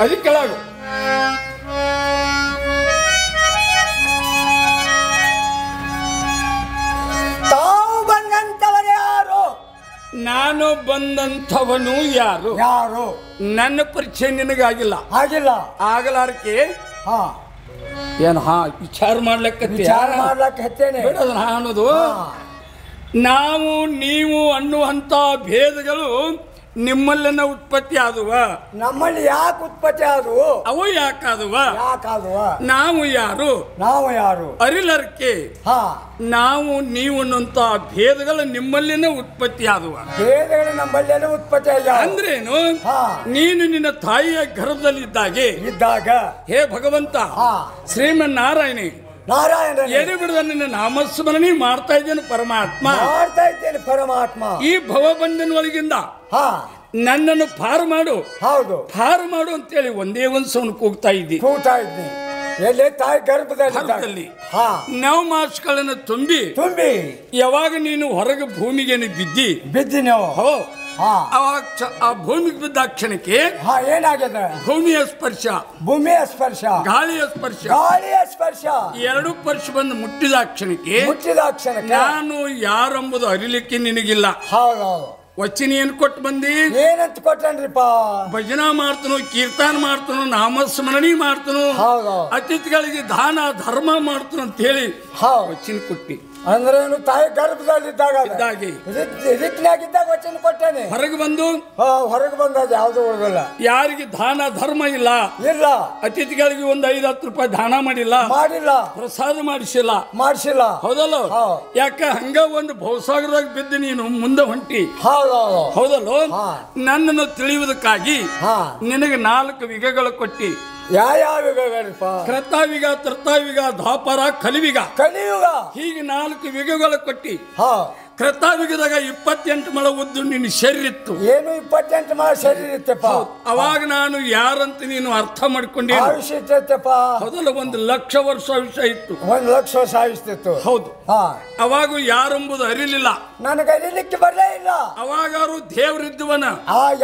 ಅದಕ್ಕೆ ಕೆಳಗು. ತಾವು ಬಂದಂತವರು ಯಾರು? ನಾನು ಬಂದಂಥವನು ಯಾರು? ಯಾರು? ನನ್ನ ಪರಿಚಯ ನಿನಗಾಗಿಲ್ಲ. ಆಗಿಲ್ಲ. ಆಗಲಾರಕ್ಕೆ ಹಾ ಏನು ವಿಚಾರ ಮಾಡ್ಲಿಕ್ಕೆ ವಿಚಾರ ಮಾಡ್ಲಕ್ಕೆ ಹತ್ತೇನೆ ಅನ್ನೋದು. ನಾವು ನೀವು ಅನ್ನುವಂಥ ಭೇದಗಳು ನಿಮ್ಮಲ್ಲೇನ ಉತ್ಪತ್ತಿ ಆದುವ? ನಮ್ಮಲ್ಲಿ ಯಾಕೆ ಉತ್ಪತ್ತಿ ಆದವು? ಅವು ಯಾಕಾದುವ? ಯಾಕಾದುವ? ನಾವು ಯಾರು? ನಾವು ಯಾರು? ಅರಿಲರ್ಕೆ ಹಾ ನಾವು ನೀವು ಅನ್ನುವಂಥ ಭೇದಗಳು ನಿಮ್ಮಲ್ಲೇನ ಉತ್ಪತ್ತಿ ಆದುವ. ಭೇದಗಳು ನಮ್ಮಲ್ಲೇನೆ ಉತ್ಪತ್ತಿ ಆಗ್ಯಾವ. ಅಂದ್ರೇನು? ಹಾ ನೀನು ನಿನ್ನ ತಾಯಿಯ ಗರ್ಭದಲ್ಲಿದ್ದಾಗೆ ಇದ್ದಾಗ ಹೇ ಭಗವಂತ ಹಾ ಶ್ರೀಮನ್ನಾರಾಯಣಿ ನಾರಾಯಣ ಎಡೆ ಬಿಡದ ನಿನ್ನ ನಾಮಸ್ಮರಣೆ ಮಾಡ್ತಾ ಇದ್ದೇನೆ ಪರಮಾತ್ಮ. ಮಾಡ್ತಾ ಇದ್ದೇನೆ ಪರಮಾತ್ಮ. ಈ ಭವಬಂಧನ ಒಳಗಿಂದ ಹಾ ನನ್ನನ್ನು ಪಾರು ಮಾಡು, ಹೌದು ಪಾರು ಮಾಡು ಅಂತೇಳಿ ಒಂದೇ ಒಂದು ಸೌಂಡ್ ಕೂಗ್ತಾ ಇದ್ದಿ. ಕೂಗ್ತಾ ಇದ್ನಿ ಎಲ್ಲಿ? ತಾಯಿ ಗರ್ಭದಲ್ಲಿ. ಹಾ ನಾವು ಮಾಸ್ಗಳನ್ನು ತುಂಬಿ ತುಂಬಿ ಯಾವಾಗ ನೀನು ಹೊರಗೆ ಭೂಮಿಗೆ ಬಿದ್ದಿ ಬಿದ್ದಿ ನೀವು. ಹೋ ಹಾ ಅವಾಗ ಆ ಭೂಮಿಗೆ ಬಿದ್ದ ಕ್ಷಣಕ್ಕೆ ಹಾ ಏನಾಗಿದೆ? ಭೂಮಿಯ ಸ್ಪರ್ಶ, ಭೂಮಿಯ ಸ್ಪರ್ಶ, ಗಾಳಿಯ ಸ್ಪರ್ಶ, ಗಾಳಿಯ ಸ್ಪರ್ಶ, ಎರಡು ಸ್ಪರ್ಶ ಬಂದು ಮುಟ್ಟಿದ ಕ್ಷಣಕ್ಕೆ ಮುಟ್ಟಿದ ಕ್ಷಣಕ್ಕೆ ನಾನು ಯಾರೆಂಬುದು ಅರಿಲಿಕ್ಕೆ ನಿನಗಿಲ್ಲ. ಹೌದೌದು. ವಚನ ಏನ್ ಕೊಟ್ಟು ಬಂದಿ? ಏನಂತ ಕೊಟ್ಟನ್ರಿಪ್ಪ? ಭಜನಾ ಮಾಡ್ತನು, ಕೀರ್ತನ ಮಾಡ್ತನು, ನಾಮಸ್ಮರಣಿ ಮಾಡ್ತನು, ಅತಿಥಿಗಳಿಗೆ ದಾನ ಧರ್ಮ ಮಾಡ್ತನು ಅಂತ ಹೇಳಿ ವಚನ ಕೊಟ್ಟಿ. ಅಂದ್ರೇನು? ತಾಯಿ ಗರ್ಭದಲ್ಲಿದ್ದಾಗ ರಿಕ್ನಾಗಿದ್ದಾಗ ವಚನ ಕೊಟ್ಟೇನೆ. ಹೊರಗೆ ಬಂದು ಹೊರಗೆ ಬಂದಾಗ ಯಾವ್ದು ಉಳಿದಿಲ್ಲ. ಯಾರಿಗೆ ದಾನ ಧರ್ಮ ಇಲ್ಲ, ಇಲ್ಲ. ಅತಿಥಿಗಳಿಗೆ ಒಂದು 5-10 ರೂಪಾಯಿ ದಾನ ಮಾಡಿಲ್ಲ, ಮಾಡಿಲ್ಲ. ಪ್ರಸಾದ ಮಾಡಿಸಿಲ್ಲ. ಹೌದಲ್ಲ? ಯಾಕ ಹಂಗ ಒಂದು ಭವಸಾಗರದಾಗ ಬಿದ್ದು ನೀನು ಮುಂದೆ ಹೊಂಟಿ. ಹೌದಲ್ಲೋ? ನನ್ನನ್ನು ತಿಳಿಯುವುದಕ್ಕಾಗಿ ನಿನಗೆ 4 ವಿಗಗಳು ಕೊಟ್ಟಿ. ಯಾವ ಯುಗಗಳಿಪ್ಪ? ಕೃತಾವಿಗ, ತ್ರತಾವಿಗ, ದ್ವಾಪರ, ಕಲಿಯುಗ. ಹೀಗೆ 4 ಯುಗಗಳು ಕೊಟ್ಟಿ. ಕೃತಾವಿಗದಾಗ 28 ಮೊಳ ಉದ್ದು ನಿನ್ನ ಶರೀರಿತ್ತು. ಏನು 28 ಮೊಳ ಶರೀರ ಇತ್ತಪ್ಪ? ಅವಾಗ ನಾನು ಯಾರಂತ ನೀನು ಅರ್ಥ ಮಾಡ್ಕೊಂಡೆ. ಹೌದಲ್ಲ? 1,00,000 ವರ್ಷ ಆಯುಷ್ಯ ಇತ್ತು. 1,00,000 ವರ್ಷ ಆಯುಷ್ಯತ್ತು. ಹೌದು. ಅವಾಗ ಯಾರೆಂಬುದು ಅರಿಲಿಲ್ಲ, ನನಗೆ ಅರಿಲಿಕ್ಕೆ ಬರಲೇ ಇಲ್ಲ. ಅವಾಗಾರು ದೇವರಿದ್ದುವನ.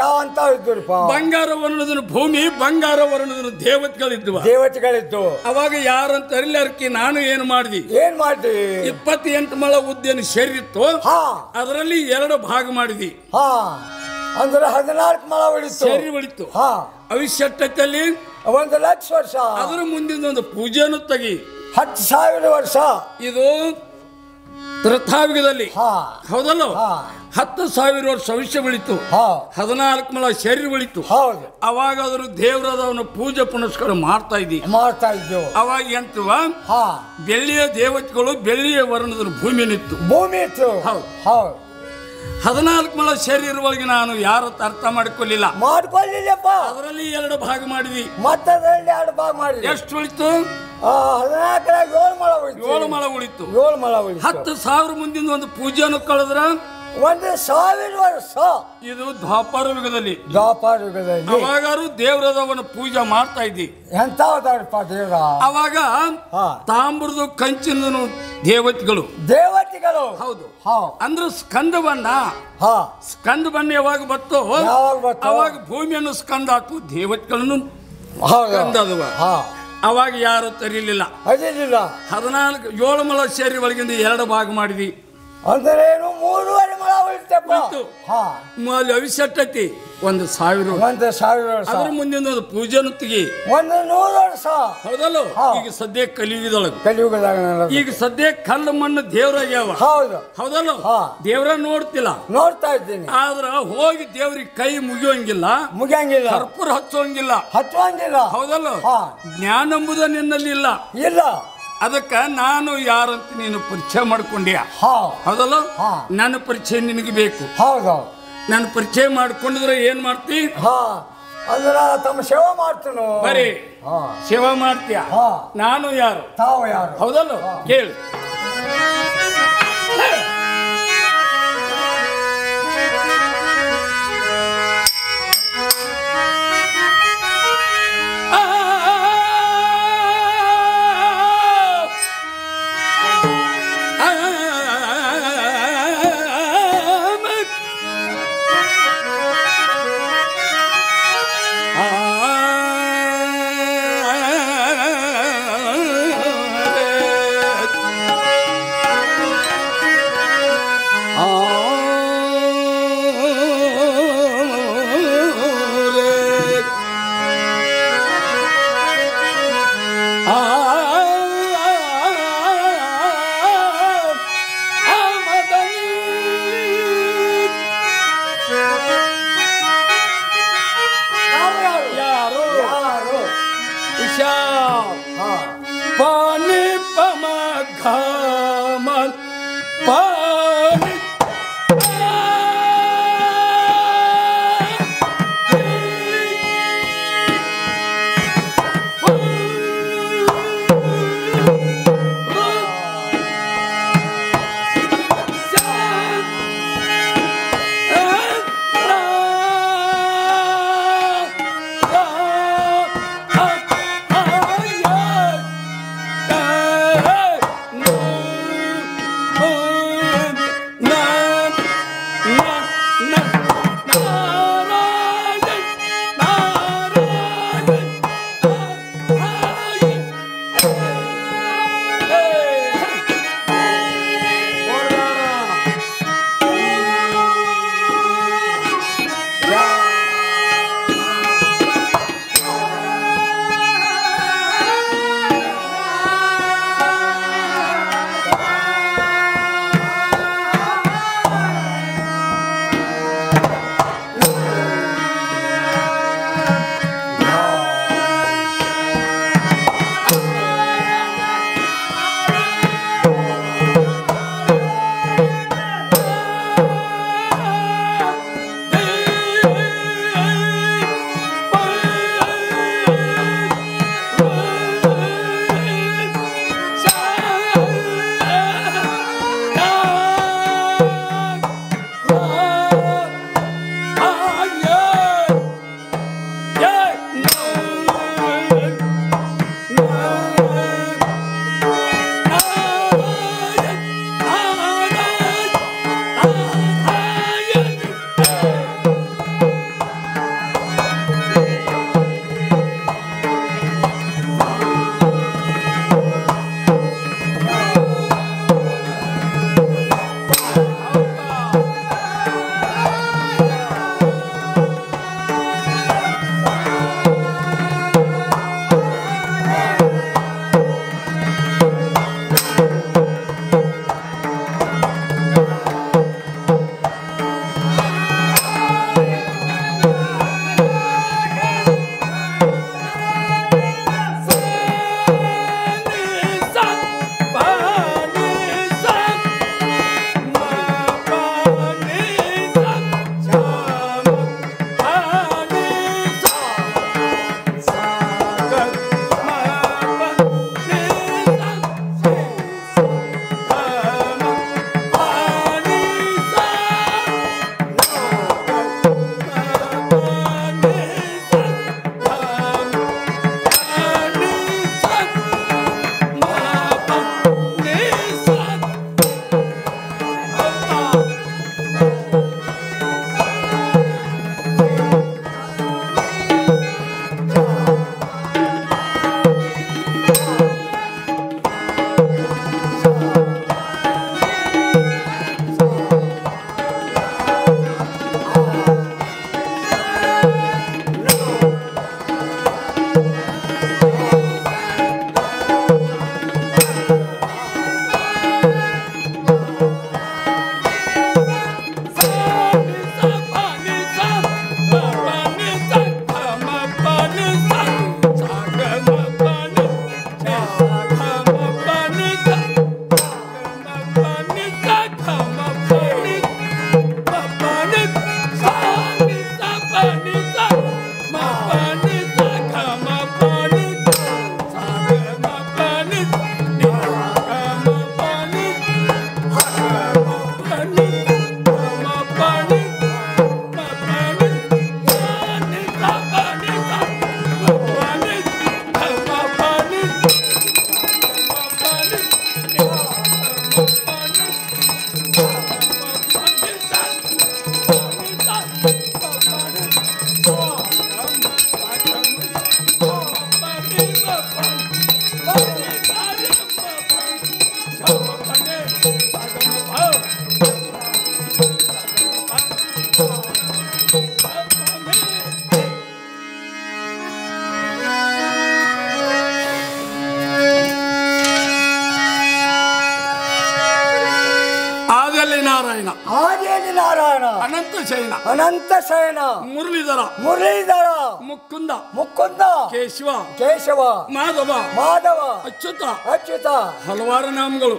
ಯಾವ ಅಂತ ಇದ್ದುರಪ್ಪ? ಬಂಗಾರ ವರ್ಣದನು ಭೂಮಿ, ಬಂಗಾರ ವರ್ಣದನು ದೇವತೆಗಳಿದ್ದುವ. ದೇವತೆಗಳಿದ್ದು. ಅವಾಗ ಯಾರಂತ ಅರಿಲಾರಕ್ಕೆ ನಾನು ಏನು ಮಾಡ್ದಿ? ಏನ್ ಮಾಡ್ದಿ? 28 ಮೊಳ ಉದ್ದೇನು ಶರೀರಿತ್ತು, ಅದರಲ್ಲಿ 2 ಭಾಗ ಮಾಡಿದಿ. ಅಂದ್ರೆ 14 ಮೊಳ ಉಳಿತು. ಶರೀರ ಉಳಿತು. ಅವಿಷ್ಯಟ್ಟಲ್ಲಿ 1,00,000 ವರ್ಷ. ಅದರ ಮುಂದಿನ ಒಂದು ಪೂಜೆಯನ್ನು ತೆಗಿ. 10,000 ವರ್ಷ. ಇದು ತ್ರತಾಯುಗದಲ್ಲಿ. ಹೌದಲ್ಲ? 10,000 ವರ್ಷ ಭವಿಷ್ಯ ಬೆಳಿತು. 14 ಮೊಳ ಶರೀರ ಬೆಳಿತು. ಅವಾಗ ಅದ್ರ ದೇವರದವನ ಪೂಜೆ ಪುನಸ್ಕಾರ ಮಾಡ್ತಾ ಇದ್ದೀವಿ. ಅವಾಗ ಎಂತವ ಬೆಳ್ಳಿಯ ದೇವತೆಗಳು ಬೆಳ್ಳಿಯ ವರ್ಣದ ಭೂಮಿ ನಿತ್ತು. 14 ಮೊಳ ಶರೀರ ಒಳಗೆ ನಾನು ಯಾರು ಅರ್ಥ ಮಾಡ್ಕೊಳ್ಳಿಲ್ಲ. ಅದರಲ್ಲಿ 2 ಭಾಗ ಮಾಡಿದ್ವಿ. ಮತ್ತದ್ರಲ್ಲಿ 2 ಭಾಗ ಮಾಡಿ ಎಷ್ಟು ಉಳಿತು? 7 ಮೊಳ ಉಳಿತು. 10,000 ಮುಂದಿನ ಒಂದು ಪೂಜೆಯನ್ನು ಕಳೆದ್ರ 1,000 ವರ್ಷ. ಇದು ದ್ವಾಪರ ಯುಗದಲ್ಲಿ. ಅವಾಗಾರು ದೇವರದವನ ಪೂಜೆ ಮಾಡ್ತಾ ಇದ್ದಿ. ಎಂತಪ್ಪ ದೇವ್ರ? ಅವಾಗ ತಾಮ್ರದ ಕಂಚಿನ ದೇವತೆಗಳು. ಹೌದು. ಅಂದ್ರೆ ಸ್ಕಂದ ಬಣ್ಣ. ಸ್ಕಂದ ಬಣ್ಣ ಯಾವಾಗ ಬತ್ತು? ಅವಾಗ ಭೂಮಿಯನ್ನು ಸ್ಕಂದ ಆತು, ದೇವತೆಗಳನ್ನು ಸ್ಕಂದ ಅದುವ. ಅವಾಗ ಯಾರು ತರಿಲಿಲ್ಲ. 7 ಮೊಳ ಶರೀರ ಒಳಗಿಂದ 2 ಭಾಗ ಮಾಡಿದ್ವಿ. ಅಂದ್ರೇನು? 3,500 ಮೊಳ ಉಳಿತು. ಅವಿಸಟ್ಟೈತಿ 1,000 ವರ್ಷ. ಅದ್ರ ಮುಂದಿನ ಒಂದು ಪೂಜೆನು ತೆಗಿ. 100 ವರ್ಷ. ಹೌದಲ್ಲ? ಈಗ ಸದ್ಯ ಕಲಿಯುಗದೊಳಗೆ. ಈಗ ಸದ್ಯ ಕಲ್ಲು ಮಣ್ಣು ದೇವ್ರಾಗ್ಯಾವ. ಹೌದಲ್ಲ? ದೇವ್ರ ನೋಡ್ತಾ ಇದ್ದೀನಿ. ಆದ್ರ ಹೋಗಿ ದೇವ್ರಿಗೆ ಕೈ ಮುಗಿಯೋಂಗಿಲ್ಲ, ಕರ್ಪೂರ ಹಚ್ಚೋಂಗಿಲ್ಲ. ಹೌದಲ್ಲ? ಜ್ಞಾನ ಎಂಬುದ ನಿನ್ನಲ್ಲಿ ಇಲ್ಲ. ಅದಕ್ಕ ನಾನು ಯಾರಂತ ನೀನು ಪರಿಚಯ ಮಾಡ್ಕೊಂಡ್ಯಾ. ಹೌದಲ್ಲ? ನನ್ನ ಪರಿಚಯ ನಿನಗೆ ಬೇಕು. ನನ್ನ ಪರಿಚಯ ಮಾಡ್ಕೊಂಡಿದ್ರೆ ಏನ್ ಮಾಡ್ತಿ? ಅಂದ್ರ ತಮ್ಮ ಸೇವಾ ಮಾಡ್ತೀನು. ಬರೀ ಸೇವಾ ಮಾಡ್ತೀಯ. ನಾನು ಯಾರು? ತಾವು ಯಾರು? ಹೌದಲ್ಲ? ಕೇಳು. ನಾರಾಯಣ, ಅನಂತ ಶಯನ, ಮುರಳೀಧರ, ಮುಕುಂದ, ಕೇಶವ, ಮಾಧವ, ಅಚ್ಯುತ, ಹಲವಾರು ನಾಮಗಳು.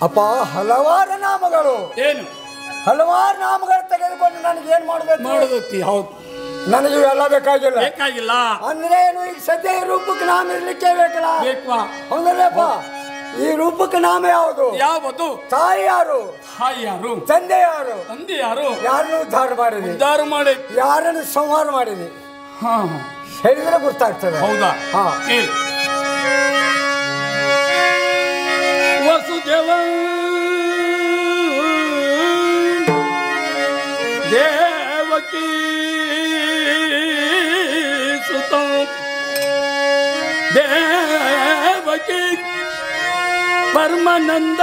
ಅಪ್ಪ, ಹಲವಾರು ನಾಮಗಳು. ಏನು ಹಲವಾರು ನಾಮಗಳು ತೆಗೆದುಕೊಂಡು ನನಗೆ ಏನ್ ಮಾಡೋದಕ್ಕೆ? ಹೌದು, ನನಗೆ ಎಲ್ಲ ಬೇಕಾಗಿಲ್ಲ. ಅಂದ್ರೆ ಏನು, ಈಗ ಸದ್ಯ ಈ ರೂಪಕ್ಕೆ ನಾಮ ಇರ್ಲಿಕ್ಕೆ ಬೇಕಲ್ಲ? ಹೌದಲ್ಲಪ್ಪ. ಈ ರೂಪಕ್ಕೆ ನಾಮ ಯಾವುದು? ತಾಯಿ ಯಾರು? ತಂದೆ ಯಾರು? ಯಾರನ್ನು ಉದ್ಧಾರ ಮಾಡಿ ಯಾರನ್ನು ಸಂಹಾರ ಮಾಡಿದೆ ಹೇಳಿದ್ರೆ ಗೊತ್ತಾಗ್ತದೆ. ಹೌದಾ? ವಸುದೇವ ದೇವಕಿ ಸುತ ದೇವಕಿ ಪರಮಾನಂದ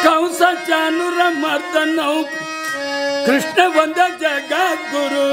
ಕಂಸ ಚಾನುರ ಮರ್ದನ ಕೃಷ್ಣ ಬಂದ ಜಗದ್ಗುರು.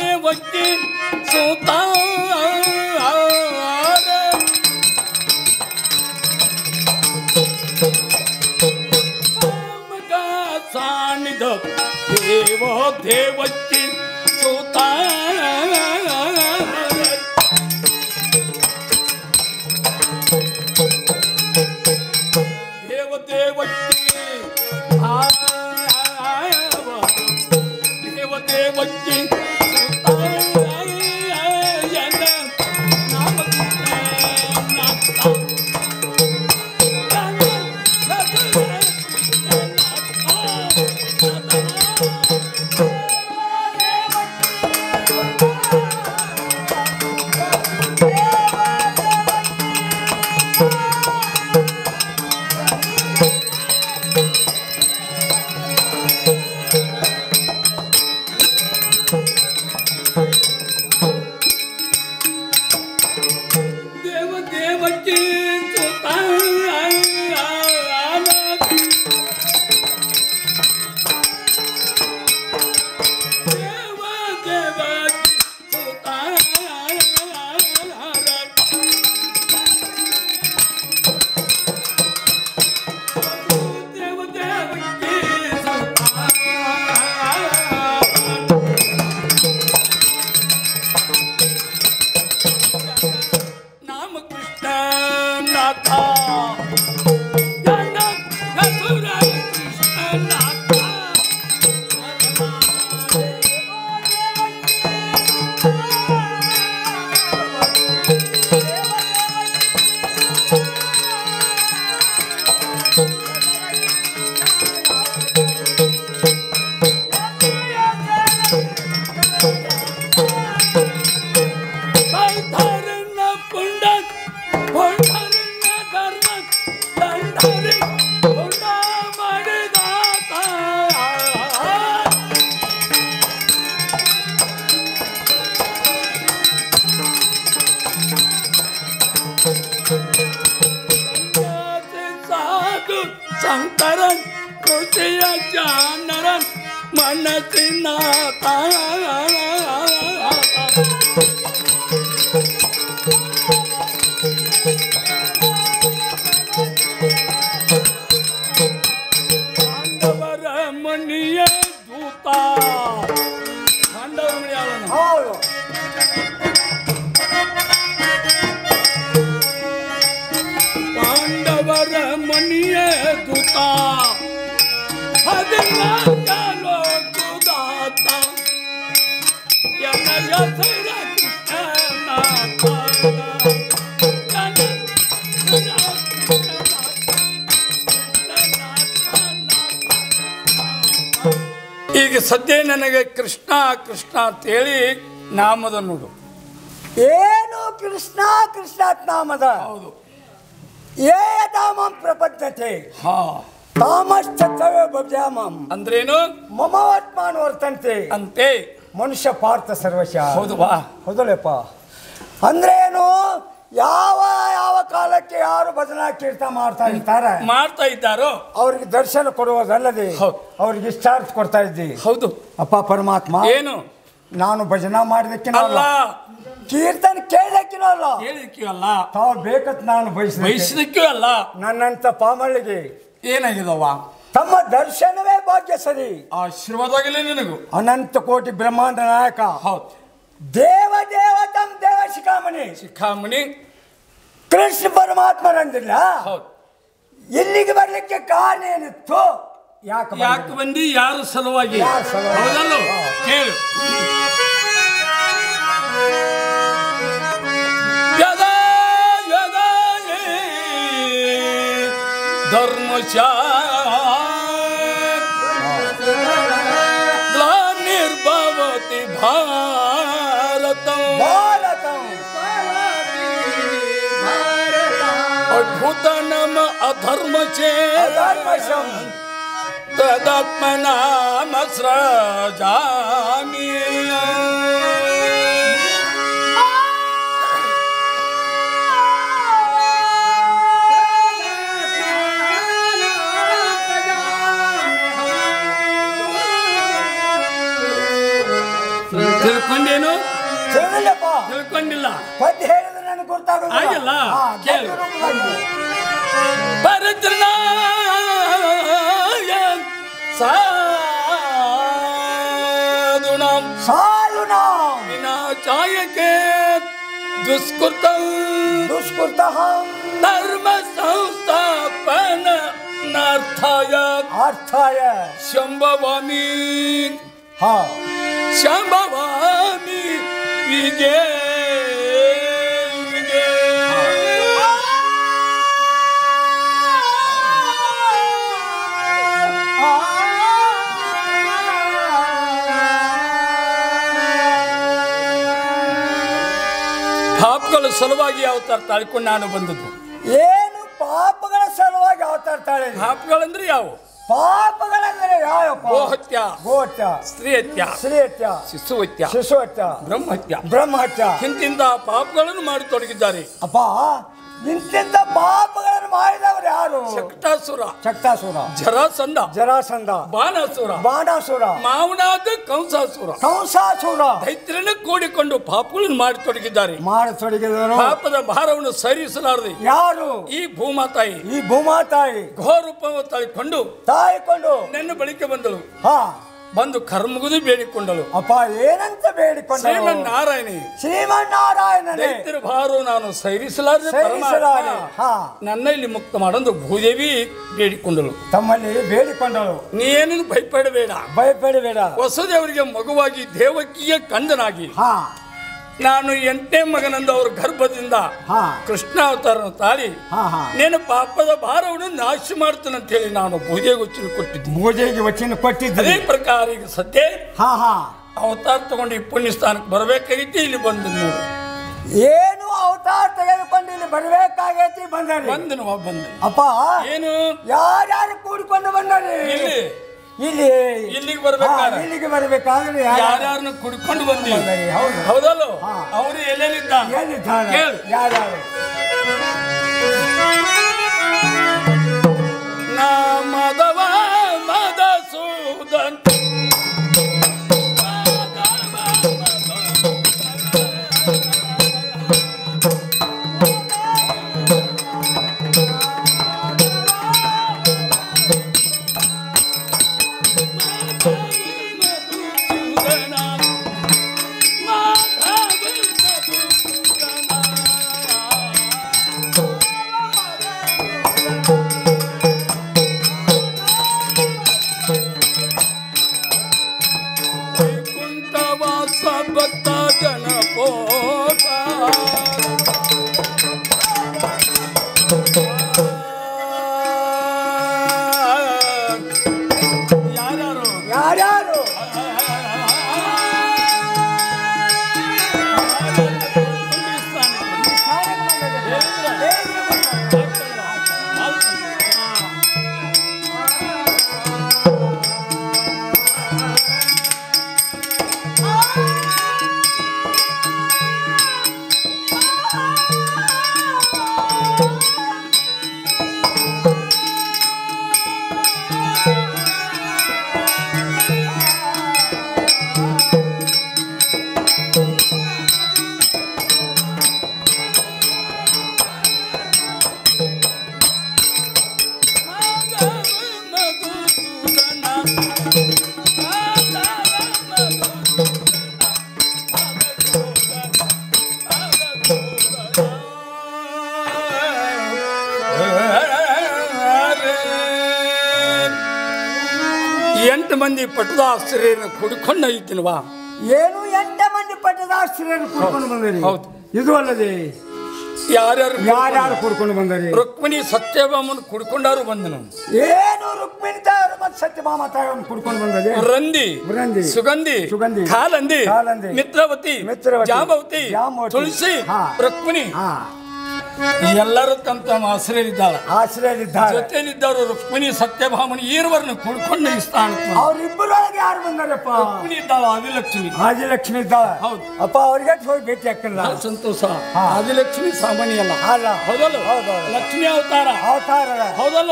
ದೇವಕಿ ಸುತ ಶಂಕರನ್ ಕೃಷಿಯ ಜಾನರನ್ ಮನಸ್ಸಿನ ದೂತ ಲೋಕದಾತ ಎನ್ನಯ ಸೈರ ಈಗ ಸದ್ಯ ನನಗೆ ಕೃಷ್ಣ ಕೃಷ್ಣ ಅಂತೇಳಿ ನಾಮದ ನೋಡು. ಏನು ಕೃಷ್ಣ ಕೃಷ್ಣ ನಾಮದ? ಹೌದು. ಏ ದಾಮಂ ಪ್ರಪದ್ಯತೆ ತಾಮಶ್ಚವೇ ಭವ್ಯಾಮಂ ಅಂದ್ರೇನು? ಮಮವತ್ಮಾನ ವರ್ತಂತೆ ಅಂತೆ ಮನುಷ್ಯ ಪಾರ್ಥ ಸರ್ವಶ. ಹೌದು ಬಾ, ಹೌದಲ್ಲಪ್ಪ. ಅಂದ್ರೇನು? ಯಾವ ಯಾವ ಕಾಲಕ್ಕೆ ಯಾರು ಭಜನಾ ಕೀರ್ತನ ಮಾಡ್ತಾ ಇದ್ದಾರೋ ಅವ್ರಿಗೆ ದರ್ಶನ ಕೊಡುವುದಲ್ಲದೆ ಅವ್ರಿಗೆ ಇಷ್ಟಾರ್ಥ ಕೊಡ್ತಾ ಇದ್ದೀವಿ. ಹೌದು ಅಪ್ಪ ಪರಮಾತ್ಮ. ಏನು? ನಾನು ಭಜನಾ ಮಾಡಿದಕ್ಕೆ ಅಲ್ಲ, ಕೀರ್ತನ ಕೇಳಕ್ಕಿನೂ ಅಲ್ಲ, ತಾವು ಬೇಕತ್ ನಾನು ಬಯಸಿದಕ್ಕೂ ಅಲ್ಲ. ನನ್ನಂತ ಪಾಮಳ್ಳಿಗೆ ಏನಾಗಿದವ ತಮ್ಮ ದರ್ಶನವೇ ಭಾಗ್ಯ ಸರಿ. ಆಶೀರ್ವಾದಾಗಲೇ ನಿನಗೂ. ಅನಂತ ಕೋಟಿ ಬ್ರಹ್ಮಾಂಡ ನಾಯಕ. ಹೌದು. ದೇವ ದೇವತಂ ದೇವ ಶಿಖಾಮಣಿ ಶಿಖಾಮಣಿ ಕೃಷ್ಣ ಪರಮಾತ್ಮರಂದಿಲ್ಲ. ಇಲ್ಲಿಗೆ ಬರ್ಲಿಕ್ಕೆ ಕಾರಣ ಏನಿತ್ತು? ಯಾಕೆ ಬಂದಿ? ಯಾರ ಸಲುವಾಗಿ? ಕೇಳು. ಗ್ಲಾನಿರ್ಭವತಿ ಭಾರತಂ ಅದ್ಭುತ ನಮ ಅಧರ್ಮ ತದಾತ್ಮನಾಮ ಸ್ರಜಾಮಿ. ತಿಳ್ಕೊಂಡೇನು? ತಿಳ್ಕೊಂಡಿಲ್ಲ. ಪದ್ಯ ಹೇಳಿದ್ರೆ ನನಗೆ ಗೊತ್ತಾಗಲ್ಲ. ಕೇಳು. ಪರಿತ್ರಣ ಸಾಧುನಾಂ ಸಾಧುನಾಂ ವಿನಾಶಾಯಕೆ ದುಷ್ಕೃತಂ ಧರ್ಮ ಸಂಸ್ಥಾಪನಾರ್ಥಾಯ ಶಂಭವಾಮಿ ಶಂಭವಾಮಿ ವಿಗೆ ಪಾಪಗಳ ಸಲುವಾಗಿ ಅವತಾರ ತಾಳ್ಕೊಂಡು ನಾನು ಬಂದದ್ದು. ಏನು ಪಾಪಗಳ ಸಲುವಾಗಿ ಅವತಾರ ತಾಳೆ? ಪಾಪಗಳಂದ್ರೆ ಯಾವ? ಪಾಪಗಳಂದ್ರೆ ಯಾವ? ಗೋಹತ್ಯ, ಗೋಹತ್ಯ, ಸ್ತ್ರೀಹತ್ಯ, ಸ್ತ್ರೀಹತ್ಯ, ಶಿಶುಹತ್ಯ, ಶಿಶುಹತ್ಯ, ಬ್ರಹ್ಮಹತ್ಯ, ಬ್ರಹ್ಮಹತ್ಯ, ಇಂತಿಂತ ಪಾಪಗಳನ್ನು ಮಾಡಿ ತೊಡಗಿದ್ದಾರೆ. ಅಪ್ಪ, ಇಂತಿಂತ ಪಾಪಗಳನ್ನು ಮಾಡಿದವರು ಯಾರು? ಶಕ್ತಾಸುರ, ಶಕ್ತಾಸುರ, ಜರಾಸಂಧ, ಜರಾಸಂಧ, ಬಾಣಾಸುರ, ಬಾಣಾಸುರ, ಮಾವನಾದ ಕಂಸಾಸುರ, ಕಂಸಾಸುರ, ದೈತ್ಯರನ್ನು ಕೂಡಿಕೊಂಡು ಪಾಪಗಳನ್ನು ಮಾಡಿ ತೊಡಗಿದ್ದಾರೆ. ಮಾಡಿ ತೊಡಗಿದರು. ಪಾಪದ ಭಾರವನ್ನು ಸರಿಸಲಾರದೆ ಯಾರು? ಈ ಭೂಮಾತಾಯಿ. ಈ ಭೂಮಾತಾಯಿ ಘೋರೂಪ ತಾಳಿಕೊಂಡು ನನ್ನ ಬಳಿಕೆ ಬಂದಳು. ಬಂದು ಕರ್ಮಗುದು ಬೇಡಿಕೊಂಡಳು. ಅಪ್ಪ, ಏನಂತ ಬೇಡಿಕೊಂಡ? ಶ್ರೀಮನ್ನಾರಾಯಣಿ, ಶ್ರೀಮನ್ನಾರಾಯಣ ದೈತ್ಯರ ಭಾರ ನಾನು ಸೈರಿಸಲಾರೆ, ನನ್ನ ಇಲ್ಲಿ ಮುಕ್ತ ಮಾಡಂದು ಭೂದೇವಿ ಬೇಡಿಕೊಂಡಳು. ತಮ್ಮಲ್ಲಿ ಬೇಡಿಕೊಂಡಳು. ನೀನೇನು ಭಯಪಡಬೇಡ, ಭಯಪಡಬೇಡ. ವಸುದೇವರಿಗೆ ಮಗುವಾಗಿ ದೇವಕಿಯ ಕಂದನಾಗಿ ನಾನು 8ನೇ ಮಗನಂದು ಅವ್ರ ಗರ್ಭದಿಂದ ಕೃಷ್ಣ ಅವತಾರನ ತಾಳಿ ನೀನು ಪಾಪದ ಭಾರವನ್ನು ನಾಶ ಮಾಡ್ತಾನೆ ಅಂತ ಹೇಳಿ ನಾನು ಭೂಜೆಗೆ ವಚನ ಕೊಟ್ಟಿದ್ದೆ. ಭೂಜೆಗೆ ವಚನ ಕೊಟ್ಟಿದ್ದೆ. ಅದೇ ಪ್ರಕಾರ ಈಗ ಸದ್ಯ ಅವತಾರ ತಗೊಂಡು ಈ ಪುಣ್ಯ ಸ್ಥಾನಕ್ಕೆ ಬರಬೇಕಾಗಿತ್ತು. ಇಲ್ಲಿ ಬಂದ ನೋಡು. ಏನು ಅವತಾರ ತೆಗೆದುಕೊಂಡು ಇಲ್ಲಿ ಬರಬೇಕಾಗೈತಿ? ಬಂದನು ಅಪ್ಪ. ಏನು? ಯಾರ್ಯಾರು ಕೂಡಿಕೊಂಡು ಬಂದಾರೆ? ಇಲ್ಲಿಗೆ ಬರ್ಬೇಕಾದ್ರೆ ಯಾರ್ಯಾರನ್ನ ಕುಡ್ಕೊಂಡು ಬಂದಿ? ಹೌದಲ್ಲ? ಅವರು ಎಲ್ಲೇನಿದ್ದಾರೆ ಯಾರ್ಯಾರು? ನಾ ಮದವ ಮದಸೂದನ್ 8 ಮಂದಿ ಪಟ್ಟದಾಸ್ತ್ರೀಯರನ್ನು ಕುಡ್ಕೊಂಡು ಹೋಗಿದ್ದೀನವಾ? ಏನು 8 ಮಂದಿ ಪಟ್ಟದಾಸ್ತ್ರೀಯರನ್ನು ಕುಡ್ಕೊಂಡು ಬಂದಿರಿ? ಹೌದು. ಇದು ಅಲ್ಲದೆ ಯಾರ್ಯಾರು ಕುಡ್ಕೊಂಡು ಬಂದರಿ? ರುಕ್ಮಿಣಿ ಸತ್ಯಭಾಮನ್ ಕುಡ್ಕೊಂಡಾರು ಬಂದನು. ಏನು ರುಕ್ಮಿಣಿ ತಾಯರು ಮತ್ತು ಸತ್ಯಭಾಮ ತಾಯರನ್ನು ಕುಡ್ಕೊಂಡು ಬಂದರಿ? ರಂದಿ, ಸುಗಂಧಿ, ಕಾಲಂದಿ, ಮಿತ್ರವತಿ, ಜಾಂಬವತಿ, ತುಳಸಿ, ರುಕ್ಮಿಣಿ ಎಲ್ಲರೂ ತಮ್ಮ ತಮ್ಮ ಆಶ್ರಯಲಿದ್ದಾರೆ. ಜೊತೆಯಲ್ಲಿದ್ದವರು ರುಕ್ಮಿಣಿ ಸತ್ಯಭಾಮನ ಈರ್ವರನ್ನು ಕುಡ್ಕೊಂಡು ಸ್ಥಾನ. ಅವ್ರಿಬ್ಬರೊಳಗೆ ಯಾರು ಬಂದಾರಪ್ಪ? ರುಕ್ಮಿಣಿ ಇದ್ದಾಳ, ಆದಿಲಕ್ಷ್ಮಿ ಇದ್ದಾಳ. ಹೌದು ಅಪ್ಪ, ಅವ್ರಿಗೆ ಹೋಗಿ ಭೇಟಿ ಹಾಕಲ್ಲ. ಸಂತೋಷ. ಆದಿಲಕ್ಷ್ಮಿ ಸಾಮಾನ್ಯ ಅಲ್ಲ, ಹೌದಲ್ಲ? ಲಕ್ಷ್ಮಿ ಅವತಾರ, ಹೌದಲ್ಲ?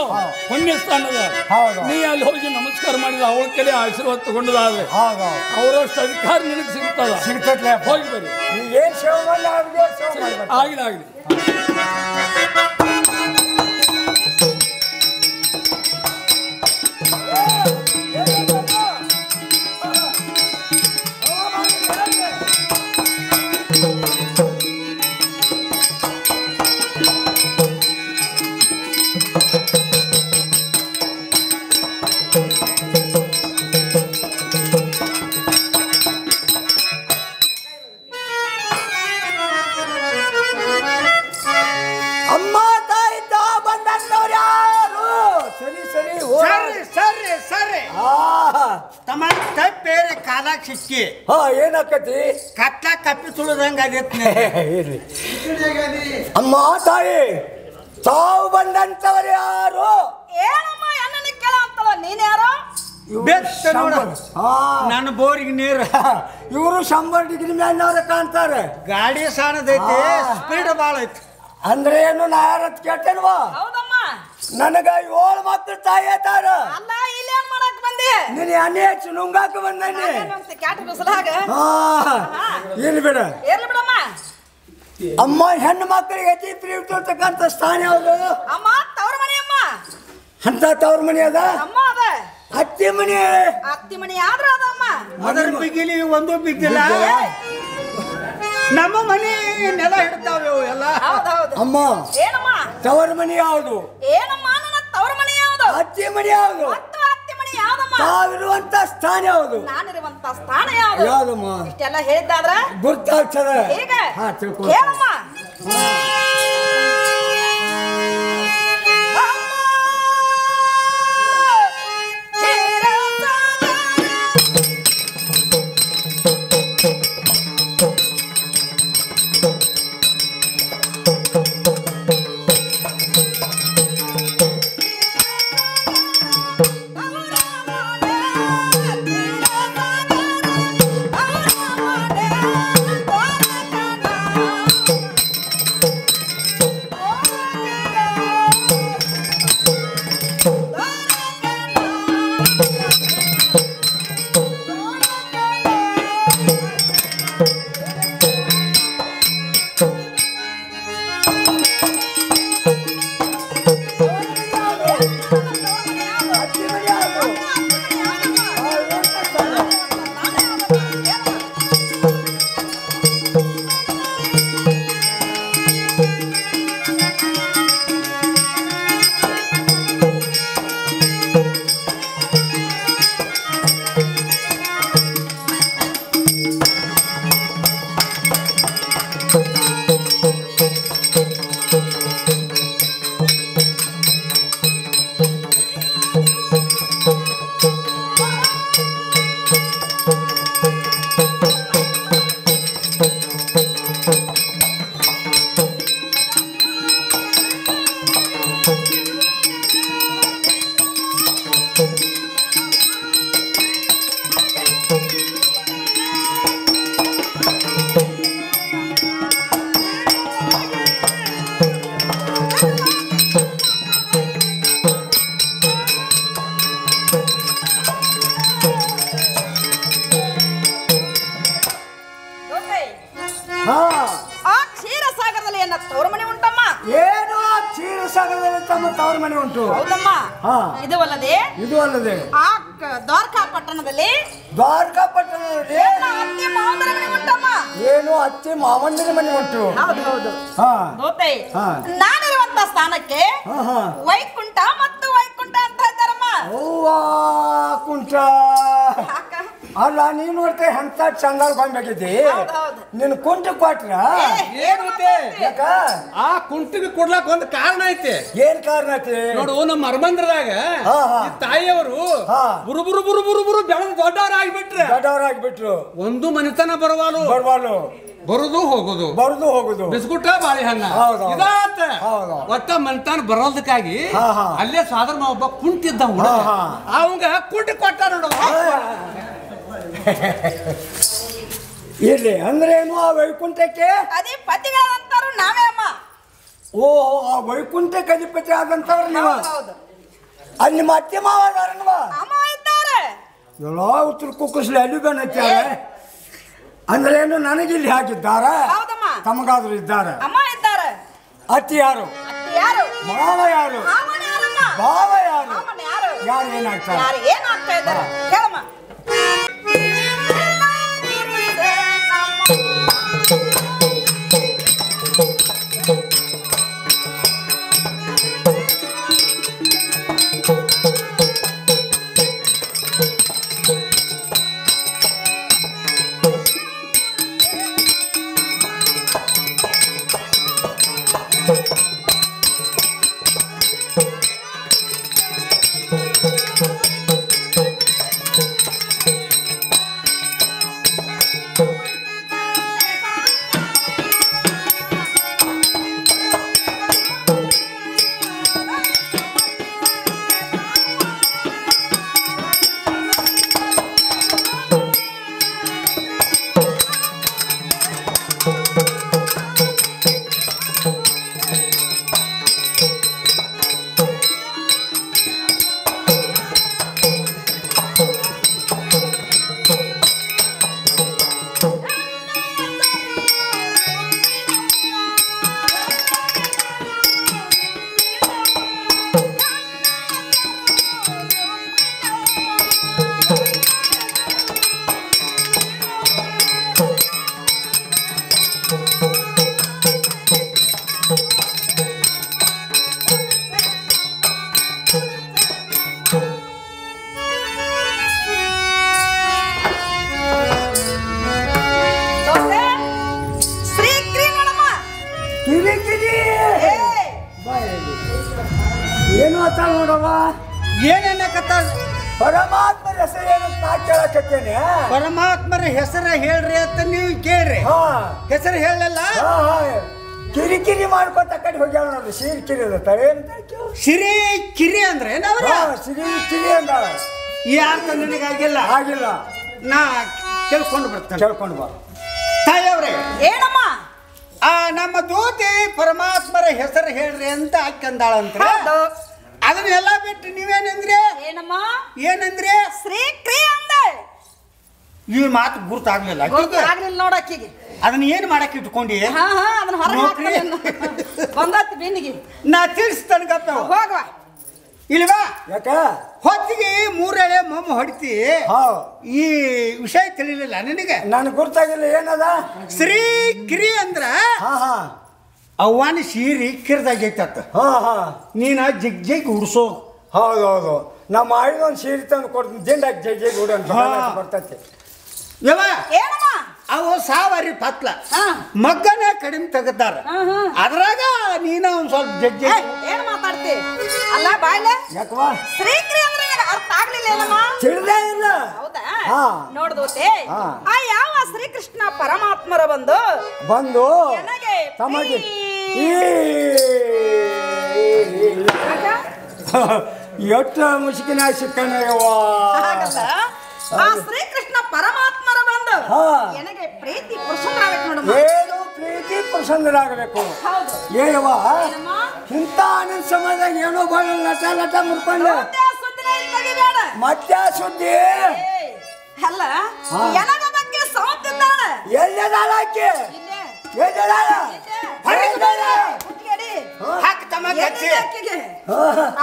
ಪುಣ್ಯ ಸ್ಥಾನದ. ನೀ ಅಲ್ಲಿ ಹೋಗಿ ನಮಸ್ಕಾರ ಮಾಡಿದ ಅವಳ ಕಲೆ ಆಶೀರ್ವಾದ ತಗೊಂಡದಾದ್ರೆ ಅವರಷ್ಟು ಅಧಿಕಾರ ನಿನಗೆ ಸಿಗ್ತದೆ. ಹೋಗಿ ಬರ್ರಿ. ಆಗಲಿ. ಸಿಕ್ಕಿ ಏನಾಕತಿ? ಕಪ್ಪಿ ತುಳಿದಂಗ ಇರ್ಲಿ. ಅಮ್ಮ ತಾಯಿ, ತಾವು ಬಂದಂತವರು ಯಾರು? ನೀನ್ ಯಾರು? ನನ್ನ ಬೋರಿಗೆ ನೀರು. ಇವರು 100 ಡಿಗ್ರಿ ಮೇಲಿನವ್ರೆ ಕಾಣ್ತಾರೆ. ಗಾಡಿ ಸಣ್ಣದೈತಿ, ಸ್ಪೀಡ್ ಬಾಳ ಐತಿ. ಅಂದ್ರೆ ಏನು? ನಾ ಯಾರತ್ ಕೇಳ್ತೇನ್ವಾ? ನನಗ 7 ಮಕ್ಕಳು ತಾಯಿ ಆತಾರ. ನೀನು ಎಣ್ಣೆ ಹಚ್ಚಿ ನುಂಗಾಕ ಬಂದಾನೆ. ಇಲ್ಲಿ ಬಿಡ ಅಮ್ಮ. ಹೆಣ್ಣು ಮಕ್ಕಳಿಗೆ ಅತಿ ಪ್ರೀತಿ ಇರ್ತಕ್ಕಂಥ ಸ್ಥಾನ ಯಾವುದು? ಅಂತ ತವ್ರ ಮನಿ ಅದ, ಅತ್ತಿ ಮನಿ. ಅದರ ಬಿಗಿಲಿ ಒಂದು ಬಿದ್ದಿಲ್ಲ. ನಮ್ಮ ಮನಿ ನೆಲ ಹಿಡ್ತಾವೆ ಎಲ್ಲ. ಅಮ್ಮ, ತವರ ಮನಿ ಯಾವುದು? ಅತ್ತಿ ಮನಿ ಯಾವುದು? ತಾವಿರುವಂತ ಸ್ಥಾನ ಯಾವುದು? ನಾನಿರುವಂತ ಸ್ಥಾನ ಯಾವುದು? ಯಾವ್ದಮ್ಮ? ಇಷ್ಟೆಲ್ಲ ಹೇಳಿದ್ದಾದ್ರ ಗುರ್ತಾಗ್ತದ. ಹಾ, ತಿಳ್ಕೊ. ಹೇಳಮ್ಮ. ಇದು ಅಲ್ಲದೆ ದ್ವಾರಕಾ ಪಟ್ಟಣದಲ್ಲಿ ಏನು ಅತ್ತಿ ಮಾವಂದಿನ ಮನೆ ಉಂಟು. ನಾನಿರುವಂತ ಸ್ಥಾನಕ್ಕೆ ವೈಕುಂಠ ಮತ್ತು ವೈಕುಂಠ ಅಂತ ಇದ್ದಾರಮ್ಮ. ಕುಂಠ ಕುಂಟ ಅಲ್ಲ ನೀನ್ ನೋಡ್ತೇ ಎಂತ ಚಂದಾಗ ಬಂದಾಗಿದ್ದಿ ನಿನ್ ಕುಂಟ ಕೊಟ್ರ ಯಾಕ ಆ ಕುಂಟಿಗೆ ಕೊಡ್ಲಾಕ ಒಂದು ಕಾರಣ ಐತಿ. ಏನ್ ಕಾರಣ ಐತಿ ನೋಡು, ನಮ್ಮ ಮರಮಂದ್ರದಾಗ ತಾಯಿಯವರು ಬುರು ಬುರು ಬುರು ಬುರು ಬುರು ಬೆಳೆದು ದೊಡ್ಡವರಾಗ್ಬಿಟ್ರು. ಒಂದು ಮನೆತನ ಬರುವಾಲು ಬರುದು ಹೋಗುದು ಬಿಸ್ಕುಟ ಬಾಳೆಹಣ್ಣ ಒಟ್ಟ ಮನೆತನ ಬರೋದಕ್ಕಾಗಿ ಅಲ್ಲೇ ಸಾಧಾರಣ ಒಬ್ಬ ಕುಂಟಿದ್ದ ಅವಂಗ ಕುಂಟಿ ಕೊಟ್ಟ ನೋಡು. ಇರ್ಲಿ ಅಂದ್ರೇನು ಆ ವೈಕುಂಠಕ್ಕೆ ಅದೇ ಪತಿಗಳಂತಾರು ನಾವೇ ಅಮ್ಮ. ಓಹೋ, ಆ ವೈಕುಂಠಕ್ಕೆ ಅಧಿಪತಿ ಆದಂತವ್ರು ನೀವು. ಅಲ್ಲಿ ನಿಮ್ಮ ಅತ್ತೆ ಮಾವ ಅಮ್ಮ ಇದ್ದಾರೆ. ಎಲ್ಲ ಉತ್ತರ ಕುಕ್ಕಸ್ಲಿ ಅಲ್ಲಿಗನ್ ಹಚ್ಚಾರೆ. ಅಂದ್ರೇನು ನನಗಿಲ್ಲಿ ಹಾಕಿದ್ದಾರ, ತಮಗಾದ್ರು ಇದ್ದಾರೆ. ಅಮ್ಮ ಇದ್ದಾರೆ. ಅತ್ತಿ ಯಾರು, ಮಾವ ಯಾರು, ಭಾವ ಯಾರು, ಯಾರು ಏನಾಗ್ತಾರೆ? ಏನಾಗ್ತಾ ಇದ್ದಾರೆ ಕೇಳಮ್ಮ. ಏನು ಅಂತ ನೋಡವ, ಏನೇನಕತ್ತ ಪರಮಾತ್ಮರ ಹೆಸರೇನು ನಾ ಕೇಳಕತ್ತೇನೆ. ಪರಮಾತ್ಮರ ಹೆಸರು ಹೇಳ್ರಿ ಅಂತ ನೀವು ಕೇಳ್ರಿ. ಹೆಸರು ಹೇಳಲ್ಲ, ಕಿರಿಕಿರಿ ಮಾಡ್ಕೊತ ಕಡೆ ಹೋಗ್ಯಾವ ನೋಡ್ರಿ. ಸಿರಿ ಕಿರಿ ಸಿರಿ ಕಿರಿ ಅಂದ್ರೆ ಸಿರಿ ಕಿರಿ ಅಂದಾಳ. ಯಾಕ ನನಗಾಗಿಲ್ಲ ಆಗಿಲ್ಲ, ನಾ ಕೇಳ್ಕೊಂಡು ಬರ್ತೇನೆ. ಕೇಳ್ಕೊಂಡು ಬಾ ತಾಯವ್ರೆ. ಏನಮ್ಮ? ನಮ್ಮ ದೂತಿ ಪರಮಾತ್ಮರ ಹೆಸರು ಹೇಳ್ರಿ ಅಂತ ಹಾಕಂದಾಳಂತ. ಅದನ್ನೆಲ್ಲ ಬಿಟ್ಟು ನೀವೇನಂದ್ರೆ? ಏನಮ್ಮ? ಏನಂದ್ರೆ? ಶ್ರೀ ಕ್ರಿಯ ಅಂದೆ. ಈ ಮಾತು ಗುರ್ತಾಗ್ಲಿಲ್ಲ ನೋಡಕ್ಕಿಗೆ. ಅದನ್ನ ಏನ್ ಮಾಡಕ್ ಇಟ್ಕೊಂಡಿ? ಅದನ್ನ ಹೊರಗೆ ಬಂದತ್ ಬೆನ್ನಿಗೆ. ನಾ ತಿಳಿಸ್ತನ್ಗಪ್ಪ ಹೋಗುವ ಇಲ್ವಾ? ಯಾಕ ಹೊತ್ತಿಗೆ 3 ಎಳೆ ಮೊಮ್ಮ ಹೊಡಿತಿ. ಈ ವಿಷಯ ತಿಳಿಲಿಲ್ಲ ನಿನಗೆ? ನನ್ ಗುರ್ತಾಗಿಲ್ಲ. ಏನದ ಶ್ರೀ ಕಿರಿ ಅಂದ್ರ ಅವ್ವಾನ ಸೀರಿ ಕಿರ್ದಾಗೈತತ್ತ. ನೀನ ಜಗ್ ಜಗ್ ಉಡ್ಸೋ. ಹೌದೌದು, ನಮ್ಮ ಆಯ್ದೊಂದು ಸೀರೆ ತಂದು ಕೊಡ್ತೀನಿ. ದಿಂಡಾಗಿ ಜಗ್ ಜಗ್ ಉಡ ಬರ್ತೈತಿ. ಅವು ಸಾವರಿ ಪತ್ಲ ಮಗ್ಗನ ಕಡಿಮೆ ತೆಗದಾರ. ಅದ್ರಾಗ ನೀನ ಒಂದ್ ಸ್ವಲ್ಪ ಜಗ್ ಜಗ್ ಏನ್ ಮಾತಾಡ್ತಿ? ಅಲ್ಲ ಬಾಯ್ಲೆ ಯಾಕವಾ ಶ್ರೀಕ್ರಿ ಅಂದ್ರೆ ಅರ್ಥ ಆಗ್ಲಿಲ್ಲ ಏನಮ್ಮ? ತಿಳಿದೇ ಇಲ್ಲ. ಹೌದಾ? ನೋಡ್ದೋತೆ ಯಾವ ಶ್ರೀಕೃಷ್ಣ ಪರಮಾತ್ಮರ ಬಂದು ತಮಗೆ ಎಷ್ಟು ಮುಸುಕಿನ ಸಿಕ್ಕನವ. ಆ ಶ್ರೀಕೃಷ್ಣ ಪರಮಾತ್ಮರ ಬಂದು ನನಗೆ ಪ್ರೀತಿ ಪುರುಷರಾಗಬೇಕು ನೋಡಮ್ಮ. ಏನು ಪ್ರೀತಿ ಪುರುಷರಾಗಬೇಕು? ಏನವ ಇಂಥ ನಿನ್ ಸಮಯದಾಗ ಏನೋ ಬಾಳ ಲಟ ಲಟ ಮುರ್ಕೊಂಡೆ. ಮತ್ತೆ ಸುದ್ದಿ ಅಲ್ಲ ಎನಗ ಬಗ್ಗೆ ಸೌತಿದ್ದಾಳೆ. ಎಲ್ಲದಾಳ ಆಕೆ? ಎಲ್ಲದಾಳ?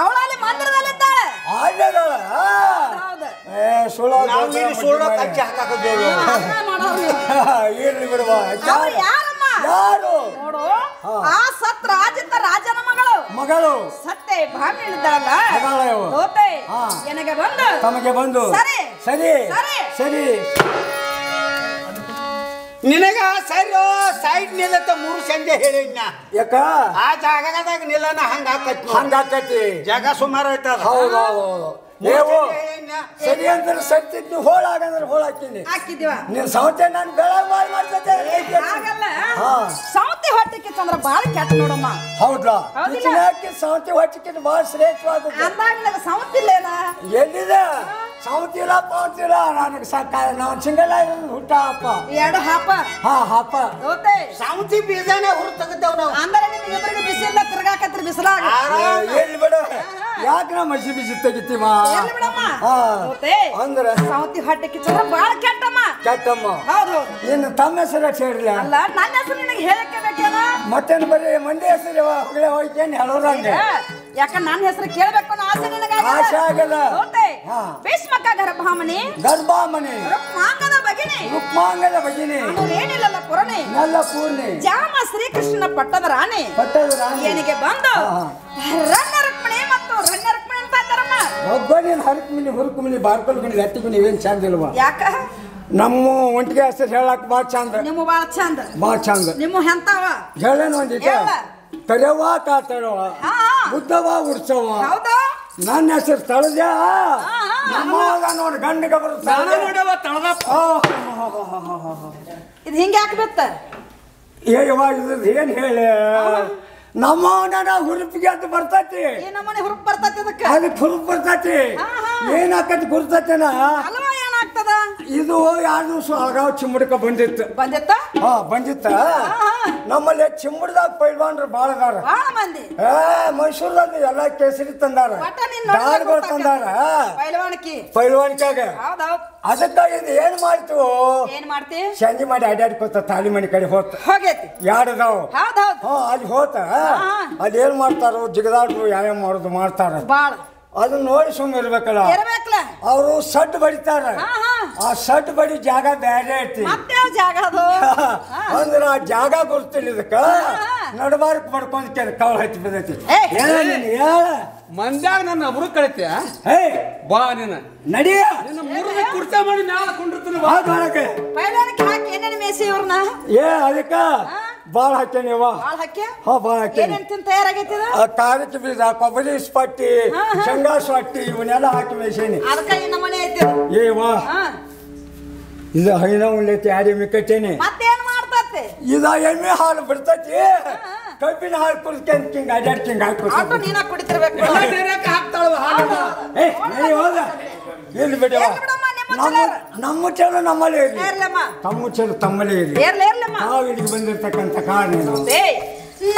ಅವಳಲ್ಲಿ ಮಂದಿರದಲ್ಲಿದ್ದಾಳೆ. ಇರ್ಲಿ ಬಿಡುವ. ಯಾರು? ನೋಡು, ಆ ಸತ್ ರಾಜಿತ ರಾಜನ ಮಗಳು ಮಗಳು ಸತ್ತೆ ಭಾಮಿಳಿದ್ದಾಳಲ್ಲ ಅದಾಳ ಇವ. ದೋತೆ ಹಾ. ನನಗೆ ಬಂದು ತಮಗೆ ಬಂದು ಸರಿ ಸರಿ ಸರಿ. ಸರಿ ನಿನಗ ಸರಿ ಸೈಡ್ ನಿಲ್ಲತ್ತ 3 ಸಂಜೆ ಹೇಳಿದ್ನ ಯಾಕ ಆ ಜಾಗದಾಗ ನಿಲ್ಲನ ಹಂಗ ಆಕೈತಿ ಹಂಗಾಕತಿ ಜಾಗ ಸುಮಾರು ಐತದ ಹೌದು ನೀವು ಸರಿ ಅಂದ್ರೆ ಸತ್ತಿ ನೀವು ಹೋಳಾಗಂದ್ರೆ ಹೋಳಾಕಿನಿ ಹಾಕಿದೀವ ನೀನ್ ಸೌತೆ ನಾನು ಬೆಳಗ್ ಮಾಡಿ ಮಾಡ್ತೇನೆ ಹಾಗಲ್ಲ ಹಾ. ಸೌತಿ ಹೊಟ್ಟಿಗೆ ಚಂದ್ರ ಬಾಳ ಕೆಟ್ಟ ನೋಡಮ್ಮ ಹೌದಾ ಹೌದಿಲ್ಲ? ಯಾಕೆ ಸೌತೆ ಹೊಟ್ಟಿಗೆ ಬಹಳ ಶ್ರೇಷ್ಠವಾದದ್ದು ಅಂದಾಗ ನನಗೆ ಸೌತಿಲ್ಲೇನ ಎಲ್ಲಿದೆ ಸೌತಿಲ್ಲ ಪಾವತಿಲ್ಲ ನನಗೆ ಸಾಕ ನಾವು ಸಿಂಗಲ್ ಆಗಿರೋದು ಹುಟ್ಟ ಅಪ್ಪ ಎರಡು ಹಾಪ ಹಾ ಹಪ್ಪ ದೋತೆ ಸಾವಂತಿ ಬೀಜನೇ ಹುರು ತೆಗೆದೇವ್ ನಾವು ಅಂದ್ರೆ ನಿಮ್ಗೆ ಇಬ್ಬರಿಗೆ ಬಿಸಿಲ್ಲ ತಿರ್ಗಾಕತ್ರಿ ಬಿಸಿಲಾಗ ಎಲ್ಲಿ ಬಿಡ ಯಾಕೆ ನಾ ಮಸಿ ಬಿಸಿ ತೆಗಿತೀವ ಎಲ್ಲಿ ಬಿಡಮ್ಮ ಹಾ. ದೋತೆ ಅಂದ್ರೆ ಸೌತಿ ಹೊಟ್ಟಿಗೆ ಚಂದ್ರ ಬಾಳ ಕೆಟ್ಟಮ್ಮ ಕೆಟ್ಟಮ್ಮ ಹೌದು ಇನ್ನು ತಮ್ಮ ಹೆಸರು ಸೇರ್ಲ ಅಲ್ಲ ನನ್ನ ಹೆಸರು ನಿನಗೆ ಹೇಳಕ್ಕೆ ಬೇಕೇನ ಮತ್ತೇನು ಬರೀ ಮಂದಿ ಹೆಸರು ಹೊಗಳೇ ಹೋಯ್ತೇನೆ ಹೇಳೋರಂಗೆ ಯಾಕ ನನ್ನ ಹೆಸರು ಕೇಳಬೇಕು ಅನ್ನೋ ಆಸೆ ಆಸೆ ಆಗಲ್ಲ. ದೋತೆ ಹಾ. ಭೀಷ್ಮಕ ಗರ್ಭಾಮಣಿ ಗರ್ಭಾಮಣಿ ರುಕ್ಮಾಂಗದ ಬಗಿನಿ ರುಕ್ಮಾಂಗದ ಭಗಿನಿ ಏನಿಲ್ಲಲ್ಲ ಪುರಣಿ ನೆಲ್ಲ ಪೂರ್ಣಿ ಜಾಮ ಶ್ರೀಕೃಷ್ಣನ ಪಟ್ಟದ ರಾಣಿ ಪಟ್ಟದ ರಾಣಿ ಏನಿಗೆ ಬಂದು ಹಾ. ರಣ್ಣ ರುಕ್ಮಿಣಿ ಮತ್ತು ರಣ್ಣ ರುಕ್ಮಿಣಿ ಅಂತ ಅಂತಾರಮ್ಮ ಒಬ್ಬ ನೀನು ಹರಕ್ಮಿನಿ ಹುರುಕ್ಮಿನಿ ಬಾರ್ಕೊಳ್ಮಿನಿ ಎತ್ತಿಮಿನಿ ಇವೇನು ಚಂದ ಇಲ್ವಾ ಯಾಕ ನಮ್ಮ ಒಂಟಿಗೆ ಹೆಸರು ಹೇಳಕ್ ಭಾಳ ಚಂದ ನಿಮ್ಮ ಬಾಳ ಚಂದ ಭಾಳ ಚಂದ ನಿಮ್ಮ ಹೆಂತಾವ ಹೇಳೇನು ಒಂದಿಟ ಹೇಳ. ಕರೆಯವ ಕಾತರವ ಹಾ ಉದ್ದವ ಉಡ್ಸವ ಹೌದು ನನ್ನ ಹೆಸರು ತಳದ್ಯಾ ನಮ್ಮವಾಗ ನೋಡಿ ಗಂಡಿಗೆ ಬರುತ್ತೆ ಇದು ಹಿಂಗೆ ಯಾಕೆ ಬಿತ್ತ ಏನ್ ಹೇಳಿ ನಮ್ಮ ಹುರುಪಿಗೆ ಅಂತ ಬರ್ತೈತಿ ಈ ನಮ್ಮನೆ ಹುರುಪ್ ಬರ್ತೈತಿ ಅದಕ್ಕೆ ಅದಕ್ಕೆ ಹುರುಪ್ ಬರ್ತೈತಿ ಏನಾಕತಿ ಗುರ್ತೈತೇನ ಅಲ್ವಾ ಏನಾಗ್ತದ ಇದು 2 ದಿವಸ ಅಗಾವ್ ಚಿಮ್ಮಡ್ಕ ಬಂದಿತ್ತು ಬಂದಿತ್ತ ಹಾ ಬಂದಿತ್ತ ನಮ್ಮಲ್ಲಿ ಚಿಮ್ಮಡ್ದಾಗ ಪೈಲ್ವಾನ್ರು ಬಾಳ ಅದಾರ ಬಾಳ ಮಂದಿ ಮೈಸೂರಲ್ಲಿ ಎಲ್ಲ ಕೇಸರಿ ತಂದಾರ ಒಟ್ಟ ನೀನ್ ನೋಡ್ಲಿಕ್ಕೆ ದಾರ್ಗಳು ತಂದಾರ ಪೈಲ್ವಾನಕಿ ಪೈಲ್ವಾನ್ಕಾಗ ಹೌದೌದ್ ಅದಕ್ಕ ಇದು ಏನ್ ಮಾಡ್ತು ಏನ್ ಮಾಡ್ತಿ ಸಂಜೆ ಮಾಡಿ ಅಡ್ಯಾಡ್ಕೋತ ತಾಲಿ ಮನೆ ಕಡೆ ಹೋತ ಹೋಗೈತಿ ಯಾಡದಾವ್ ಹೌದೌದ್ ಹಾ ಅಲ್ಲಿ ಹೋತ ಅಲ್ಲಿ ಏನ್ ಮಾಡ್ತಾರೋ ಜಿಗದಾಡ್ರು ಯಾವ್ಯಾವ ಮಾಡೋದು ಮಾಡ್ತಾರ ಬಾಳ ಅದನ್ನ ನೋಡಿ ಸುಮ್ಮನೆ ಇರ್ಬೇಕಲ್ಲ ಇರ್ಬೇಕಲ್ಲ ಅವರು ಸಡ್ ಬಡಿತಾರ ಹಾ ಹಾ ಆ ಸಡ್ ಬಡಿ ಜಾಗ ಬೇರೆ ಐತಿ ಮತ್ತೆ ಯಾವ ಜಾಗ ಅದು ಅಂದ್ರ ಆ ಜಾಗ ಗುರ್ತಿಲ್ಲ ಇದಕ್ಕ ನಡಬಾರಕ್ ಮಾಡ್ಕೊಂಡ್ ಕವಳ ಹಚ್ಚಿ ಬಿದ್ದೈತಿ ಏ. ಹೇಳ ನೀನ್ ಹೇಳ ಮಂದ್ಯಾಗ ನನ್ನ ಅಬ್ರು ಕಳಿತ್ಯ ಹೇ ಬಾ ನೀನ ನಡಿಯ ನಿನ್ನ ಮುರಿದ ಕುರ್ಚಿ ಮಾಡಿ ಮ್ಯಾಲ ಕುಂಡಿರ್ತೀನಿ ಬಾ. ಬಾಳಕ್ಕೆ ಪೈಲ್ವಾನಕಿ ಹಾಕಿ ಏನೇನು ಮೇಸಿ ಇವ್ರನ್ನ ಏ ಅದಕ್ಕ ಬಾಳ ಹಾಕ್ಯಾನಿವ ಬಾಳ ಹಾಕಿ ಹಾ ಬಾಳ ಹಾಕ್ಯಾನಿ ಏನೇನ್ ತಿಂತ ತಯಾರಾಗೈತಿ ಇದು ಕಾರಕ್ಕೆ ಬೀಜ ಕೊಬ್ಬರಿ ಸ್ಪಟ್ಟಿ ಶೇಂಗಾ ಸ್ಪಟ್ಟಿ ಇವನ್ನೆಲ್ಲ ಹಾಕಿ ಮೇಸೇನಿ ಅದಕ್ಕ ಈ ನಮ್ಮನೆ ಐತಿ ಇದು. ಏ ವಾ ಹಾ ಇದು ಹೈನ ಉಳ್ಳೈತಿ ಯಾರಿ ಮಿಕ್ಕಟ್ಟೇನಿ ಮತ್ತೇನ್ ಮಾಡ್ತತಿ ಇದ ಎಮ್ಮೆ ಹಾಲು ಬಿಡ್ತೈತಿ ಕಬ್ಬಿನ ಹಾಲು ಕುಡಿಸ್ಕೊಂಡ್ ಹಿಂಗ ಅಡ್ಯಾಡ್ಕಿಂಗ್ ಆಟೋ ಹಾಕಿ ನೀನ ಕುಡಿತಿರ್ಬೇಕು ಎಲ್ಲ ಡೈರೆಕ್ಟ್ ಹಾಕ್ತಾಳವ ಹಾಲನ್ನ. ಏ ನಡಿ ಹೋದ ಎಲ್ಲಿ ಬಿಡವ ಎಲ್ಲಿ ಬಿಡಮ್ಮ, ನಿಮ್ಮ ನಮ್ಮ ನಮ್ಮ ಚಲೋ ನಮ್ಮಲ್ಲೇ ಇರಲಿ ಏರ್ಲಮ್ಮ ತಮ್ಮ ಚಲೋ ತಮ್ಮಲ್ಲೇ ಇರಲಿ ಏರ್ಲೇರ್ಲಮ್ಮ ನಾವು ಇಲ್ಲಿಗೆ ಬಂದಿರ್ತಕ್ಕಂಥ ಕಾರಣ ಏನು ಏಯ್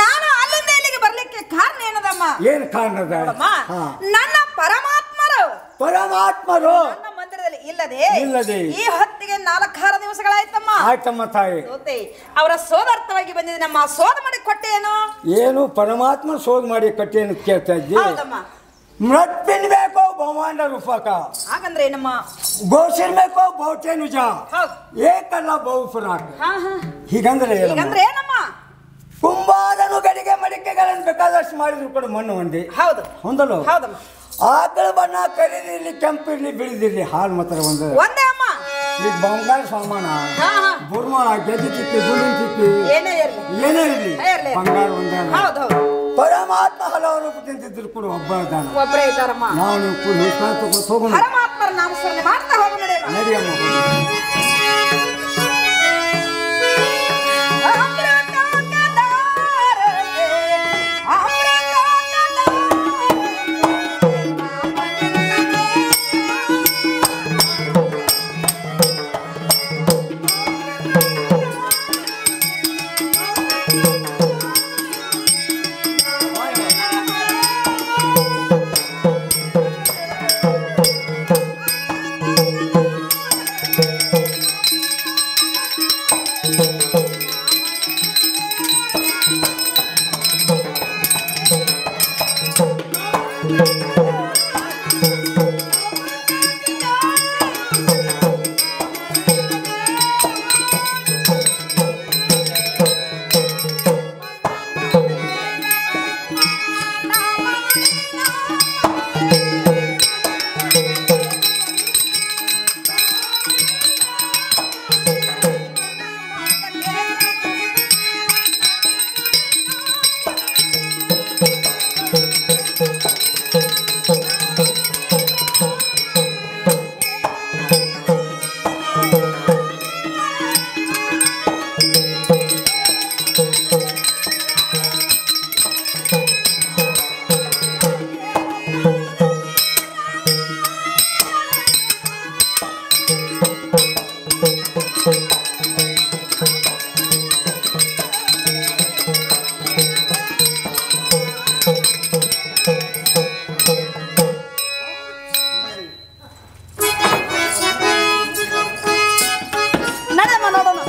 ನಾನು ಅಲ್ಲಿಂದ ಇಲ್ಲಿಗೆ ಬರ್ಲಿಕ್ಕೆ ಕಾರಣ ಏನದಮ್ಮ ಏನ್ ಕಾರಣದ ನೋಡಮ್ಮ, ಹಾ. ನನ್ನ ಪರಮಾತ್ಮರು ಪರಮಾತ್ಮರು ನನ್ನ ಮಂದಿರದಲ್ಲಿ ಇಲ್ಲದೆ ಇಲ್ಲದೆ ಈ ಹೊತ್ತಿಗೆ 4-6 ದಿವಸಗಳಾಯ್ತಮ್ಮ ಆಯ್ತಮ್ಮ ತಾಯಿ ದೋತೆ ಅವರ ಸೋದಾರ್ಥವಾಗಿ ಬಂದಿದೆ ನಮ್ಮ ಸೋದ ಮಾಡಿ ಕೊಟ್ಟೆ ಏನು ಏನು ಪರಮಾತ್ಮ ಶೋಧ ಮಾಡಿ ಕಟ್ಟಿ ಅಂತ ಕೇಳ್ತಾ ಇದ್ದಿ ಹೌದಮ್ಮ ಮೃತ್ಪಿನ್ಬೇಕು ಬಹುಮಾನ ರೂಪಕ ಹಾಗಂದ್ರೆ ಏನಮ್ಮ ಗೋಸಿರ್ಬೇಕು ಬಹುತೇ ನಿಜ ಹೌದು ಏಕಲ್ಲ ಬಹು ಪುರಾಕ್ ಹಾ ಹಾ ಹೀಗಂದ್ರೆ ಏನಮ್ಮ? ಈಗಂದ್ರೆ ಏನಮ್ಮ ಕುಂಬಾರನು ಗಡಿಗೆ ಮಡಿಕೆಗಳನ್ನು ಬೇಕಾದಷ್ಟು ಮಾಡಿದ್ರು ಕೂಡ ಮಣ್ಣು ಒಂದೇ ಹೌದು ಹೊಂದಲು ಹೌದಮ್ಮ ಆಕಳ ಬಣ್ಣ ಕರಿದಿರ್ಲಿ ಕೆಂಪಿರ್ಲಿ ಬಿಳಿದಿರ್ಲಿ ಹಾಲು ಮಾತ್ರ ಒಂದು ಒಂದೇ ಅಮ್ಮ ಈಗ ಬಂಗಾರ ಸಾಮಾನ ಹಾ ಹಾ ಬುರ್ಮಾಳ ಗೆದ್ದಿ ತಿಕ್ಕಿ ಗುಂಡಿನ ತಿಕ್ಕಿ ಏನೇ ಇರ್ಲಿ ಏನೇ ಇರ್ಲಿ ಇರ್ಲಿ. ಬಂಗಾರ ಒಂದೇ ಅಲ್ಲ. ಹೌದು ಹೌದು ಪರಮಾತ್ಮ ಹಲವು ರೂಪ ತಿಂತಿದ್ರು ಕೂಡ ಒಬ್ಬ ಇದ್ದಾನೆ ಒಬ್ಬರೇ ಇದ್ದಾರಮ್ಮ ನಾವು ನೀವು ಹೋಗೋಣ ಪರಮಾತ್ಮರ ನಾಮಸ್ಮರಣೆ ಮಾಡ್ತಾ ಹೋಗು ನಡೆಯಮ್ಮ ನಡಿಯಮ್ಮ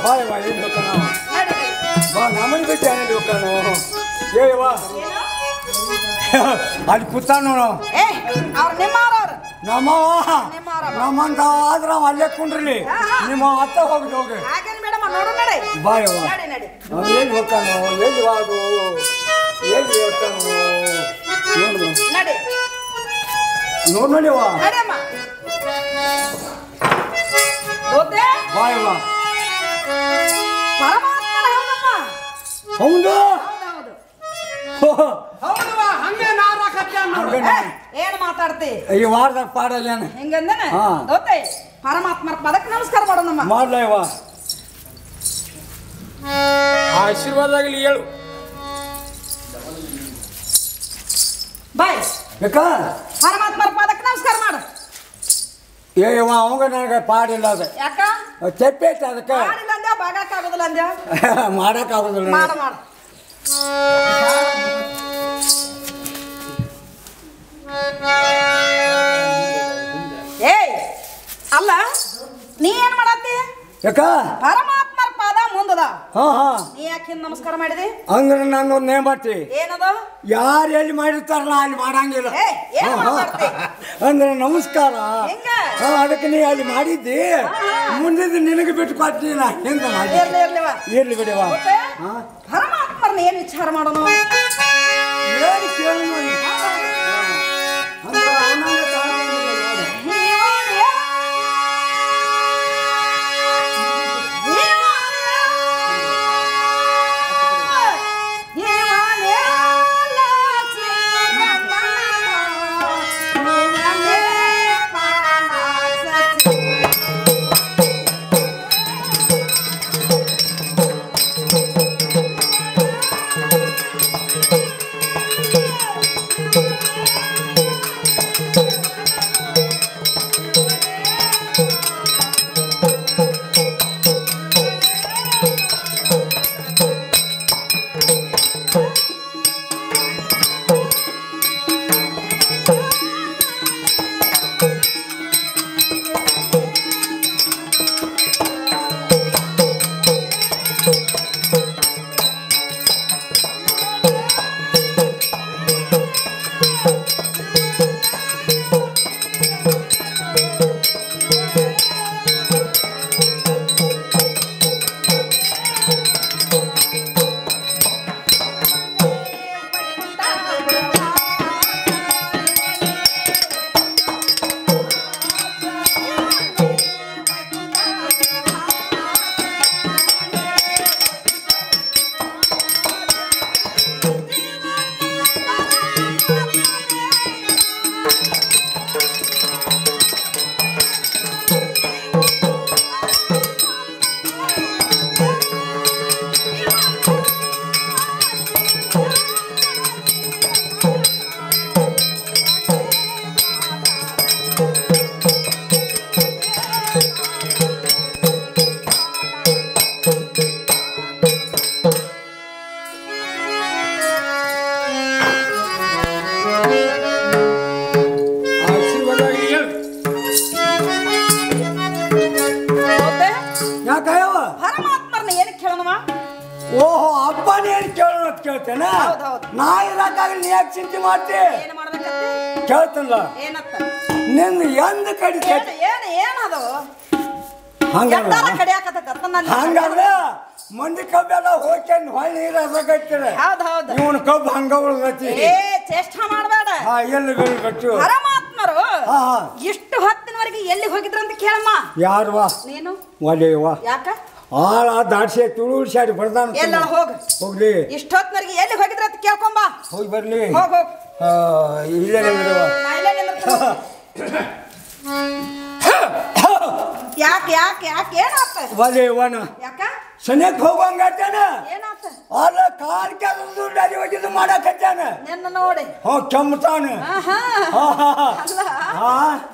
ಬಾಯ್ ಬಾ ಏನು ಬೇಕಾ ಬಾ ನಮ್ಮನ್ನು ಬಿಟ್ಟು ಏನೇನು ಬೇಕಾ ಏವಾ ಅಲ್ಲಿ ಕೂತಾನು ನಮ್ಮಂತ ಆದ್ರ ಅಲ್ಲೇ ಕುಂಡ್ರಿ ನಿಮ್ಮ ಅತ್ತ ಹೋಗಿ ಹೋಗಿ ಬಾಯವ್ವ ಏನು ಹೋಗ್ತಾನು ಎಲ್ಲಿ ಅದು ಎಲ್ಲಿ ಹೋಗ್ತಾನು ನೋಡ್ ನೋಡಿವಾ ಬಾಯವ್ವ ಹೌದು ಏನ್ ಮಾತಾಡ್ತಿ ಈ ವಾರದಾಗ ಪಾಡಲ್ಲೇನ ಹಿಂಗಂದನ ಪರಮಾತ್ಮರ ಪದಕ್ಕೆ ನಮಸ್ಕಾರ ಮಾಡೋಣಮ್ಮ ಮಾಡ್ಲವ ಆಶೀರ್ವಾದಾಗಲಿ ಹೇಳು ಬಾಯ್ ಬೇಕಾ ಪರಮಾತ್ಮರ ಪದಕ್ಕೆ ನಮಸ್ಕಾರ ಮಾಡು ಏವ ಅವಂಗ ನನಗೆ ಪಾಡಿಲ್ಲ ಅದು ಯಾಕ ತೆಪ್ಪೈತೆ ಅದಕ್ಕೆ ಮಾಡಿಲ್ಲ ಅಂದ್ಯ ಬಾಗಕ್ ಆಗೋದಿಲ್ಲ ಅಂದ್ಯ ಮಾಡಕ್ ಆಗೋದಿಲ್ಲ ಮಾಡು ಮಾಡು ಏಯ್ ಅಲ್ಲ ನೀ ಏನ್ ಮಾಡತ್ತಿ ಯಾಕ ಪರಮಾತ್ಮರ ಪಾದ ಮುಂದದ ಹಾ ನೀ ಯಾಕೆ ನಮಸ್ಕಾರ ಮಾಡಿದಿ ಹಂಗ ನಾನು ನೇಮ್ ಮಾಡ್ತಿ ಏನದು ಯಾರು ಎಲ್ಲಿ ಮಾಡಿರ್ತಾರಲ್ಲ ಅಲ್ಲಿ ಮಾಡಂಗಿಲ್ಲ ಅಂದ್ರೆ ನಮಸ್ಕಾರ ಅದಕ್ಕೆ ನೀ ಅಲ್ಲಿ ಮಾಡಿದ್ದಿ ಮುಂದಿದ್ದು ನಿನಗೆ ಬಿಟ್ಟು ಕೊಡ್ತೀನಿ ನಾ ಹೆಂಗ ಮಾಡಿ ಇರ್ಲಿ ಬಿಡವಾ ಪರಮಾತ್ಮರ್ನ ಏನ್ ವಿಚಾರ ಮಾಡೋಣ ಏನು ಕೇಳೋಣ ಪರಮಾತ್ಮರ್ನ ಏನ್ ಕೇಳೋಣವ ಓಹೋ ಹಬ್ಬನ ಏನು ಕೇಳೋಣ ಅಂತ ಕೇಳ್ತೇನ ನಾ ಇರಾಕಾಗಲಿ ನೀ ಯಾಕೆ ಚಿಂತೆ ಮಾಡ್ತಿ ಏನ್ ಮಾಡ್ಬೇಕಂತ ಕೇಳ್ತಲ್ಲ ಏನತ್ತ ನಿನ್ನ ಎಂದ ಕಡಿತ ಏನದು ಹಂಗಾದ್ರೆ ಮಂದಿ ಕಬ್ಬೆಲ್ಲ ಹೋಗ್ಕೊಂಡು ಹೊಳ್ಳಿ ನೀರು ಹಸಕೈತಿರ ಇವನ್ ಕಬ್ಬು ಹಂಗ ಉಳ್ದೈತಿ ಚೇಷ್ಟ ಮಾಡಬೇಡ ಎಲ್ಲಿ ಗಟ್ಟು ಪರಮಾತ್ಮರು ಇಷ್ಟು ಹೊತ್ತಿನವರೆಗೆ ಎಲ್ಲಿ ಹೋಗಿದ್ರ ಅಂತ ಕೇಳಮ್ಮ ಯಾರವಾ ನೀನು ಒಲೆಯವ್ವ ಯಾಕ ಆಳ ದಾಡ್ಸಿ ತುಳುಳ್ಸಾಡಿ ಬರ್ದಾನ ಎಲ್ಲ ಹೋಗ ಹೋಗ್ಲಿ ಇಷ್ಟೊತ್ತಿನವರೆಗೆ ಎಲ್ಲಿ ಹೋಗಿದ್ರ ಅಂತ ಕೇಳ್ಕೊಂಬ ಹೋಗಿ ಬರ್ಲಿ ಹೋಗ್ ಹೋಗ್ ಇಲ್ಲೇ ಯಾಕೆ ಯಾಕೆ ಯಾಕೆ ಏನಾತ ಒಲೆಯವ್ವನ ಯಾಕ ಸನಿಯಕ್ ಹೋಗಂಗಾನ ಏನಾತ ಅಲ್ಲ ಕಾಲ್ ಕೆಲ್ಸ ಡಾಲಿ ಹೋಗಿದ್ದು ಮಾಡಕತ್ತಾನ ನಿನ್ನ ನೋಡಿ ಕೆಮ್ಮತಾನ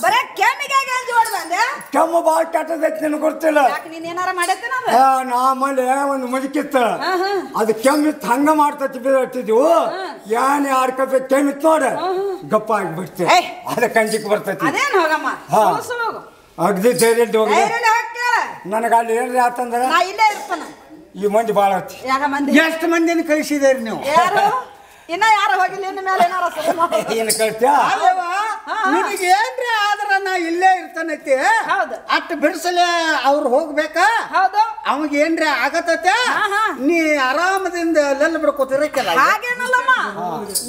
ಬರೇ ಕೆಮ್ಮಿಗೆ ಜೋಡ್ ಬಂದೆ ಕೆಮ್ಮು ಬಾಳ ಕೆಟ್ಟದೈತಿ ನಿನ್ ಗೊತ್ತಿಲ್ಲ ನೀನ್ ಏನಾರ ಮಾಡೈತೇನ ಆಮೇಲೆ ಒಂದು ಮುದುಕಿತ್ತ ಅದು ಕೆಮ್ಮಿತ್ತು ಹಂಗ ಮಾಡ್ತತಿ ಬಿಡ್ತಿದ್ವು ಏನ್ ಆಡ್ಕತ ಕೆಮ್ಮಿತ್ತು ನೋಡ ಗಪ್ಪ ಆಗಿಬಿಡ್ತಿ ಅದ ಕಂಜಿಕ್ ಬರ್ತೈತಿ ಅದೇನ್ ಹೋಗಮ್ಮ ಅಗ್ದಿ ಧೈರ್ಯದ ಹೋಗಿ ನನಗ ಅಲ್ಲಿ ಏನ್ರಿ ಆತಂದ್ರ ನಾ ಇಲ್ಲೇ ಇರ್ತ ಈ ಮಂದಿ ಬಾಳ ಐತಿ. ಯಾಕ ಮಂದಿ ಎಷ್ಟು ಮಂದಿನ ಕಳಿಸಿದೇರಿ ನೀವು? ಯಾರು ಇನ್ನ ಯಾರು ಹೋಗಿಲ್ಲ ಇನ್ನ ಮೇಲೆ ಏನಾರ ಏನು ಕಳ್ತ್ಯಾ? ನಿನಗೆ ಏನ್ರಿ ಆದ್ರ ನಾ ಇಲ್ಲೇ ಇರ್ತಾನೈತಿ. ಹೌದು. ಅಷ್ಟು ಬಿಡಿಸಲೇ ಅವ್ರು ಹೋಗ್ಬೇಕಾ? ಹೌದು. ಅವಾಗ ಏನ್ರಿ ಆಗತೈತೆ? ನೀ ಆರಾಮದಿಂದ ಎಲ್ಲೆಲ್ಲ ಬಿಡ್ಕೋತಿರಕ್ಕೆಲ್ಲ. ಹಾಗೇನಲ್ಲಮ್ಮ,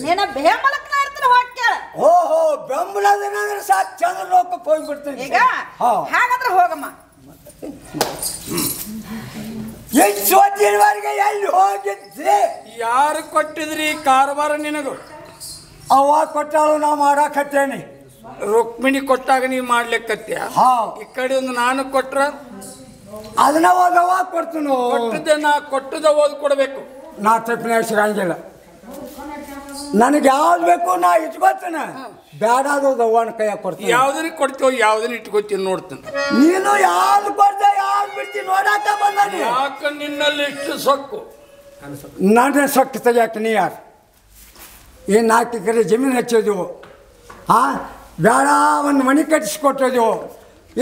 ನೀನ ಬೇಮಲಕ್ನ ಇರ್ತೀರ ಹೋಗಿ ಕೇಳ. ಓಹೋ, ಬೆಂಬಲದೇನಂದ್ರೆ ಸಾಕು, ಚಂದ್ರ ಲೋಕಕ್ಕೆ ಹೋಗ್ಬಿಡ್ತೀನಿ. ಈಗ ಹಾಗಾದ್ರೆ ಹೋಗಮ್ಮ. ಎಷ್ಟೊತ್ತಿನವರೆಗೆ ಎಲ್ಲಿ ಹೋಗಿದ್ದೆ? ಯಾರು ಕೊಟ್ಟಿದ್ರಿ ಕಾರವಾರ ನಿನಗೂ? ಅವ ಕೊಟ್ಟಾಳು, ನಾ ಮಾಡಾಕತ್ತೇನೆ. ರುಕ್ಮಿಣಿ ಕೊಟ್ಟಾಗ ನೀ ಮಾಡ್ಲಿಕ್ಕತ್ಯ. ಈ ಕಡೆ ಒಂದು ನಾನು ಕೊಟ್ರ ಅದನ್ನ ಹೋಗವ ಕೊಡ್ತೀನಿ. ಕೊಟ್ಟದ್ದೆ ನಾ ಕೊಟ್ಟದ ಓದ್ ಕೊಡ್ಬೇಕು. ನಾ ತಪ್ಪಿನ ಸಿಗಂಗಿಲ್ಲ. ನನಗೆ ಯಾವ್ದು ಬೇಕು ನಾ ಇಟ್ಕೊತೀನಿ. ಬ್ಯಾಡಾದ ಅವ್ವನ ಕೈಯಾಗ ಕೊಡ್ತೀನಿ. ಯಾವ್ದನ್ನ ಕೊಡ್ತೀವೋ ಯಾವ್ದನ್ನ ಇಟ್ಕೊತೀನಿ ನೋಡ್ತೀನಿ. ನೀನು ಯಾವ್ದು ಕೊಡ್ದೆ ಯಾವ್ದು ಬಿಡ್ತೀನಿ ನೋಡಾಕ ಬಂದ. ಯಾಕ ನಿನ್ನಲ್ಲಿ ಇಷ್ಟು ಸೊಕ್ಕು? ನನ್ನ ಸೊಕ್ಕು ತೆಗಿಯಾಕ ನೀ ಯಾರು? ಏನು 4 ಎಕರೆ ಜಮೀನು ಹಚ್ಚಿದೆವು. ಬೇಡ ಒಂದು ಮನೆ ಕಟ್ಟಿಸ್ಕೊಟ್ಟಿದೆವು.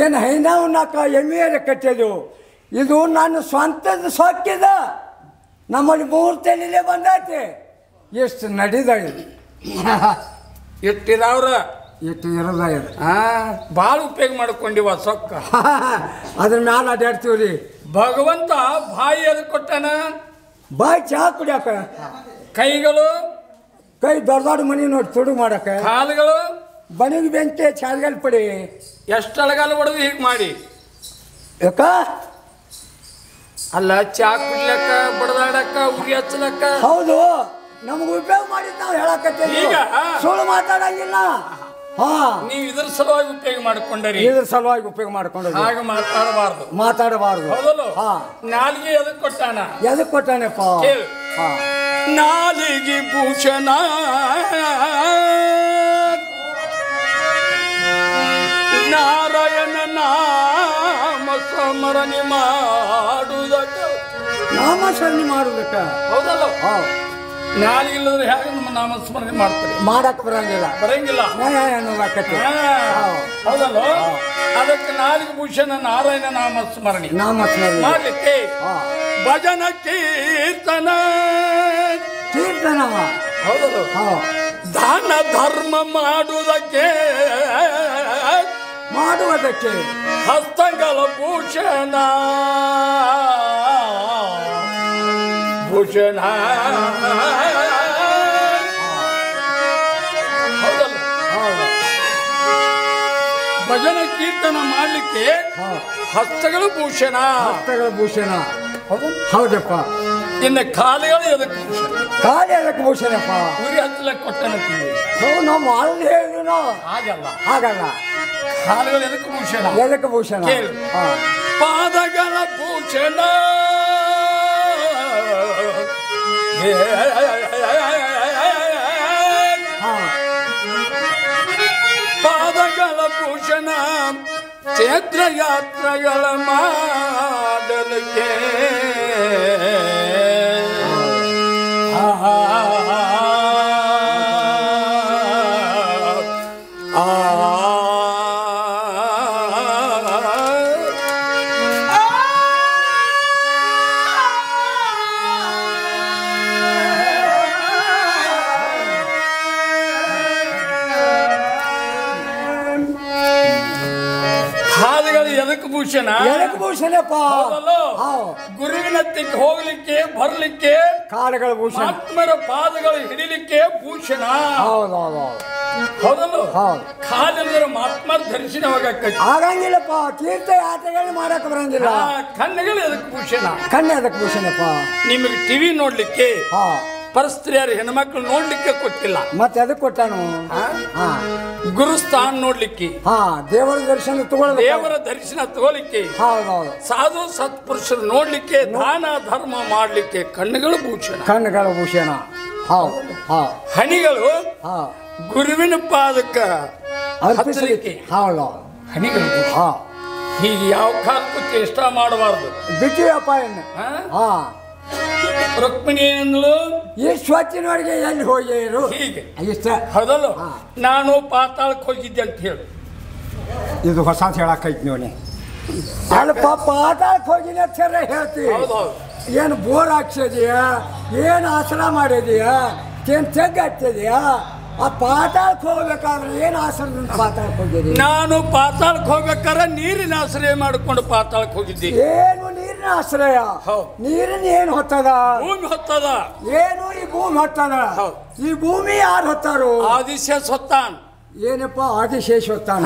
ಏನು ಹೈನಾವು 4 ಎಮ್ಮೆ ಕಟ್ಟಿದೆವು. ಇದು ನನ್ನ ಸ್ವಂತದ ಸೊಕ್ಕಿದ. ನಮ್ಮಲ್ಲಿ 3 ತಲೆಯಲ್ಲೇ ಬಂದೈತಿ. ಎಷ್ಟು ನಡೀದ ಇದು. ಇಟ್ಟಿದವ್ರ ಎಷ್ಟು ಇರೋದ ಇದು. ಭಾಳ ಉಪಯೋಗ ಮಾಡ್ಕೊಂಡಿವ ಸೊಕ್ಕ. ಅದ್ರ ಮ್ಯಾಲ ಅಡ್ಡಾಡ್ತೀವಿ ರೀ. ಭಗವಂತ ಬಾಯಿ ಅದು ಕೊಟ್ಟನ. ಬಾಯಿ ಚಹಾ ಕುಡಿಯಾಕ. ಕೈಗಳು ಕೈ ದೊಡ್ಡ ದೊಡ್ಡ ಮನೆ ನೋಡಿ ತುಡು ಮಾಡಕ. ಕಾಲುಗಳು ಬಣಿಗೆ ಬೆಂಕಿ ಚಾಲ್ಗಲ್ ಪಡಿ. ಎಷ್ಟು ಅಳಗಾಲ ಹೊಡೆದು ಹೀಗೆ ಮಾಡಿ. ಯಾಕ ಅಲ್ಲ, ಚಾ ಕುಡ್ಲಕ್ಕ, ಬಡದಾಡಕ್ಕ, ಉರಿ ಹಚ್ಚಲಕ್ಕ. ಹೌದು, ನಮ್ಗೆ ಉಪಯೋಗ ಮಾಡಿದ್ ನಾವು ಹೇಳಕತ್ತೀವಿ. ಈಗ ಸುಳ್ಳು ಮಾತಾಡಂಗಿಲ್ಲ. ನೀವು ಇದ್ರ ಸಲುವಾಗಿ ಉಪಯೋಗ ಮಾಡ್ಕೊಂಡರಿ. ಇದ್ರ ಸಲುವಾಗಿ ಉಪಯೋಗ ಮಾಡ್ಕೊಂಡು ಹಾಗೆ ಮಾತಾಡಬಾರ್ದು. ಹೌದಲ್ಲ. ನಾಲಿಗೆ ಎದಕ್ ಕೊಟ್ಟಾನ? ಎದಕ್ ಕೊಟ್ಟಾನಪ್ಪ? ನಾಲಿಗೆ ಭೂಷಣ ನಾರಾಯಣ ನಾಮ ಸ್ಮರಣೆ ಮಾಡುವುದಕ್ಕ. ನಾಮಸ್ಮರಣೆ ಮಾಡುವುದಕ್ಕ. ಹೌದಲ್ಲ. ನಾಲಿಗೆ ಇಲ್ಲದ್ರೆ ಹೇಗೆ ನಮ್ಮ ನಾಮಸ್ಮರಣೆ ಮಾಡ್ತಾರೆ? ಮಾಡಕ್ ಬರಂಗಿಲ್ಲ. ಹೌದಲ್ಲ. ಅದಕ್ಕೆ ನಾಲಿಗೆ ಭೂಷಣ ನಾರಾಯಣ ನಾಮಸ್ಮರಣೆ ಮಾಡ್ಲಿಕ್ಕೆ ಭಜನ ಕೀರ್ತನ. ಹೌದಲ್ಲ. ದಾನ ಧರ್ಮ ಮಾಡುವುದಕ್ಕೆ ಹಸ್ತಗಳ ಭೂಷಣ ಭೂಷಣ. ಹೌದಲ್ಲ. ಭಜನ ಕೀರ್ತನ ಮಾಡ್ಲಿಕ್ಕೆ ಹಸ್ತಗಳು ಭೂಷಣ. ಹೌದಪ್ಪ. ಇನ್ನು ಕಾಲುಗಳು ಎದಕ್ಕೆ ಭೂಷಣ? ಕಾಲು ಎದಕ್ಕೆ ಭೂಷಣಪ್ಪ? ಉರಿ ಹಚ್ಚಲಕ್ಕೆ ಕೊಟ್ಟನಂತೀವಿ ನಾವು ಅಲ್ಲಿ ಹೇಳಿದ್ವಿ. ಹಾಗಲ್ಲ. ಕಾಲುಗಳು ಎದಕ್ಕೆ ಭೂಷಣ? ಎದಕ್ಕೆ ಭೂಷಣ? ಪಾದಗಳ ಭೂಷಣ. ಪಾದಗಳ ಭೂಷಣ ಕ್ಷೇತ್ರ ಯಾತ್ರೆಗಳ ಮಾಡಲಿಕ್ಕೆ. ಭೂಷಣ ಭೂಷಣಪ್ಪ. ಗುರುವಿನತ್ತಿಗೆ ಹೋಗ್ಲಿಕ್ಕೆ ಬರ್ಲಿಕ್ಕೆ ಕಾಲುಗಳ ಭೂಷಣ. ಆತ್ಮರ ಪಾದಗಳು ಹಿಡಿಲಿಕ್ಕೆ ಭೂಷಣ. ಹೌದೌದು. ಹೌದಲ್ಲ? ಹೌದು. ಕಾಲಿಲ್ಲದ್ರೆ ಮಹಾತ್ಮ ದರ್ಶನ ಆಗಂಗಿಲ್ಲಪ್ಪ. ತೀರ್ಥ ಯಾತ್ರೆಗಳು ಮಾಡಕ್ ಬರಂಗಿಲ್ಲ. ಕಣ್ಣುಗಳು ಅದಕ್ಕೆ ಭೂಷಣ. ಕಣ್ಣು ಅದಕ್ಕೆ ಭೂಷಣಪ್ಪ. ನಿಮಗೆ ಟಿವಿ ನೋಡ್ಲಿಕ್ಕೆ ಪರಸ್ತ್ರೀಯರು ಹೆಣ್ಮಕ್ಳು ನೋಡ್ಲಿಕ್ಕೆ ಕೊಟ್ಟಿಲ್ಲ, ಮತ್ತೆ ಅದಕ್ಕೆ ಕೊಟ್ಟಾನು. ಗುರುಸ್ಥಾನ ನೋಡ್ಲಿಕ್ಕೆ, ದೇವರ ದರ್ಶನ ತಗೊಳ್ಳಿ, ದೇವರ ದರ್ಶನ ತಗೊಳ್ಳಿಕ್ಕೆ, ಸಾಧು ಸತ್ಪುರುಷರು ನೋಡ್ಲಿಕ್ಕೆ, ದಾನ ಧರ್ಮ ಮಾಡ್ಲಿಕ್ಕೆ ಕಣ್ಣುಗಳು ಭೂಷಣ. ಕಣ್ಣುಗಳ ಭೂಷಣ. ಹನಿಗಳು ಗುರುವಿನ ಪಾದಕ್ಕ ಅರ್ಪಿಸಲಿಕ್ಕೆ ಹನಿಗಳು. ಹೀಗೆ ಯಾವ ಕಾಲಕ್ಕೂ ಚೇಷ್ಟ ಮಾಡಬಾರ್ದು. ಬಿಟ್ಟಿವಪ್ಪ ಇನ್ನು. ರುಕ್ಮಿಣಿ ಏನಂದ್ಲು, ಈ ಸ್ವಚ್ಛನವರೆಗೆ ಎಲ್ಲಿ ಹೋಗಿರು ಹೀಗೆ ಇಷ್ಟ. ಹೌದಲ್ಲ? ನಾನು ಪಾತಾಳಕ್ಕೆ ಹೋಗಿದ್ದೆ ಅಂತ ಹೇಳು. ಇದು ಹೊಸ ಹೇಳಕ್ಕೈತಿ ನೋಡಿ. ಅಲ್ಪ ಪಾತಾಳಕ್ಕೆ ಹೋಗಿನ ಹೇಳ್ತೀವಿ. ಏನು ಬೋರ್ ಹಾಕ್ಸಿದೀಯಾ, ಏನು ಆಸನ ಮಾಡಿದೀಯಾ, ಏನು ತೆಗ್ಗ ಹಚ್ಚಿದೀಯಾ? ಆ ಪಾತಾಳಕ್ಕೆ ಹೋಗ್ಬೇಕಾದ್ರೆ ಏನು ಆಸನದಿಂದ ಪಾತಾಳಕ್ಕೆ ಹೋಗಿದ್ದೀರಿ? ನಾನು ಪಾತಾಳಕ್ಕೆ ಹೋಗ್ಬೇಕಾದ್ರೆ ನೀರಿನ ಆಶ್ರಯ ಮಾಡಿಕೊಂಡು ಪಾತಾಳಕ್ಕೆ ಹೋಗಿದ್ದೆ. ಏನು ನೀರಿನ ಆಶ್ರಯ? ನೀರಿನ ಏನು ಹೊತ್ತದ? ಭೂಮಿ ಹೊತ್ತದ. ಏನು ಈ ಭೂಮಿ ಹೊತ್ತದ? ಈ ಭೂಮಿ ಯಾರು ಹೊತ್ತಾರು? ಆದಿಶೇಷ ಹೊತ್ತಾನ. ಏನಪ್ಪ ಆದಿಶೇಷ ಹೊತ್ತಾನ?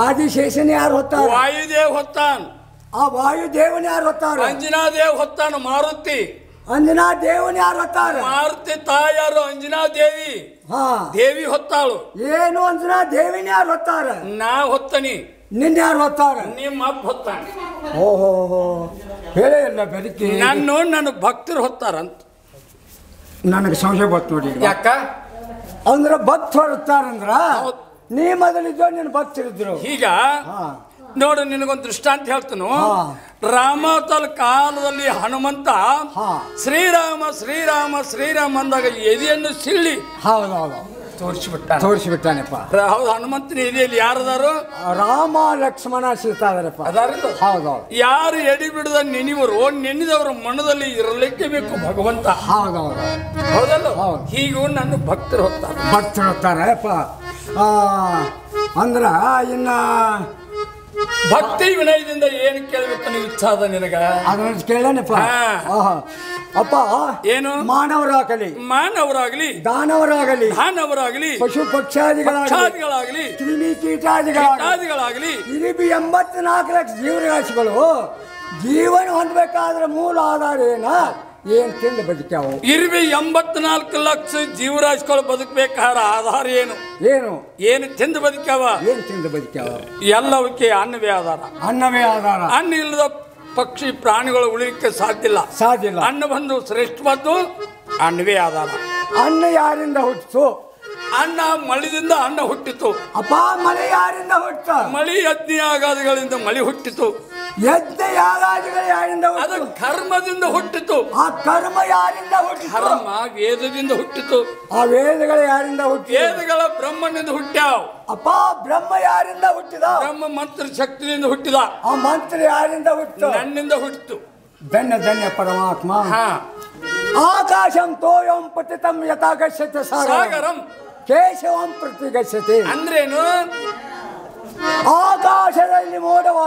ಆದಿಶೇಷನ ಯಾರು ಹೊತ್ತಾರ? ವಾಯುದೇವ್ ಹೊತ್ತಾನ. ಆ ವಾಯುದೇವನ ಯಾರು ಹೊತ್ತಾರ? ಅಂಜನಾದೇವ್ ಹೊತ್ತಾನ. ಮಾರುತಿ ಅಂಜನಾ ದೇವನ ಯಾರು ಹೊತ್ತಾರ? ಮಾರುತಿ ತಾಯಾರು ಅಂಜನಾ ದೇವಿ. ದೇವಿ ಹೊತ್ತಾಳು. ಏನು ಅಂಜನಾ ದೇವಿನ ಯಾರು ಹೊತ್ತಾರ? ನಾ ಹೊತ್ತನಿ. ನಿನ್ನ ಯಾರು ಹೊತ್ತಾರ? ನಿಮ್ಮ ಅಪ್ಪ ಹೊತ್ತಾನ. ಓಹೋ ಹೇಳೇ ಇಲ್ಲ ಬೆದಕಿ. ನನ್ನ ಭಕ್ತರು ಹೊತ್ತಾರಂತ ನನಗೆ ಸಂಶಯ ಬತ್ತು ನೋಡಿ. ಯಾಕ ಅಂದ್ರೆ ಭಕ್ತ ಹೊರತಾರಂದ್ರ ನೀ ಮೊದಲಿದ್ದು ನಿನ್ನ ಭಕ್ತರಿದ್ರು. ಈಗ ನೋಡು, ನಿನಗೊಂದು ದೃಷ್ಟಾಂತ ಹೇಳ್ತನು. ರಾಮಾವತಾರ ಕಾಲದಲ್ಲಿ ಹನುಮಂತ ಶ್ರೀರಾಮ ಶ್ರೀರಾಮ ಶ್ರೀರಾಮ ಅಂದಾಗ ಎದೆಯನ್ನು ಸಿಳ್ಳಿ ಹೌದೌದು ತೋರಿಸಿಬಿಟ್ಟಾನಪ್ಪ. ಹೌದು, ಹನುಮಂತನ ಎದೆಯಲ್ಲಿ ಯಾರದಾರು? ರಾಮ ಲಕ್ಷ್ಮಣ ಸೀತಾ ಅದಾರಪ್ಪ. ಹೌದೌದು. ಯಾರು ಎಡಿ ಬಿಡದ ನೆನೆವರು, ನೆನೆದವರ ಮನದಲ್ಲಿ ಇರಲಿಕ್ಕೆ ಬೇಕು ಭಗವಂತ. ಹೌದೌದು. ಹೌದಲ್ಲ? ಹೀಗೂ ನನ್ನ ಭಕ್ತರು ಹೋಗ್ತಾರಪ್ಪ. ಅಂದ್ರ ಇನ್ನ ಭಕ್ತಿ ವಿನಯದಿಂದ ಏನು ಕೇಳಬೇಕು ನೀವು ಇಚ್ಛೆ ಅದ ನಿನಗ? ಅದನ್ನ ಕೇಳನಪ್ಪ. ಅಪ್ಪ ಏನು? ಮಾನವರಾಗಲಿ ದಾನವರಾಗಲಿ ಪಶು ಪಕ್ಷಾದಿಗಳಾಗಲಿ ಕ್ರಿಮಿ ಕೀಟಾದಿಗಳಾಗಲಿ ಇರಿಬಿ 84 ಲಕ್ಷ ಜೀವರಾಶಿಗಳು ಜೀವನ ಹೊಂದಬೇಕಾದ್ರೆ ಮೂಲ ಆಧಾರ ಏನ್ ತಿಂದು ಬದುಕ್ಯಾವು? ಇರ್ವಿ 84 ಲಕ್ಷ ಜೀವರಾಶಿಗಳು ಬದುಕಬೇಕಾದ ಆಧಾರ ಏನು? ಏನು ತಿಂದು ಬದುಕ್ಯಾವ? ಏನ್ ತಿಂದು ಬದುಕ್ಯಾವ? ಎಲ್ಲವಕ್ಕೆ ಅನ್ನವೇ ಆಧಾರ. ಅನ್ನ ಇಲ್ಲದ ಪಕ್ಷಿ ಪ್ರಾಣಿಗಳು ಉಳಿಲಿಕ್ಕೆ ಸಾಧ್ಯ ಇಲ್ಲ. ಅನ್ನ ಬಂದು ಶ್ರೇಷ್ಠವಾದ್ದು ಅನ್ನವೇ ಆಧಾರ. ಅನ್ನ ಯಾರಿಂದ ಹುಟ್ಟಿತು? ಅನ್ನ ಮಳೆದಿಂದ ಅನ್ನ ಹುಟ್ಟಿತು. ಅಪ್ಪ ಮಳೆ ಯಾರಿಂದ ಹುಟ್ಟ? ಮಳಿ ಯಜ್ಞ ಯಾಗಾದಿಗಳಿಂದ ಮಳಿ ಹುಟ್ಟಿತು. ಯಜ್ಞ ಯಾಗಾದಿಗಳು ಯಾರಿಂದ? ಅದು ಕರ್ಮದಿಂದ ಹುಟ್ಟಿತು. ಆ ಕರ್ಮ ಯಾರಿಂದ ಹುಟ್ಟಿತು? ಕರ್ಮ ವೇದದಿಂದ ಹುಟ್ಟಿತು. ಆ ವೇದಗಳು ಯಾರಿಂದ ಹುಟ್ಟಿ? ವೇದಗಳ ಬ್ರಹ್ಮನಿಂದ ಹುಟ್ಟ್ಯಾವ. ಅಪ್ಪ ಬ್ರಹ್ಮ ಯಾರಿಂದ ಹುಟ್ಟಿದ? ಬ್ರಹ್ಮ ಮಂತ್ರ ಶಕ್ತಿಯಿಂದ ಹುಟ್ಟಿದ. ಆ ಮಂತ್ರ ಯಾರಿಂದ ಹುಟ್ಟಿತು? ನನ್ನಿಂದ ಹುಟ್ಟಿತು. ಧನ್ಯ ಪರಮಾತ್ಮ. ಆಕಾಶಂ ತೋಯಂ ಪತಿತಂ ಯಥಾ ಗಚ್ಚತಿ ಸಾಗರಂ ಕೇಶವಂ ಪ್ರತಿ ಗಚ್ಚತಿ. ಅಂದ್ರೇನು? ಆಕಾಶದಲ್ಲಿ ಮೋಡವು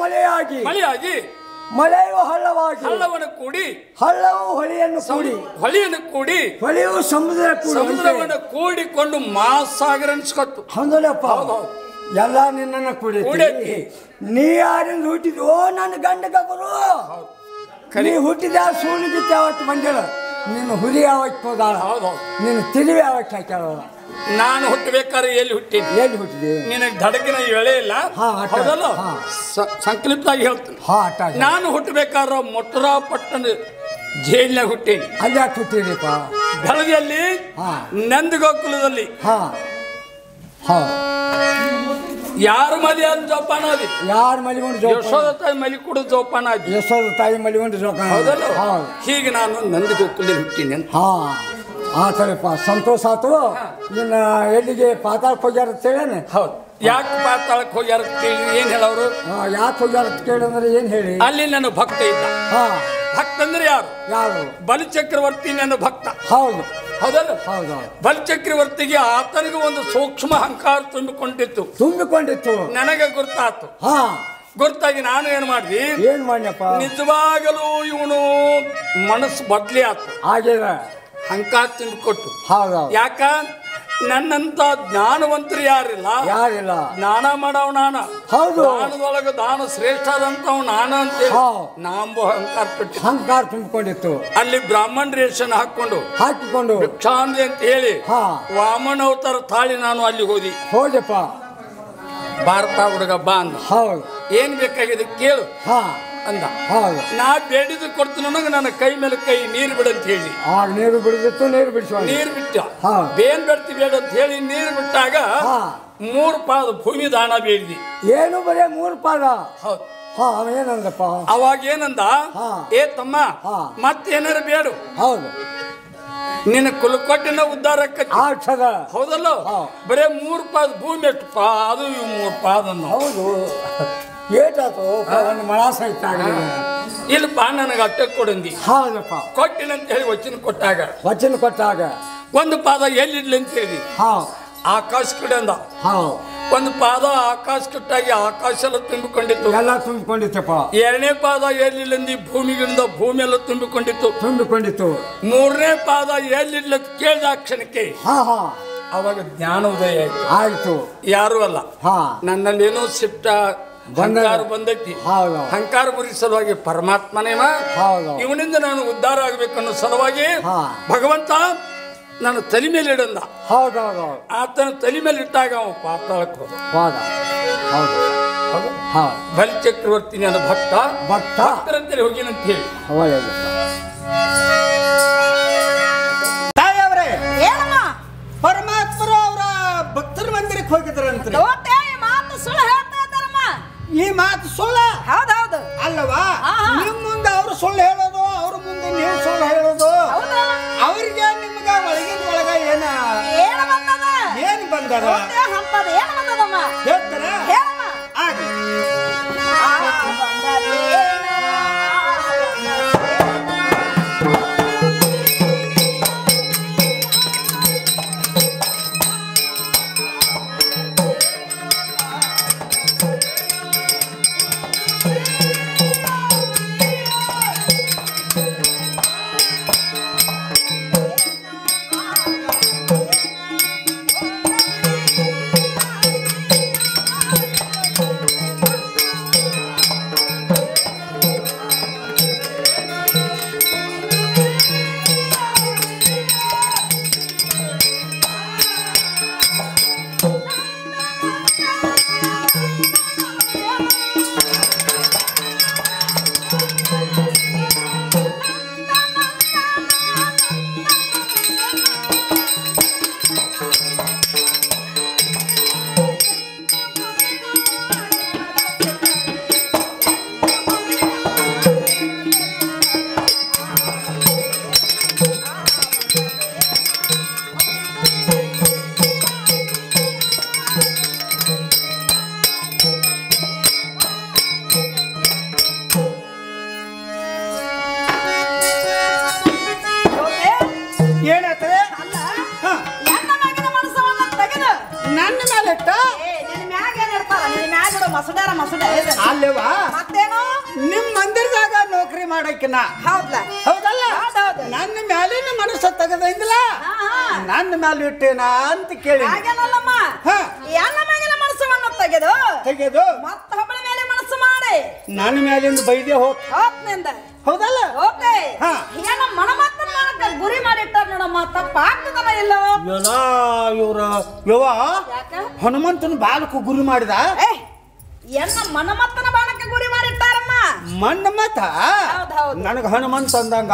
ಮಳೆಯಾಗಿ ಮಳೆಯು ಹಳ್ಳವನ್ನು ಕೂಡಿ ಹಳ್ಳವು ಹೊಳೆಯನ್ನು ಕೂಡಿ ಹೊಳೆಯು ಸಮುದ್ರವನ್ನು ಕೂಡಿಕೊಂಡು ಮಹಾಸಾಗರ ಅನ್ಸ್ಕೊತ್ತು. ಹೌದಲ್ಲಪ್ಪ. ಎಲ್ಲ ನಿನ್ನನ್ನು ಕೂಡಿ ನೀ ಯಾರಿಂದ ಹುಟ್ಟಿದ್ವು? ನನ್ನ ಗಂಡ ಗಬರು ನೀ ಹುಟ್ಟಿದ ಸೂಳಿಗಿತ್ತ ಯಾವತ್ತು ಬಂದಿಲ್ಲ. ನೀನು ಹುಲಿ ಯಾವತ್ತು ಹೋದಾಳ? ನೀನು ತಿಳಿವಿ ಯಾವತ್ತು ಹಾಕ್ಯಾಳ? ನಾನು ಹುಟ್ಟಬೇಕಾದ್ರೆ ಎಲ್ಲಿ ಹುಟ್ಟಿದ್ದೆ? ನಿನಗೆ ಧಡಕಿನ ಎಳೆ ಇಲ್ಲ. ಸಂಕಲ್ಪದಾಗಿ ಹೇಳ್ತೀನಿ. ನಾನು ಹುಟ್ಟಬೇಕಾದ್ರೆ ಮೊಟ್ಟರಾ ಪಟ್ಟಣ ಜೈಲಿನಾಗ ಹುಟ್ಟೇನಿ. ಅಲ್ಲಿ ಯಾಕೆ ಹುಟ್ಟಿದೀಪ? ಬೆಳದಿಯಲ್ಲಿ ನಂದಗೋಕುಲದಲ್ಲಿ. ಯಾರ ಮಲಿ ಅಂತ ಜೋಪಾನ ಅದಿ? ಯಾರ ಮಲಿಗೊಂಡು? ಯಶೋಧ ತಾಯಿ ಮಲಿ ಕೂಡ ಜೋಪಾನ ಅದಿ. ಯಶೋಧ ತಾಯಿ ಮಲಿಗೊಂಡು ಜೋಪಾನ. ಹೌದಲ್ಲ? ಹೀಗೆ ನಾನು ನಂದಗೋಕುಲದಲ್ಲಿ ಹುಟ್ಟೀನಿ ಅಂತ. ಆತರಪ್ಪ, ಸಂತೋಷ ಆತು. ಇನ್ನು ಎಲ್ಲಿಗೆ ಪಾತಾಳಕ್ಕೆ ಹೋಗ್ಯಾರ ಅಂತೇಳೇನೆ? ಹೌದು. ಯಾಕೆ ಪಾತಾಳಕ್ಕೆ ಹೋಗ್ಯಾರ ಏನ್ ಹೇಳೋರು? ಯಾಕೆ ಹೋಗ್ಯಾರ ಅಂತ ಕೇಳಿದ್ರೆ ಏನ್ ಹೇಳಿ? ಅಲ್ಲಿ ನನ್ನ ಭಕ್ತ ಇದ್ದ. ಭಕ್ತ ಅಂದ್ರೆ ಯಾರು? ಬಲಿಚಕ್ರವರ್ತಿ ನನ್ನ ಭಕ್ತ. ಹೌದಲ್ಲ? ಬಲಿಚಕ್ರವರ್ತಿಗೆ ಆತನಿಗೆ ಒಂದು ಸೂಕ್ಷ್ಮ ಅಹಂಕಾರ ತುಂಬಿಕೊಂಡಿತ್ತು. ನನಗೆ ಗುರ್ತಾತು. ಗುರ್ತಾಗಿ ನಾನು ಏನ್ ಮಾಡ್ನಪ್ಪ? ನಿಜವಾಗಲೂ ಇವನು ಮನಸ್ಸು ಬದ್ಲಿ ಆತು. ಅಹಂಕಾರ ತುಂಬಿಕೊಟ್ಟು. ಯಾಕ? ನನ್ನಂತ ಜ್ಞಾನವಂತರು ಯಾರಿಲ್ಲ. ಜ್ಞಾನ ಮಾಡವ್ ನಾನ. ದಾನದೊಳಗ ದಾನ ಶ್ರೇಷ್ಠ ಆದಂತವ್ ನಾನ ಅಂತೇಳಿ ನಾಂಬು ಅಹಂಕಾರ ತುಂಬಿಕೊಂಡಿತ್ತು. ಅಲ್ಲಿ ಬ್ರಾಹ್ಮಣ ರೇಷನ್ ಹಾಕಿಕೊಂಡು ಭಿಕ್ಷಾಂದಿ ಅಂತ ಹೇಳಿ ವಾಮನ ಅವತಾರ ತಾಳಿ ನಾನು ಅಲ್ಲಿ ಹೋದಪ್ಪ. ಭಾರತ ಹುಡುಗ ಬಾ ಅಂದ. ಏನ್ ಬೇಕಾಗಿದೆ ಕೇಳು ಅಂದ. ನಾ ಬೇಡಿದ ಕೊಡ್ತೀನಿ. ನನ್ನ ಕೈ ಮೇಲೆ ಕೈ ನೀರು ಬಿಡಂತ ಹೇಳಿ ನೀರು ಬಿಡದಿತ್ತು. ನೀರು ಬಿಟ್ಟ. ಬೇನ್ ಬೆಡ್ತಿ ಬೇಡ ಅಂತ ಹೇಳಿ ನೀರು ಬಿಟ್ಟಾಗ 3 ಪಾದ ಭೂಮಿ ದಾನ ಬೇಡಿದಿ. ಏನು ಬರೇ 3 ಪಾದ? ಏನಂದಪ್ಪ ಅವಾಗ? ಏನಂದ? ಏ ತಮ್ಮ, ಮತ್ತೇನಾರ ಬೇಡು. ನಿನ್ನ ಕುಲಕೊಟ್ಟಿನ ಉದ್ಧಾರಕ್ಕೆ. ಹೌದಲ್ಲ? ಬರೇ 3 ಪಾದ ಭೂಮಿ ಎಷ್ಟು ಅದು 3 ಪಾದ. ಏಟಾತು ಒಂದು ಮಳಾಸ ಇಟ್ಟಾಗ ಇಲ್ಲಪ್ಪ ನನಗೆ ಅಟ್ಟ ಕೊಡಂದಿ ಹೌದಪ್ಪ ಕೊಟ್ಟಿನಂತ ಹೇಳಿ ವಚನ ಕೊಟ್ಟಾಗ ಒಂದು ಪಾದ ಎಲ್ಲಿಡ್ಲಿ ಅಂತ ಹೇಳಿ ಆಕಾಶ ಕಡೆ ಅಂದ ಒಂದು ಪಾದ ಆಕಾಶ ಕಟ್ಟಾಗಿ ಆಕಾಶ ಎಲ್ಲ ತುಂಬಿಕೊಂಡಿತ್ತು ಎಲ್ಲ ತುಂಬಿಕೊಂಡಿತ್ತಪ್ಪ. ಎರಡನೇ ಪಾದ ಎಲ್ಲಿಲ್ಲಂದಿ ಭೂಮಿಗಿಂದ ಭೂಮಿ ಎಲ್ಲ ತುಂಬಿಕೊಂಡಿತ್ತು. ಮೂರನೇ ಪಾದ ಎಲ್ಲಿಲ್ಲ ಕೇಳಿದ ಕ್ಷಣಕ್ಕೆ ಅವಾಗ ಜ್ಞಾನ ಉದಯ ಆಯ್ತು. ಯಾರು ಅಲ್ಲ, ನನ್ನಲ್ಲಿ ಏನೋ ಸಿಟ್ಟ ಬಂಗಾರ ಬಂದೈತಿ, ಅಹಂಕಾರ ಗುರಿ ಸಲುವಾಗಿ ಪರಮಾತ್ಮನೇ ಇವನಿಂದ ನಾನು ಉದ್ಧಾರ ಆಗ್ಬೇಕನ್ನೋ ಸಲುವಾಗಿ ಭಗವಂತ ನಾನು ತಲೆ ಮೇಲೆ ಇಡಂದ. ಆತನ ತಲೆ ಮೇಲೆ ಇಟ್ಟಾಗ ಅವ ಪಾತಾಳಕ್ಕೆ ಬಲಿ ಚಕ್ರವರ್ತಿ ನನ್ನ ಭಕ್ತರಂತೇಳಿ ಹೋಗಿನಂತ ಹೇಳಿ ತಾಯಿಯವರೇ ಪರಮಾತ್ಮರು ಅವರ ಭಕ್ತರ ಮಂದಿರಕ್ಕೆ ಹೋಗಿದ್ರಂತ. ಈ ಮಾತು ಸುಳ್ಳ ಹೌದೌದು ಅಲ್ಲವಾ? ನಿಮ್ ಮುಂದೆ ಅವ್ರು ಸುಳ್ಳು ಹೇಳೋದು, ಅವ್ರ ಮುಂದೆ ನೀವು ಸುಳ್ಳು ಹೇಳೋದು, ಅವ್ರಿಗೆ ನಿಮ್ಗ ಒಳಗಿನ ಒಳಗ ಏನ್ ಬಂದದ ಹೇಳ್ತಾರ ಆಗ್ಲಿ. ಅಲ್ಲೇವಾ ನಿಮ್ ಮಂದಿರದಾಗ ನೌಕರಿ ಮಾಡಕ್ಕಿನ ಹೌದಲ್ಲ? ನನ್ನ ಮ್ಯಾಲಿನ ಮನಸ್ಸು ತೆಗದಿಲ್ಲ, ನನ್ನ ಮ್ಯಾಲ ಇಟ್ಟೇನ ಅಂತ ಕೇಳಿ ತೆಗೆದು ಮನಸ್ಸು ಮಾಡಿ ನನ್ನ ಮ್ಯಾಲಿಂದ ಬೈದೆ ಹೋಗ್ನಿಂದ ಹೌದಲ್ಲ? ಗುರಿ ಮಾಡಿಟ್ಟಾರ ನೋಡಮ್ಮ, ತಪ್ಪಾಗ್ತದಲ್ಲ ಇಲ್ಲ ಇವ್ರ ಯವ್ವ ಹನುಮಂತನ ಬಾಲಕು ಗುರಿ ಮಾಡಿದ. ಮನಮತ್ತನ ಬಾಣಕ್ಕೆ ಗುರಿ ಮಾಡಿಟ್ಟಾರಮ್ಮ. ಮನ್ಮತ ನನಗ ಹನುಮಂತ ಅಂದಂಗ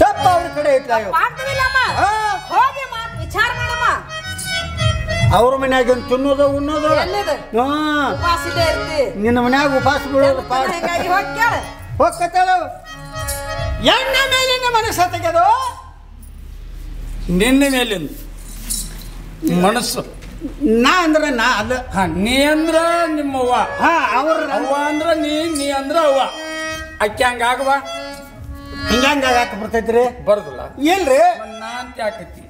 ತಪ್ಪ ಅವ್ರ ಕಡೆ ಐತ್ಲ. ಹೋಗಿ ವಿಚಾರ ಮಾಡಮ್ಮ. ಅವ್ರ ಮನ್ಯಾಗ ತಿನ್ನೋದು ಉಣ್ಣೋದು ನಿನ್ನ ಮನ್ಯಾಗ ಉಪವಾಸ ಬೀಳೋದು ಹೋಗ್ಕತ್ತಾಳ. ಎಣ್ಣ ಮೇಲಿನ ಮನಸ್ಸು ತೆಗೆದು ನಿನ್ನ ಮೇಲಿಂದ ಮನಸ್ಸು ನಾ ಅಂದ್ರ ನಾ ಅದ ನೀ ಅಂದ್ರ ನಿಮ್ಮವ್ವ, ಅವ್ರ ಅವ್ವ ಅಂದ್ರ ನೀ ಅಂದ್ರ ಅವ್ವ. ಅಕ್ಕಿ ಹಂಗಾಗವ ಹಿಂಗ ಯಾಕೆ ಬರ್ತೈತ್ರಿ? ಬರುದಿಲ್ಲ ಇಲ್ರಿ ಅಂತ ಯಾಕೈತಿ.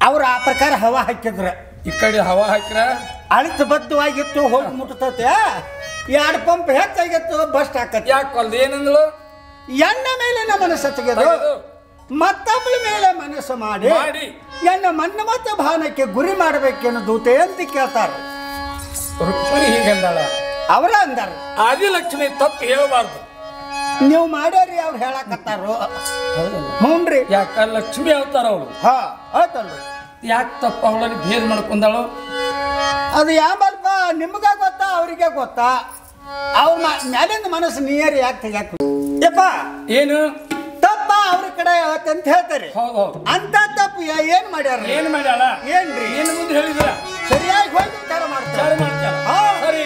ಅವ್ರ ಆ ಪ್ರಕಾರ ಹವಾ ಹಾಕಿದ್ರ ಈ ಕಡೆ ಹವಾ ಹಾಕಿರ ಅಳಿತ ಬದ್ಧವಾಗಿತ್ತು, ಹೋಗಿ ಮುಟ್ಟತೈತೆ. 2 ಪಂಪ್ ಹೆಚ್ಚಾಗಿತ್ತು, ಬಸ್ಟ್ ಹಾಕತ್. ಯಾಕಲ್ದ ಏನಂದ್ಳು? ಎಣ್ಣ ಮೇಲಿನ ಮನಸ್ಸು ತೆಗೆದು ಮತ್ತೊಬ್ಬಳ ಮೇಲೆ ಮನಸ್ಸು ಮಾಡಿ ಎಣ್ಣ ಮನ್ಮತ್ತ ಭಾವನಕ್ಕೆ ಗುರಿ ಮಾಡಬೇಕೇನು ದೂತೆ ಅಂತ ಕೇಳ್ತಾರ. ರುಕ್ಮಿಣಿ ಹೀಗಂದಾಳ, ಅವರ ಅಂದಾರ ಆದಿಲಕ್ಷ್ಮಿ ತಪ್ಪು ಹೇಳಬಾರ್ದು. ನೀವು ಮಾಡ್ಯಾರಿ ಅವ್ರು ಹೇಳಕತ್ತಾರು. ಹ್ಞೂನ್ರಿ, ಯಾಕ ಲಕ್ಷ್ಮಿ ಅವತಾರ ಅವಳು. ಆಯ್ತಲ್ರಿ, ಯಾಕೆ ತಪ್ಪ ಅವಳಲ್ಲಿ ಭೇದ ಮಾಡ್ಕೊಂಡಾಳು? ಅದು ಯಾಮಲ್ಪ ನಿಮ್ಗ ಗೊತ್ತಾ ಅವ್ರಿಗೆ ಗೊತ್ತಾ? ಅವ್ರ ಮ್ಯಾಲಿಂದ ಮನಸ್ಸು ನೀಯರಿ ಯಾಕೆ ತೆಗ್ಯಾಕ ಯಪ್ಪ ಏನು ತಪ್ಪ ಅವ್ರ ಕಡೆ ಅಂತ ಹೇಳ್ತಾರೆ. ಅಂತ ತಪ್ಪು ಏನ್ ಮಾಡ್ಯಾರ? ಏನ್ ಮಾಡ್ಯಾಳ? ಏನ್ರಿ ಏನ್ ಮುಂದೆ ಹೇಳಿದ್ರ ಸರಿಯಾಗಿ ಹೋಗಿ ವಿಚಾರ ಮಾಡ್ತಾರೆ. ಸರಿ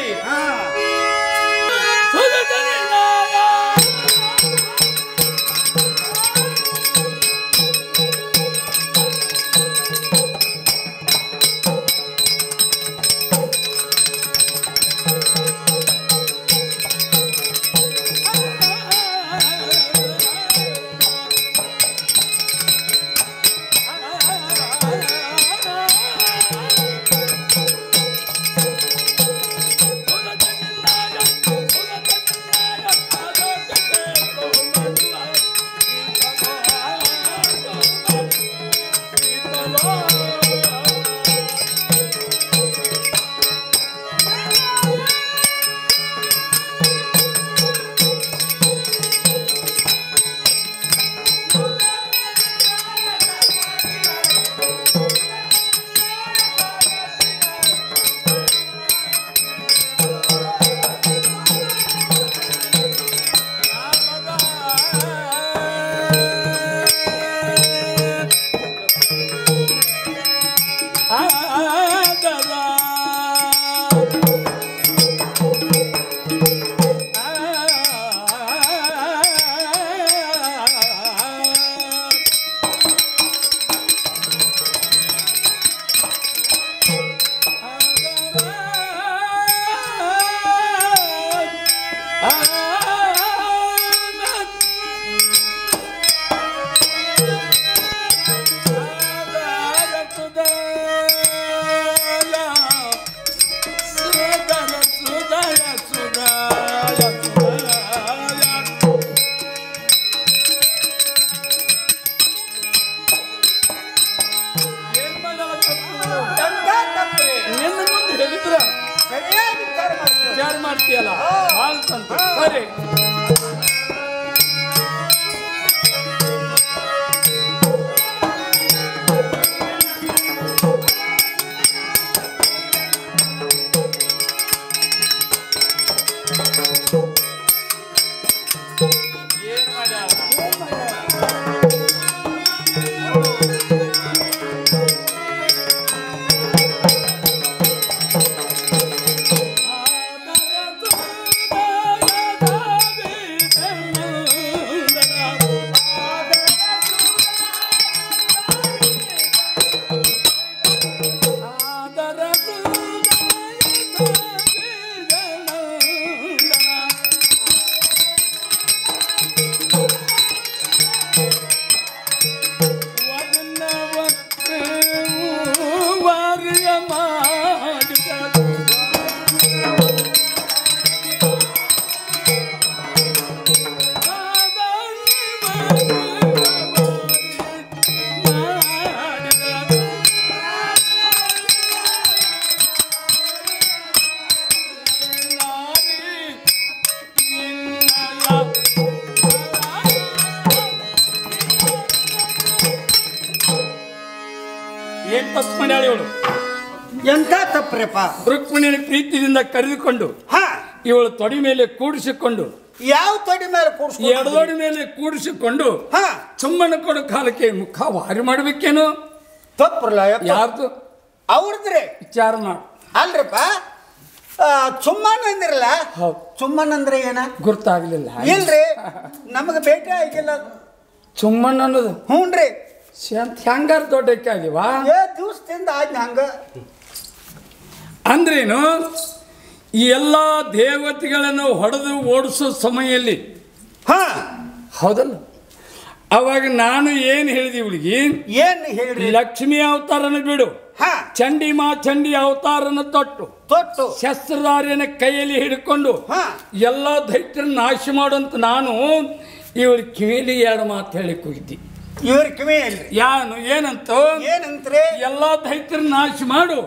ಸರಿಯಾಗಿ ವಿಚಾರ ಮಾಡ್ತೀಯಲ್ಲ ಭಾಳ ಸಂತೋಷ. ಸರಿ ಏನ್ ತಪ್ಪು ಮಾಡ್ಯಾಳ ಇವಳು? ಎಂತ ತಪ್ಪ್ರಪ್ಪ? ರುಕ್ಮಿಣಿಯ ಪ್ರೀತಿಯಿಂದ ಕರೆದುಕೊಂಡು ಇವಳು ತೊಡಿ ಮೇಲೆ ಕೂಡಿಸಿಕೊಂಡು, ಯಾವ ತೊಡಿ ಮೇಲೆ ಕೂಡಿಸಿಕೊಂಡು? ಎಡದೊಡಿ ಮೇಲೆ ಕೂಡಿಸಿಕೊಂಡು ಚುಮ್ಮನ ಕೊಡು ಕಾಲಕ್ಕೆ ಮುಖ ವಾರಿ ಮಾಡ್ಬೇಕೇನು? ತಪ್ಪಲ್ಲ. ಯಾರ್ದು? ಅವ್ರದ್ರಿ. ವಿಚಾರ ಮಾಡು. ಅಲ್ರಪ್ಪ, ಚುಮ್ಮನ್ ಅಂದಿರಲ್ಲ, ಚುಮ್ಮನ್ ಅಂದ್ರೆ ಏನ ಗುರ್ತಾಗ್ಲಿಲ್ಲ. ಇಲ್ರಿ, ನಮಗ ಭೇಟಿ ಆಗಿಲ್ಲ ಚುಮ್ಮನ್ ಅನ್ನೋದು. ಹ್ಞೂನ್ರಿ. ಹೆಂಗಾರ ದೊಡ್ಡಕ್ಕೆ ಆಗಿವಾ ದಿವಸದಿಂದ ಆಯ್ತು ಹಂಗ ಅಂದ್ರೇನು? ಈ ಎಲ್ಲ ದೇವತೆಗಳನ್ನು ಹೊಡೆದು ಓಡಿಸೋ ಸಮಯದಲ್ಲಿ ಹೌದಲ್ಲ, ಅವಾಗ ನಾನು ಏನು ಹೇಳಿದೆ ಇವಳಿಗೆ? ಏನು ಹೇಳಿ? ಲಕ್ಷ್ಮಿ ಅವತಾರನ ಬಿಡು, ಚಂಡಿ ಅವತಾರನ ತೊಟ್ಟು ಶಸ್ತ್ರಧಾರಿಯನ ಕೈಯಲ್ಲಿ ಹಿಡ್ಕೊಂಡು ಎಲ್ಲ ದೈತ್ಯರ ನಾಶ ಮಾಡುವಂತ ನಾನು ಇವಳ ಕಿವಿಲಿ ಎರಡು ಮಾತು ಹೇಳಿಕ್ ಹೋಗಿದ್ದಿ. ಇವ್ರ ಕಿವಿಯಲ್ಲಿ ಏನಂತ್ರೆ? ಎಲ್ಲ ದೈತ್ಯರ ನಾಶ ಮಾಡು,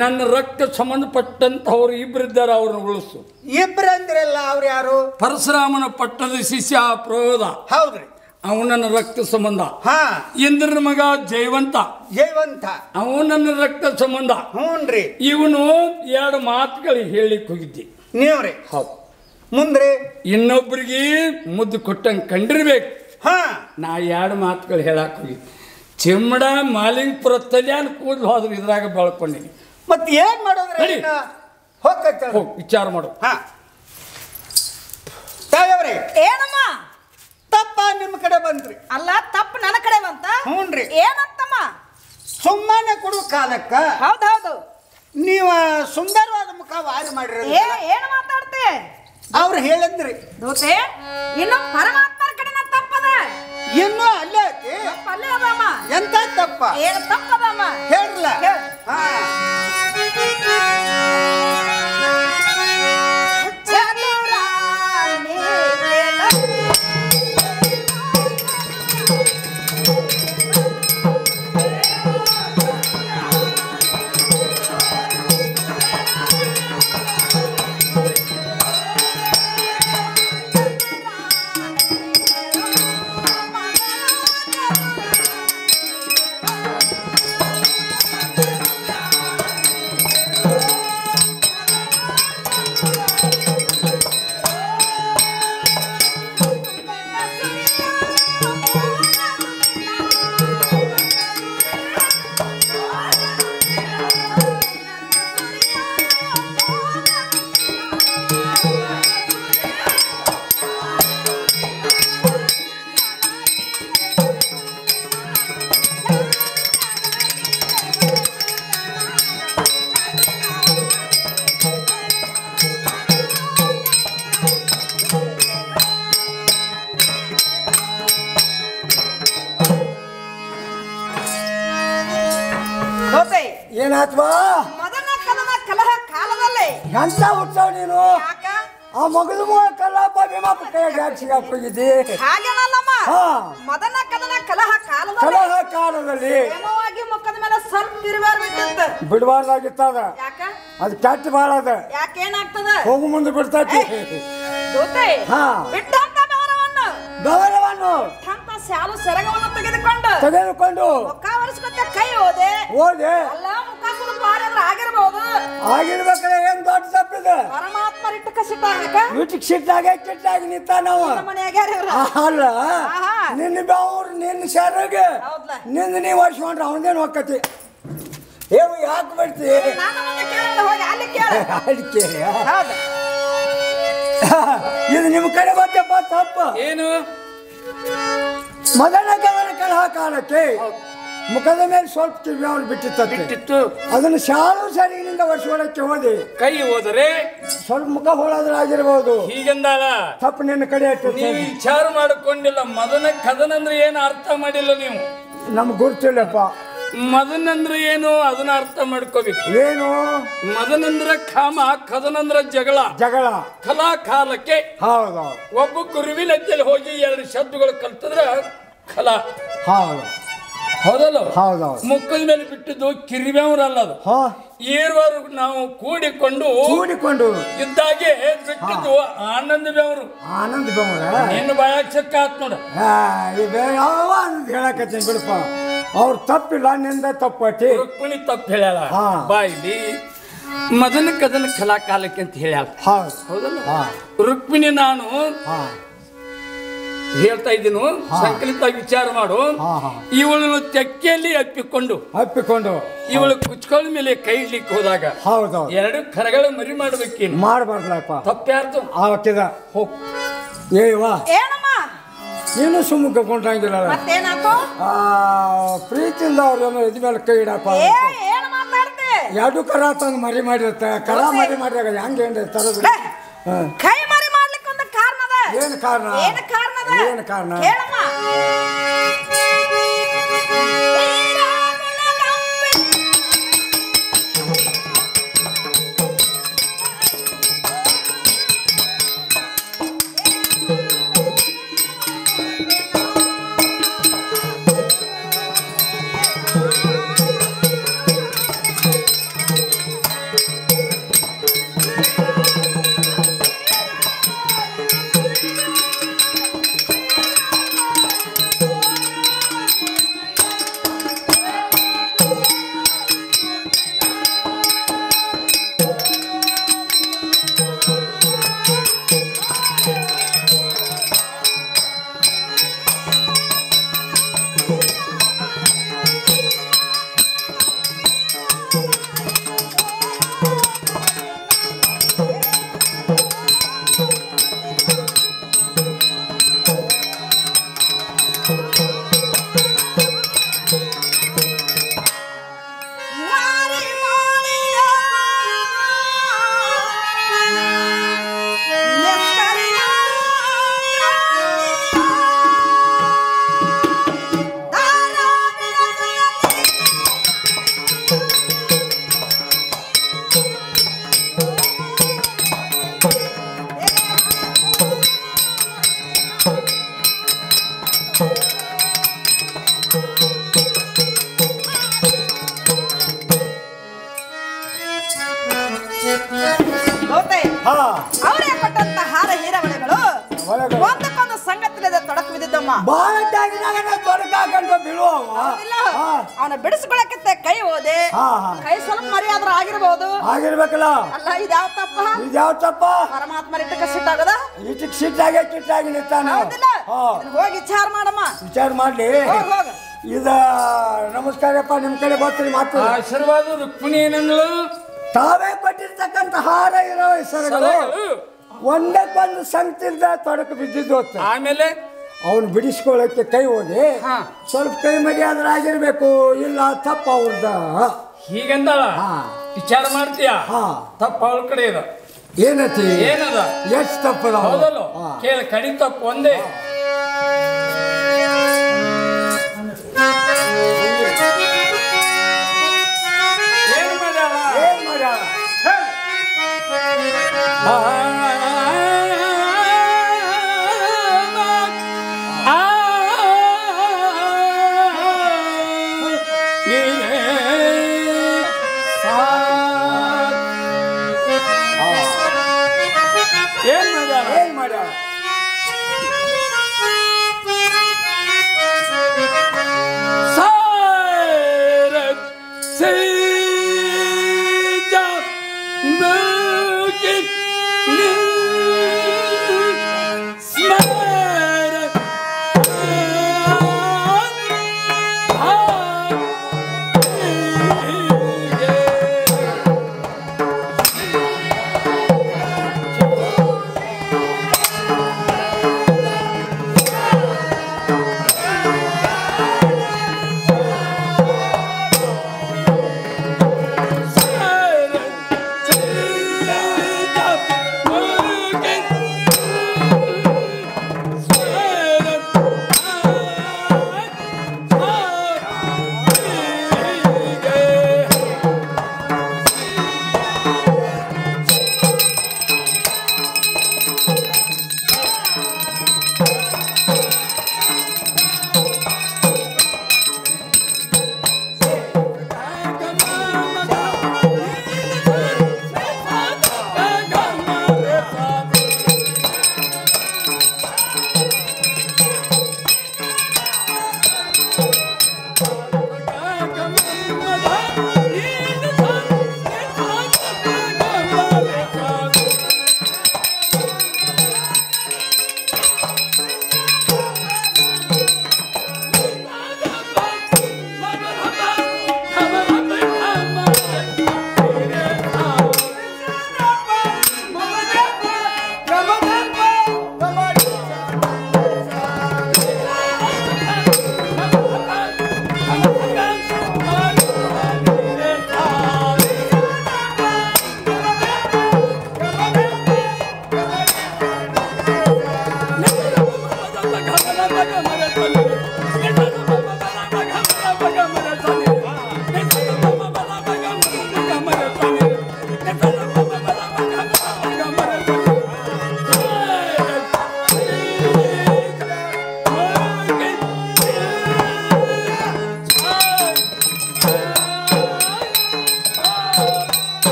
ನನ್ನ ರಕ್ತ ಸಂಬಂಧಪಟ್ಟಂತವ್ರು ಇಬ್ಬರಿದ್ದಾರೆ, ಅವ್ರನ್ನ ಉಳಿಸು. ಇಬ್ರು ಅಂದ್ರಲ್ಲ, ಅವ್ರು ಯಾರು? ಪರಶುರಾಮನ ಪಟ್ಟದ ಶಿಷ್ಯ ಪ್ರೋಧ. ಹೌದ್ರಿ. ಅವನನ್ನ ರಕ್ತ ಸಂಬಂಧ. ಇಂದ್ರನ ಮಗ ಜಯವಂತ, ಅವನನ್ನ ರಕ್ತ ಸಂಬಂಧ. ಹ್ಞೂನ್ರಿ. ಇವನು ಎರಡು ಮಾತುಗಳು ಹೇಳಿಕ್ ಹೋಗಿದ್ದಿ ನೀವ್ರಿ. ಹೌದು. ಮುಂದ್ರಿ ಇನ್ನೊಬ್ರಿಗೆ ಮುದ್ದು ಕೊಟ್ಟಂಗೆ ಕಂಡಿರ್ಬೇಕು. ನಾ ಎರಡು ಮಾತುಗಳು ಹೇಳಕ್ ಹೋಗಿ ಚಿಮ್ಮಡ ಮಾಲಿಂಗಪುರ ತಲ್ಯಾನ್ ಕೂದಲು ಹೋದ್ರು ಇದ್ರಾಗ ಬೆಳ್ಕೊಂಡಿನಿ. ಮತ್ತೆ ಏನ್ ಮಾಡೋದ್ರಿ? ಹೋಗಿ ವಿಚಾರ ಮಾಡು. ತಾಯವ್ರಿ, ಏನಮ್ಮ ತಪ್ಪ ನಿಮ್ಮ ಕಡೆ ಬಂದ್ರಿ? ಅಲ್ಲ, ತಪ್ಪು ನನ್ನ ಕಡೆ ಬಂತ. ಹ್ಞೂನ್ರಿ. ಏನಂತಮ್ಮ? ಸುಮ್ಮನೆ ಕೊಡು ಕಾಲಕ್ಕ. ಹೌದೌದು, ನೀವ ಸುಂದರವಾದ ಮುಖ ವಾರಿ ಮಾಡಿರೋದು. ಏನು ಮಾತಾಡ್ತೆ? ಅವ್ರು ಹೇಳಿದ್ರಿ ದೋಸೆ ಇನ್ನು ಪರಮಾತ್ಮರ ಕಡೆನ ತಪ್ಪದ. ಇನ್ನು ಅಲ್ಲೇ ಅಲ್ಲೇ ಅದಮ್ಮ. ಎಂತ ತಪ್ಪ? ಏನು ತಪ್ಪದಮ್ಮ? ಹೇಳ್ರಲ್ಲ. ಏನಾತ್ವಾ? ಮದನ ಕದನ ಕಲಹ ಕಾಲದಲ್ಲಿ ಎಂತ ಉತ್ಸವ ನೀನು? ಆ ಮಗದ ಕಲ್ಲಪ್ಪ ಭೀಮಪ್ಪ ಕೈಯಾಗ ಸಿಗಾಕೋಗಿದ್ದಿ. ಹಾಗೇನಲ್ಲಮ್ಮ, ಮದನ ಕದನ ಕಲಹ ಕಾಲದಲ್ಲಿ ಮುಖದ ಮೇಲೆ ಸ್ವಲ್ಪ ತಿರುವಾರ ಬಿಡಬಾರ್ದಾಗಿತ್ತದ. ಯಾಕ? ಅದು ಕೆಟ್ಟ ಬಾಳ ಅದ. ಯಾಕೇನಾಗ್ತದ? ಹೋಗು ಮುಂದೆ ಬಿಡ್ತೈತಿ. ಗೌರವವನ್ನು ಶಾಲು ಸೆರಗವನ್ನು ತೆಗೆದುಕೊಂಡು ಮುಖ ಒರೆಸ್ಕೊತ ಕೈ ಹೋದೆ ಅಲ್ಲ ಮುಖ ಸ್ವಲ್ಪ ಆಗಿರ್ಬಹುದು. ಆಗಿರ್ಬೇಕಲ್ಲ, ಏನ್ ದೊಡ್ಡ ತಪ್ಪಿದೆ. ಪರಮಾತ್ಮ ಇಟ್ಟಕ್ಕೆ ಸಿಟ್ಟಾಗ ಇಟ್ಟಕ್ಕೆ ಸಿಟ್ಟಾಗಿ ನಿಂತ ನಾವು ಅಲ್ಲ. ನಿನ್ನ ಬೆವ್ರು ನಿನ್ನ ಸೆರಗ ನಿನ್ನ ನೀವು ಒರೆಸ್ಕೊಂಡ್ರೆ ಅವನದೇನು ಹೋಗ್ತತಿ. ಏವು ಯಾಕೆ ಬರ್ತಿ ಇದು ನಿಮ್ಮ ಕಡೆ ಬರ್ತಪ್ಪ ತಪ್ಪ ಏನು? ಮೊದಲ ಗಮನ ಕಲಹ ಕಾಲಕ್ಕೆ ಮುಖದ ಮೇಲೆ ಸ್ವಲ್ಪ ಕಿವಿಯವರು ಬಿಟ್ಟಿತ್ತು. ಅದನ್ನು ಶಾಲು ಸರಿಗಿನಿಂದ ವರ್ಷಕ್ಕೆ ಹೋದೆ. ಕೈ ಹೋದರೆ ಸ್ವಲ್ಪ ಮುಖ ಹೋಳಾದ್ರಾಗಿರ್ಬೋದು. ಹೀಗೆಂದಾಳ ತಪ್ಪು ನಿನ್ನ ಕಡೆ ನೀವು ವಿಚಾರ ಮಾಡಿಕೊಂಡಿಲ್ಲ. ಮದನ ಕದನ ಅಂದ್ರೆ ಏನು ಅರ್ಥ ಮಾಡಿಲ್ಲ ನೀವು. ನಮ್ಗೆ ಗುರ್ತಿಲ್ಲಪ್ಪ. ಮದನ್ ಅಂದ್ರೆ ಏನು ಅದನ್ನ ಅರ್ಥ ಮಾಡ್ಕೋಬೇಕು. ಏನು ಮದನಂದ್ರ ಕಾಮ, ಕದನಂದ್ರ ಜಗಳ. ಕಲಾ ಕಾಲಕ್ಕೆ ಹೌದು ಒಬ್ಬ ಕುರುವಿನ ಹೆಜ್ಜೆಲಿ ಹೋಗಿ 2 ಶಬ್ದಗಳು ಕಲ್ತಿದ್ರ ಕಲಾ. ಹೌದಲ್ಲ? ಮುಖದ ಮೇಲೆ ಬಿಟ್ಟಿದ್ದು ಕಿರಿಬೇವ್ರಲ್ಲ, ಅದು ಏರ್ವರು ನಾವು ಕೂಡಿಕೊಂಡು ಇದ್ದಾಗೆ ಬಿಟ್ಟಿದ್ದು ಆನಂದ ಬೆವರು. ನಿನ್ನ ಬಾಯಾಗ ಚೆಕ್ಕ ಆತ್ ನೋಡ. ಹೇಳಕತ್ತೀನಿ ಬಿಡಪ್ಪ, ಅವ್ರು ತಪ್ಪಿಲ್ಲ, ನಿಂದ ತಪ್ಪಿ. ರುಕ್ಮಿಣಿ ತಪ್ಪು ಹೇಳ್ಯಾಳ ಬಾಯಿಲಿ. ಮದನ ಕದನ ಕಲಾ ಕಾಲಕ್ಕೆ ಅಂತ ಹೇಳ್ಯಾಳ. ಹೌದಲ್ಲ? ರುಕ್ಮಿಣಿ ನಾನು ಹೇಳ್ತಾ ಇದ್ದೀನು, ಸಂಕಲಿತ ವಿಚಾರ ಮಾಡು. ಇವಳನ್ನು ತೆಕ್ಕೆಯಲ್ಲಿ ಅಪ್ಪಿಕೊಂಡು ಇವಳು ಕುಚ್ಕೊಳ್ಳ ಮೇಲೆ ಕೈ ಇಡ್ಲಿಕ್ಕೆ ಹೋದಾಗ 2 ಕರಗಳ ಮರಿ ಮಾಡ್ಬೇಕೇನು? ಮಾಡಬಾರ್ದಪ್ಪ. ತಪ್ಪ್ಯಾರ್ದು ನೀನು ಸುಮ್ಮನೆ ಕೊಂಡ್ರಂಗಿಲ್ಲ. ಪ್ರೀತಿಯಿಂದ ಅವ್ರೇನೋ ಇದ ಮೇಲೆ ಕೈ ಇಡಪ್ಪ. 2 ಕರ ತಂದು ಮರಿ ಮಾಡಿರತ್ತ. ಕರ ಮರಿ ಮಾಡಿದಾಗ ಹೆಂಗೇನ್ ತರೋದು? ಏನು ಕಾರಣ? ಅವರೇ ಕೊಟ್ಟಂತ ಹಾರ ಹೀರವಳೆಗಳು ಒಂದಕ್ಕೊಂದು ಸಂಗತಿಲ್ಲದೆ ತೊಡಕು ಬಿದ್ದಿದ್ದಮ್ಮ. ಅವನ ಬಿಡಿಸ್ಕೊಳಕ್ಕೆ ಕೈ ಹೋದೆ. ಕೈ ಸ್ವಲ್ಪ ಮರಿಯಾದ್ರೂ ಆಗಿರ್ಬಹುದು. ಆಗಿರ್ಬೇಕಲ್ಲ. ಅಲ್ಲ ಇದ್ಯಾವ ತಪ್ಪ? ಪರಮಾತ್ಮ ಇಟ್ಟಕ್ಕೆ ಸಿಟ್ಟಾಗದ. ಸಿಟ್ಟಾಗಿ ನಿಂತಾನ. ಹೋಗಿ ವಿಚಾರ ಮಾಡಮ್ಮ. ವಿಚಾರ ಮಾಡ್ಲಿ. ಇದ ನಮಸ್ಕಾರಪ್ಪ, ನಿಮ್ ಕಡೆ ಬರ್ತೀನಿ ಮಾತು. ಆಶೀರ್ವಾದ. ರುಕ್ಮಿಣಿ ಏನಂಗಳು? ತಾವೇ ಕೊಟ್ಟಿರ್ತಕ್ಕಂಥ ಹಾರ ಇರೋ ಹೆಸರುಗಳು ಒಂದಕ್ಕೊಂದು ಸಂಗತಿಲ್ದ ತೊಡಕು ಬಿದ್ದಿದ್ದು. ಆಮೇಲೆ ಅವನು ಬಿಡಿಸ್ಕೊಳ್ಳಕ್ಕೆ ಕೈ ಹೋಗಿ ಸ್ವಲ್ಪ ಕೈ ಮರ್ಯಾದ್ರೆ ಆಗಿರ್ಬೇಕು. ಇಲ್ಲ ತಪ್ಪ ಅವ್ರದ. ಹೀಗಂದಳ ವಿಚಾರ ಮಾಡ್ತೀಯ? ತಪ್ಪ ಅವಳ ಕಡೆ ಇದ. ಏನದ ಎಷ್ಟು ತಪ್ಪದ? ಹೌದಲ್ಲ? ಕೇಳ, ಕಡಿ ತಪ್ಪು ಒಂದೇ.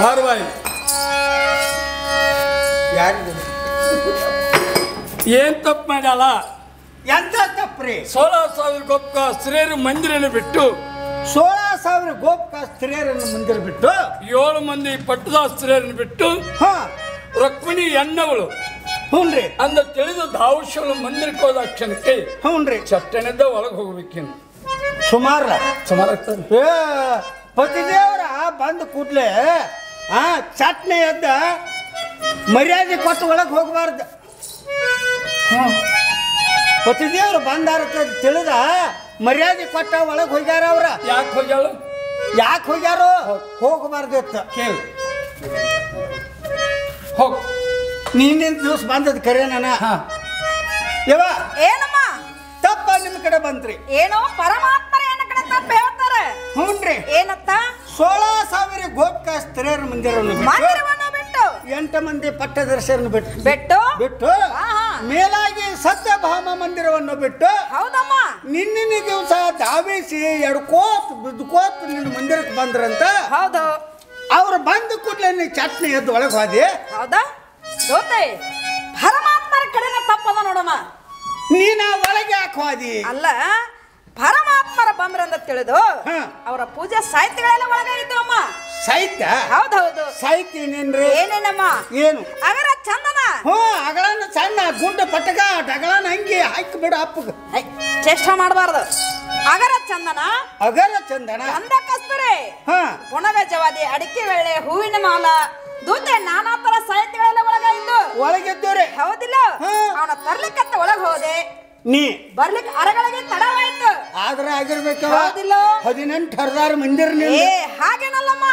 ಬಾರ್ಬಾಯಿ ಯಾರಿಗೂ ಏನ್ ತಪ್ಪು ಮಾಡ್ಯಾಳ? ಎಂತ ತಪ್ಪ್ರಿ? 16,000 ಗೋಪ್ಕ ಸ್ತ್ರೀಯರು ಮಂದಿರನ್ನು ಬಿಟ್ಟು 16,000 ಗೋಪ್ಕ ಸ್ತ್ರೀಯರನ್ನು ಮಂದಿರ ಬಿಟ್ಟು 7 ಮಂದಿ ಪಟ್ಟದ ಸ್ತ್ರೀಯರನ್ನು ಬಿಟ್ಟು ರುಕ್ಮಿಣಿ ಎಣ್ಣಗಳು ಹ್ಞೂನ್ರಿ ಅಂದ ತಿಳಿದು ಧಾವಶಗಳು ಮಂದಿರಕ್ಕೆ ಹೋದ ಕ್ಷಣಕ್ಕೆ ಹ್ಞೂನ್ರಿ ಚಟ್ಟಣಿಂದ ಒಳಗೆ ಹೋಗ್ಬೇಕೇನು ಸುಮಾರ ಆಗ್ತದೆ. ಪತಿದೇವರ ಬಂದ ಕೂಡ್ಲೆ ಚಟ್ನಿ ಎದ್ದ ಮರ್ಯಾದೆ ಕೊಟ್ಟು ಒಳಗೆ ಹೋಗಬಾರ್ದು. ಪತಿದೇವ್ರು ಬಂದಾರ ತಿಳಿದ ಮರ್ಯಾದೆ ಕೊಟ್ಟ ಒಳಗೆ ಹೋಗ್ಯಾರ ಅವ್ರ. ಯಾಕೆ ಹೋಗ್ಯಾಳ? ಯಾಕೆ ಹೋಗ್ಯಾರೋ ಹೋಗಬಾರ್ದಿತ್ತು. ಕೇಳಿ ಹೋಗ್ ನೀನಿನ ದಿವಸ ಬಂದದ್ ಕರೆ ನಾನ ಯವ ಏನಮ್ಮ ತಪ್ಪ ನಿಮ್ ಕಡೆ ಬಂತ್ರಿ. ಏನೋ ಪರಮಾತ್ಮರ ಏನ ಕಡೆ ತಪ್ಪ ಹೇಳ್ತಾರೆ. ಹ್ಞೂನ್ರಿ ಏನತ್ತ? 16,000 ಗೋಪ್ಕ ಸ್ತ್ರೀಯರ ಮಂದಿರವನ್ನು ಬಿಟ್ಟು 8 ಮಂದಿ ಪಟ್ಟದರ್ಶರನ್ನು ಬಿಟ್ಟು ಮೇಲಾಗಿ ಸತ್ಯಭಾಮ ಮಂದಿರವನ್ನು ಬಿಟ್ಟು ಹೌದಮ್ಮ ನಿನ್ನಿನ ದಿವಸ ಧಾವಿಸಿ ಎಡ್ಕೋತ್ ಬಿದ್ಕೋತ್ ನಿನ್ನ ಮಂದಿರಕ್ಕೆ ಬಂದ್ರಂತ. ಹೌದು. ಅವ್ರು ಬಂದ ಕೂಡಲೇ ನೀ ಚಟ್ನಿ ಎದ್ದು ಒಳಗೆ ಹೋದಿ. ಹೌದಾ ದೋತೆ ಪರಮಾತ್ಮರ ಕಡೆನ ತಪ್ಪದ ನೋಡಮ್ಮ. ನೀನ ಒಳಗೆ ಯಾಕೆ ಹೋದಿ? ಅಲ್ಲ ಪರಮಾತ್ಮರ ಬಂದ್ರಂತ ತಿಳಿದು ಅವರ ಪೂಜಾ ಸಾಹಿತ್ಯಗಳೆಲ್ಲ ಒಳಗೆ ಇದ್ದವು ಅಮ್ಮ. ಸಾಹಿತ್ಯ? ಹೌದೌದು. ಸಾಹಿತ್ಯ ಏನೇನ್ರಿ? ಏನೇನಮ್ಮ? ಏನು? ಅಗರ ಚಂದನ. ಅಗಳನ್ನ ಸಣ್ಣ ಗುಂಡ ಪಟಕ ಡಗಳನ್ನ ಹಂಗೆ ಹಾಕಿ ಬಿಡ ಅಪ್ಪಗ. ಚೇಷ್ಟ ಮಾಡಬಾರ್ದು. ಅಗರ ಚಂದನ, ಅಗರ ಚಂದನ, ಗಂಧ ಕಸ್ತೂರಿ, ಪುಣಗ ಜವಾದಿ, ಅಡಿಕೆ ವೇಳೆ, ಹೂವಿನ ಮಾಲ, ದೂತೆ ನಾನಾ ತರ ಸಾಹಿತ್ಯಗಳೆಲ್ಲ ಒಳಗೆ ಇದ್ದು ಒಳಗಿದ್ದವ್ರೆ. ಹೌದಿಲ್ಲ? ಅವನ ತರ್ಲಿಕ್ಕಂತ ಒಳಗೆ ಹೋದೆ. ನೀ ಬರ್ಲಿಕ್ಕೆ ಅರಗಳಿಗೆ ತಡವಾಯ್ತು. ಆದ್ರೆ ಆಗಿರ್ಬೇಕು. ಹೌದಿಲ್ಲ? 18 ಹರ್ದಾರ ಮಂದಿರ. ಹಾಗೇನಲ್ಲಮ್ಮ.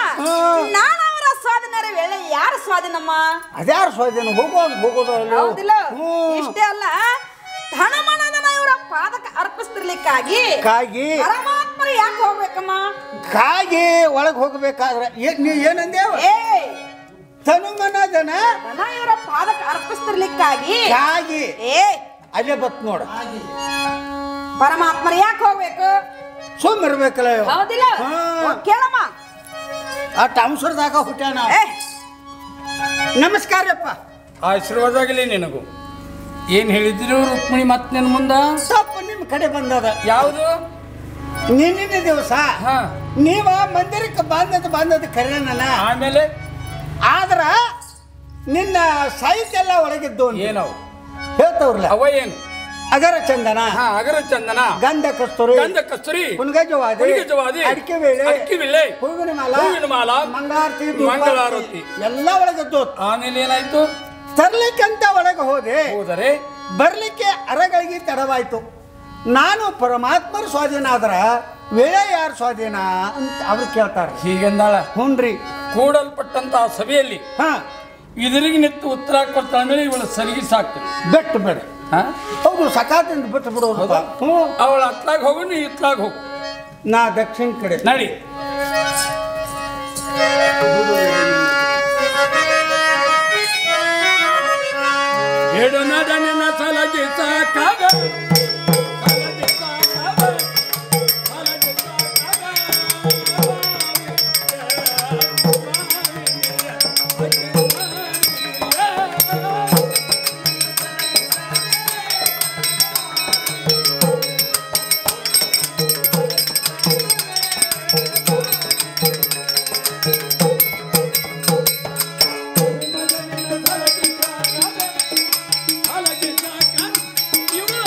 ನಾನು ಅವರ ಸ್ವಾಧೀನರ ವೇಳೆ ಯಾರ ಸ್ವಾಧೀನಮ್ಮ? ಅದ್ಯಾರ ಸ್ವಾಧೀನ? ಹೋಗೋದು ಹೌದಿಲ್ಲ? ಇಷ್ಟೇ ಅಲ್ಲ ಧನಮನದನ ಇವರ ಪಾದಕ ಅರ್ಪಿಸ್ತಿರ್ಲಿಕ್ಕಾಗಿ ಪರಮಾತ್ಮರು ಯಾಕೆ ಹೋಗ್ಬೇಕಮ್ಮ? ಕಾಗಿ ಒಳಗೆ ಹೋಗ್ಬೇಕಾದ್ರೆ ನೀ ಏನಂದೇವ? ಧನುಮನದನ ಇವರ ಪಾದಕ ಅರ್ಪಿಸ್ತಿರ್ಲಿಕ್ಕಾಗಿ ಕಾಗಿ ಅಲ್ಲೇ ಬತ್ ನೋಡ. ಪರಮಾತ್ಮರು ಯಾಕೆ ಹೋಗ್ಬೇಕು? ಸುಮ್ ಇರ್ಬೇಕಲ್ಲ. ಹೌದಿಲ್ಲ? ಕೇಳಮ್ಮ. ಆ ಟಂಸರ್ದಾಗ ಹುಟ್ಟಾನ. ನಮಸ್ಕಾರಪ್ಪ. ಆಶೀರ್ವಾದಾಗಲಿ ನಿನಗೂ. ಏನ್ ಹೇಳಿದ್ರು ರುಕ್ಮಿಣಿ ಮತ್ ನಿನ್ ಮುಂದ? ತಪ್ಪು ನಿಮ್ ಕಡೆ ಬಂದದ. ಯಾವುದು? ನಿನ್ನಿನ ದಿವಸ ನೀವ ಮಂದಿರಕ್ಕೆ ಬಂದದ ಕರೆ ನನ್ನ. ಆಮೇಲೆ ಆದ್ರ ನಿನ್ನ ಸಾಹಿತ್ಯ ಎಲ್ಲ ಒಳಗಿದ್ದು ಏನವು ಹೇಳ್ತವ್ರಲ್ಲ. ಅವ ಏನು? ಅಗರ ಚಂದನ, ಅಗರ ಚಂದನ, ಗಂಧ ಕಸ್ತೂರಿ, ಪುಣಗಜವಾದಿ, ಅಡಿಕೆ ವೇಳೆ, ಹೂವಿನ ಮಾಲ, ಮಂಗಳಾರತಿ ಎಲ್ಲ ಒಳಗಿದ್ದು. ಆಮೇಲೆ ಏನಾಯ್ತು? ತರ್ಲಿಕ್ಕಂತ ಒಳಗೆ ಹೋದರೆ ಬರ್ಲಿಕ್ಕೆ ಅರಗಳಿಗೆ ತಡವಾಯ್ತು. ನಾನು ಪರಮಾತ್ಮರ ಸ್ವಾಧೀನ ಆದ್ರ ವೇಳೆ ಯಾರ ಸ್ವಾಧೀನ ಅಂತ ಅವ್ರು ಕೇಳ್ತಾರೆ. ಹೀಗೆಂದಾಳ. ಹ್ಞೂನ್ರಿ. ಕೂಡಲ್ಪಟ್ಟಂತ ಸಭೆಯಲ್ಲಿ ಇದರಿಗೆ ನಿಂತು ಉತ್ತರ ಕೊಡ್ತಾಳ ಮೇಲೆ ಇವಳು ಸರಿಗೆ ಸಾಕ್ತು. ಬೆಟ್ಟು ಬೇಡ. ಹೌದು, ಸಕಾತಿಂದ ಬಿಟ್ಟು ಬಿಡೋದು. ಅವಳ ಹತ್ಲಾಗ ಹೋಗು, ನೀ ಇತ್ಲಾಗ ಹೋಗು. ನಾ ದಕ್ಷಿಣ ಕಡೆ ನಡಿ. ಹೇಳು ನಡನ ಸಲಗಿ ಸಾಕಾಗ ಇವಳ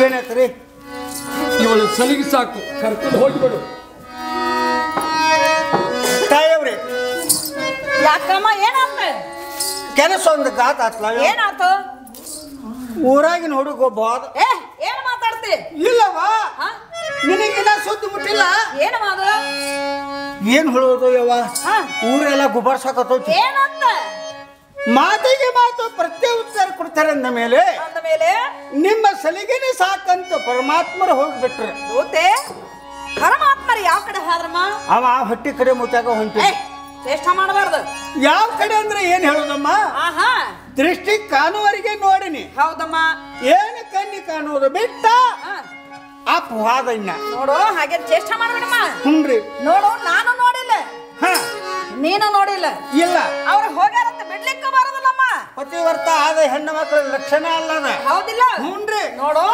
ಏನೈತ್ರಿ? ಇವಳು ಸಲಿಗೆ ಸಾಕು, ಕರ್ಕೊಂಡು ಹೋಗಿಬಿಡು. ತಾಯವ್ರಿ ಯಾಕಮ್ಮ ಏನಾತ? ಕೆಲಸ ಒಂದು ಗಾತ ಆತ್ಲ. ಏನಾತು? ಊರಾಗಿನ ಹುಡುಗ ಒಬ್ಬ ಏನ್ ಮಾತಾಡ್ತಿ? ಇಲ್ಲವಾ ನಿನಗಿನ ಸುದ್ದಿ ಮುಟ್ಟಿಲ್ಲ. ಏನು ಮಾಡು? ಏನ್ ಹೇಳೋದು ಯವ್ವ, ಊರೆಲ್ಲ ಗುಬಾರ್ಸಾಕತ್ತೈತಿ. ಏನಂತ? ಮಾತಿಗೆ ಮಾತು ಪ್ರತ್ಯುತ್ತರ ಕೊಡ್ತಾರೆ ಅಂದ ಮೇಲೆ ನಿಮ್ಮ ಸಲಿಗೆನೆ ಸಾಕಂತ ಪರಮಾತ್ಮರು ಹೋಗ್ಬಿಟ್ರೆ ಪರಮಾತ್ಮರು ಯಾವ ಕಡೆ ಹೋದ್ರಮ್ಮ? ಅವ ಹೊಟ್ಟಿ ಕಡೆ ಮುಚ್ಚಾಗ ಹೊಂಟಿ. ಚೇಷ್ಟ ಮಾಡಬಾರ್ದು. ಯಾವ ಕಡೆ ಅಂದ್ರೆ ಏನ್ ಹೇಳುದಮ್ಮ? ದೃಷ್ಟಿ ಕಾಣುವರಿಗೆ ನೋಡಿನಿ. ಹೌದಮ್ಮ. ಏನು ಕಣ್ಣಿ ಕಾಣುವುದು ಬಿಟ್ಟ ಅಪವಾದ ಇನ್ನ ನೋಡು. ಹಾಗೆ ಚೇಷ್ಟ ಮಾಡಬೇಡಮ್ಮ. ಹುನ್ರಿ. ನೋಡು, ನಾನು ನೋಡಿಲ್ಲ, ನೀನು ನೋಡಿಲ್ಲ. ಇಲ್ಲ, ಅವ್ರು ಹೋಗ್ಯಾರಂತ ಬಿಡ್ಲಿಕ್ಕೆ ಬರೋದಿಲ್ಲಮ್ಮ. ಪತಿವರ್ತ ಆದ ಹೆಣ್ಣು ಮಕ್ಕಳ ಲಕ್ಷಣ ಅಲ್ಲದ. ಹೌದಿಲ್ಲ? ಹುನ್ರಿ. ನೋಡು,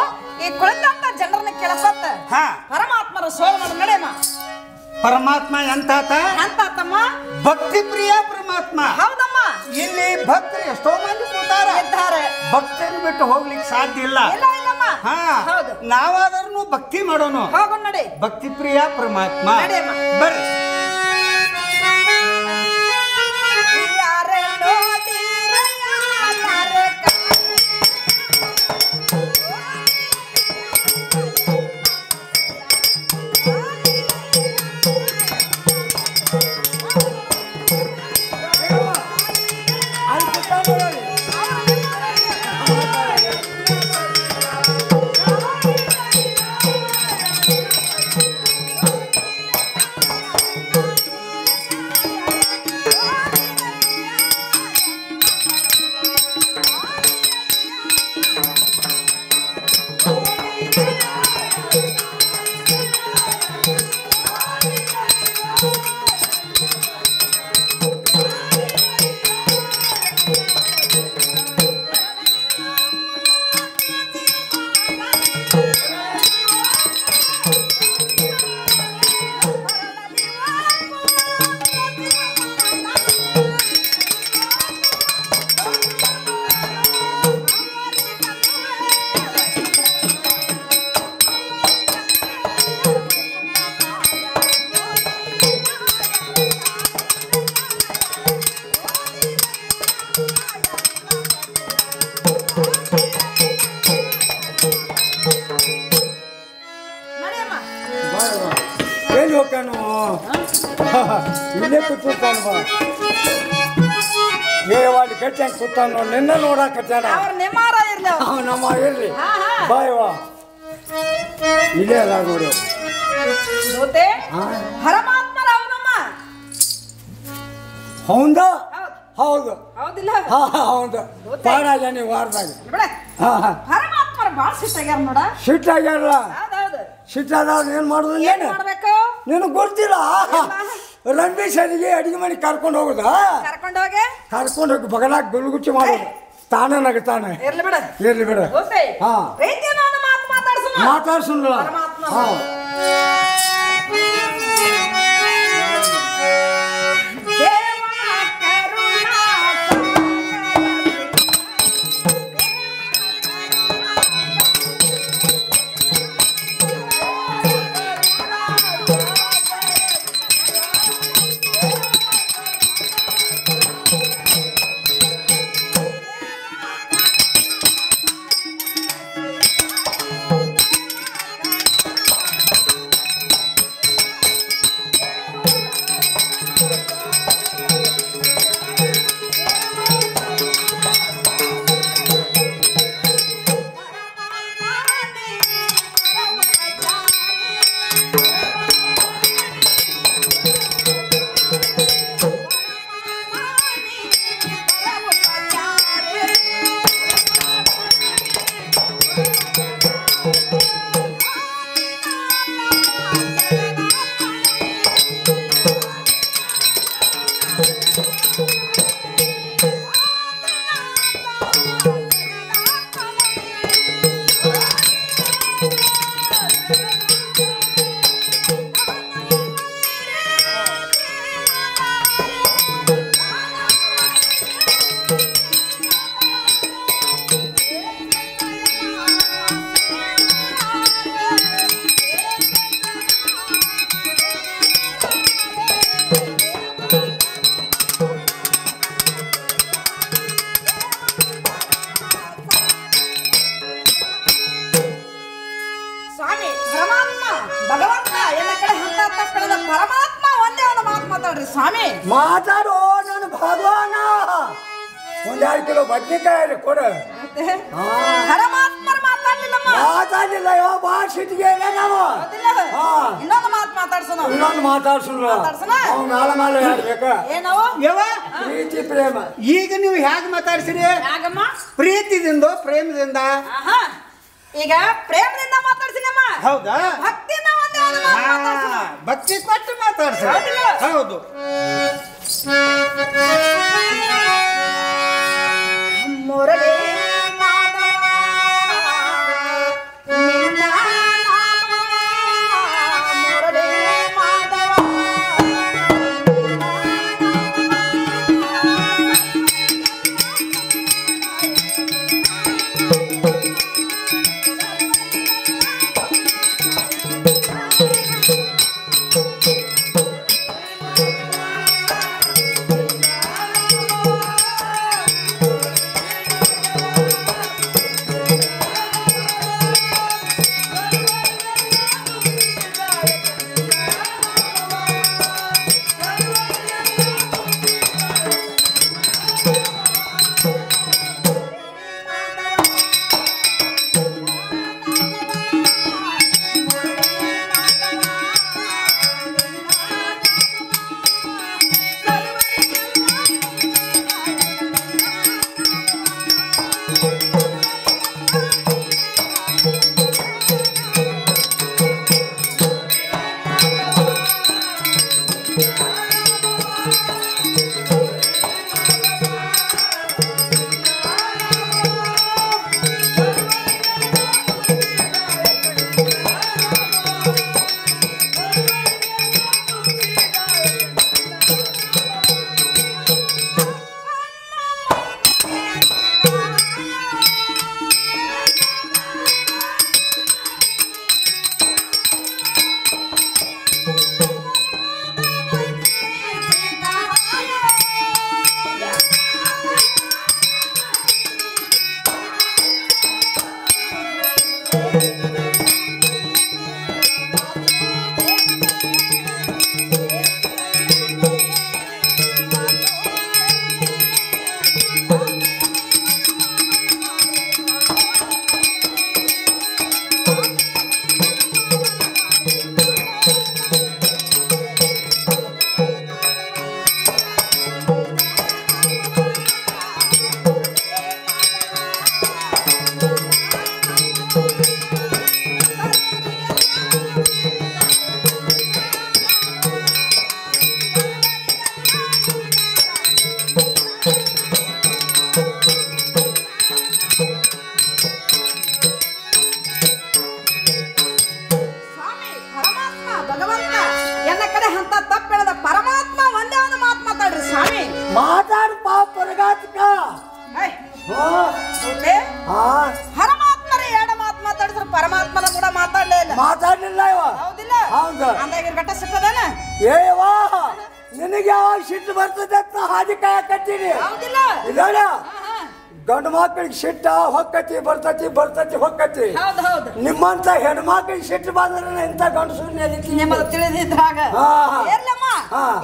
ಈ ಕುಳಿತಂತ ಜನರನ್ನ ಕೆಲಸತ್ತ ಪರಮಾತ್ಮರ ಸೋಲ್ ಮಾಡ ನಡೆಯಮ್ಮ. ಪರಮಾತ್ಮ ಎಂತಾತ? ಎಂತಾತಮ್ಮ? ಭಕ್ತಿ ಪ್ರಿಯ ಪರಮಾತ್ಮ. ಹೌದಮ್ಮ. ಇಲ್ಲಿ ಭಕ್ತರು ಎಷ್ಟೋ ಮಂದಿ ಕೂತಾರೆ. ಭಕ್ತರನ್ನು ಬಿಟ್ಟು ಹೋಗ್ಲಿಕ್ಕೆ ಸಾಧ್ಯ ಇಲ್ಲ. ನಾವಾದ್ರೂ ಭಕ್ತಿ ಮಾಡೋಣ. ಹೋಗೋಣ ನಡಿ. ಭಕ್ತಿ ಪ್ರಿಯ ಪರಮಾತ್ಮ ಬರ್ರಿ. ಇಲ್ಲೇ ಕೂತಾನ ಏವಾಡಿ ಗಟ್ಟಿ ಹಂಗೆ ಕೂತಾನ. ನಿನ್ನ ನೋಡಾಕತ್ತಾನ. ನಮ್ಮ ಇರ್ಲಿ ಬಾಯವಾ ಇಲ್ಲೇ ಅಲ್ಲ ನೋಡು. ಹೌದ? ಹೌದು. ಹೌದು. ಪಾಡಾಗ ನೀವು ವಾರದಾಗ ಸಿಟ್ಟಾಗ್ಯಾರ. ಸಿಟ್ಟಾದವ್ರು ಏನ್ ಮಾಡುದು? ನಿನಗೆ ಗೊತ್ತಿಲ್ಲ. ರಂಬಿ ಸರಿಗೆ ಅಡಿಗೆ ಮನೆ ಕರ್ಕೊಂಡು ಹೋಗುದ? ಕರ್ಕೊಂಡು ಹೋಗಿ ಬಗಲಾಗ ಗುಲ್ಗುಚ್ಚಿ ಮಾಡೋದು. ತಾನೇ ನಗತಾನೆ. ಇರ್ಲಿ ಬಿಡ. ಮಾತಾಡ್ಸಲ್ಲ. ಸ್ವಾಮಿ ಮಾತಾಡೋ ನನ್ನ ಭಗವಾನ. 1-2 ಕಿಲೋ ಬದ್ನಿಕಾಯಿ ಕೊಡ. ಪರಮಾತ್ಮರು ಮಾತಾಡ್ಲಿಲ್ಲಮ್ಮ. ಮಾತಾಡ್ಲಿಲ್ಲ ಯಾವ ಭಾಳ ಸಿಟ್ಟಿಗೆ ನಾವು. ಇನ್ನೊಂದು ಮಾತು ಮಾತಾಡ್ಸೋಣ. ಇನ್ನೊಂದು ಮಾತಾಡ್ಸೋಣ. ಮೇಲೆ ಹೇಳ್ಬೇಕ ಏನೋ ಪ್ರೀತಿ ಪ್ರೇಮ. ಈಗ ನೀವು ಹೇಗೆ ಮಾತಾಡ್ಸಿರಿ? ಯಾಗಮ್ಮ ಪ್ರೀತಿದಿಂದ ಪ್ರೇಮದಿಂದ. ಈಗ ಪ್ರೇಮದಿಂದ ಮಾತಾಡ್ಸಿನಮ್ಮ. ಹೌದಾ? ಭಕ್ತಿಯಿಂದ ಭಕ್ತಿ ಕೊಟ್ಟು ಮಾತಾಡ್ಸ. ಹೌದು. ಮುರಳಿ ಪರಮಾತ್ಮರೇ ಎರಡು ಮಾತು ಮಾತಾಡಿದ್ರು ಪರಮಾತ್ಮನ ಕೂಡ ಮಾತಾಡಲೇ ಇಲ್ಲ. ಮಾತಾಡಲಿಲ್ಲ ಇವ. ಹೌದಿಲ್ಲ? ಹೌದು. ಅಂದಾಗ ಗಟ್ಟ ಸಿಕ್ಕದಾನ. ಏವಾ ನಿನಗೆ ಯಾವಾಗ ಸಿಟ್ಟು ಬರ್ತದೆ ಅಂತ ಹಾದಿ ಕಾಯ ಕತ್ತೀನಿ. ಹೌದಿಲ್ಲ? ಇಲ್ಲ ಗಂಡು ಮಕ್ಕಳಿಗೆ ಸಿಟ್ಟ ಹೊಕ್ಕತಿ ಬರ್ತತಿ ಬರ್ತತಿ ಹೊಕ್ಕತಿ. ಹೌದು ಹೌದು. ನಿಮ್ಮಂತ ಹೆಣ್ಮಕ್ಳಿಗೆ ಸಿಟ್ಟು ಬಂದ್ರೆ ಇಂಥ ಗಂಡಸು ನಿಮಗೆ ತಿಳಿದಿದ್ರಾಗ ಇರ್ಲಮ್ಮ.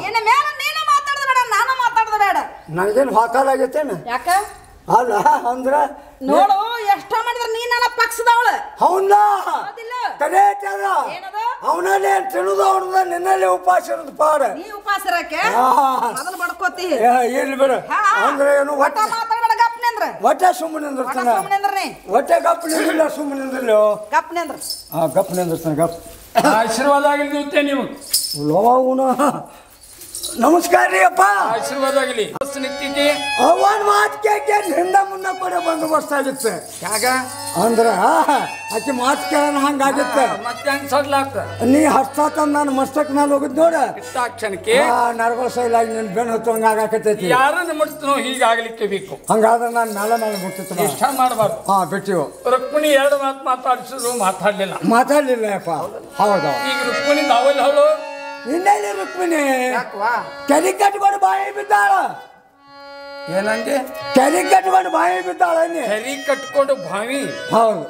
ಇನ್ನು ಮೇಲೆ ನೀನು ಮಾತಾಡೋದು ಬೇಡ, ನಾನು ಮಾತಾಡೋದು ಬೇಡ. ನನಗೇನು ಹಾಕಲಾಗೈತೇನ? ಯಾಕ ಅಲ್ಲ ಅಂದ್ರ ನೋಡು ಎಷ್ಟ ಮಾಡಿದ್ರ ನೀ ನನ್ನ ಪಕ್ಷದವಳು. ಹೌದಾ? ಕರೆ ಅವನಲ್ಲೇ ತಿಳುದು ಅವನದ ನಿನ್ನಲ್ಲೇ ಉಪವಾಸ ಇರೋದು ಪಾಡ. ನೀ ಉಪವಾಸ ಇರಕ್ಕೆ ಮೊದಲು ಬಡ್ಕೋತಿ. ಇರ್ಲಿ ಬಿಡು. ಅಂದ್ರೆ ಏನು ಒಟ್ಟ ಮಾತಾಡಬೇಡ, ಗಪ್ನೆ ಅಂದ್ರ ಒಟ್ಟ ಸುಮ್ಮನೆ ಅಂದ್ರತಾನ. ಸುಮ್ಮನೆ ಅಂದ್ರನಿ ಒಟ್ಟ ಗಪ್ನೆ ಇಲ್ಲ, ಸುಮ್ಮನೆ ಅಂದ್ರಲ್ಲ ಗಪ್ನೆ ಅಂದ್ರ. ಗಪ್ನೆ ಅಂದ್ರತಾನ. ಗಪ್ ಆಶೀರ್ವಾದ ಆಗಿರ್ತೀವಿ ನೀವು. ಲೋವನ ನಮಸ್ಕಾರ ರೀ ಅಪ್ಪ. ಆಶೀರ್ವಾದ ಆಗಲಿ. ಅವನ್ ಮಾತು ಕೇಳಿ ಹಿಂದ ಮುನ್ನ ಕೂಡ ಬಂದೋಬಸ್ತ್ ಆಗಿತ್ತೆ. ಯಾಕ ಅಂದ್ರ ಆಕೆ ಮಾತು ಕೇಳೋಣ ಹಂಗಾಗಿತ್ತೆ. ಮತ್ತೆ ಹಂಗ ಸಡ್ಲಾಕ ನೀ ಹಸ್ತ ತಂದ ನಾನು ಮಸ್ತಕ್ ಮೇಲೆ ಹೋಗಿದ್ ನೋಡ ಕ್ಷಣಕ್ಕೆ ನರ್ವಸ್ ಇಲ್ಲ, ನಿನ್ ಬೆನ್ನು ಹೊತ್ತು ಹಂಗ ಆಗಾಕತೈತಿ. ಯಾರನ್ನ ಮುಟ್ತನೋ ಹೀಗಾಗ್ಲಿಕ್ಕೆ ಬೇಕು. ಹಂಗಾದ್ರೆ ನಾನು ಮೇಲೆ ಮೇಲೆ ಮುಟ್ಟಿತ್ತು. ಇಷ್ಟ ಮಾಡಬಾರ್ದು. ಬಿಟ್ಟಿವು. ರುಕ್ಮಿಣಿ ಎರಡು ಮಾತು ಮಾತಾಡಿಸಿದ್ರು ಮಾತಾಡ್ಲಿಲ್ಲ ಅಪ್ಪ. ಹೌದಾ? ಈಗ ರುಕ್ಮಿಣಿ ನಾವಲ್ಲಿ ಅವಳು ಇನ್ನೆಲ್ಲಿ ರುಕ್ಮಿಣಿ ಕೆರೆ ಕಟ್ಕೊಂಡು ಬಾಯಿ ಬಿದ್ದಾಳ. ಏನಂಗೆ? ಕೆರೆ ಕಟ್ಕೊಂಡು ಬಾವಿ ಬಿದ್ದಾಳ. ಕೆರೆ ಕಟ್ಕೊಂಡು ಬಾವಿ? ಹೌದು.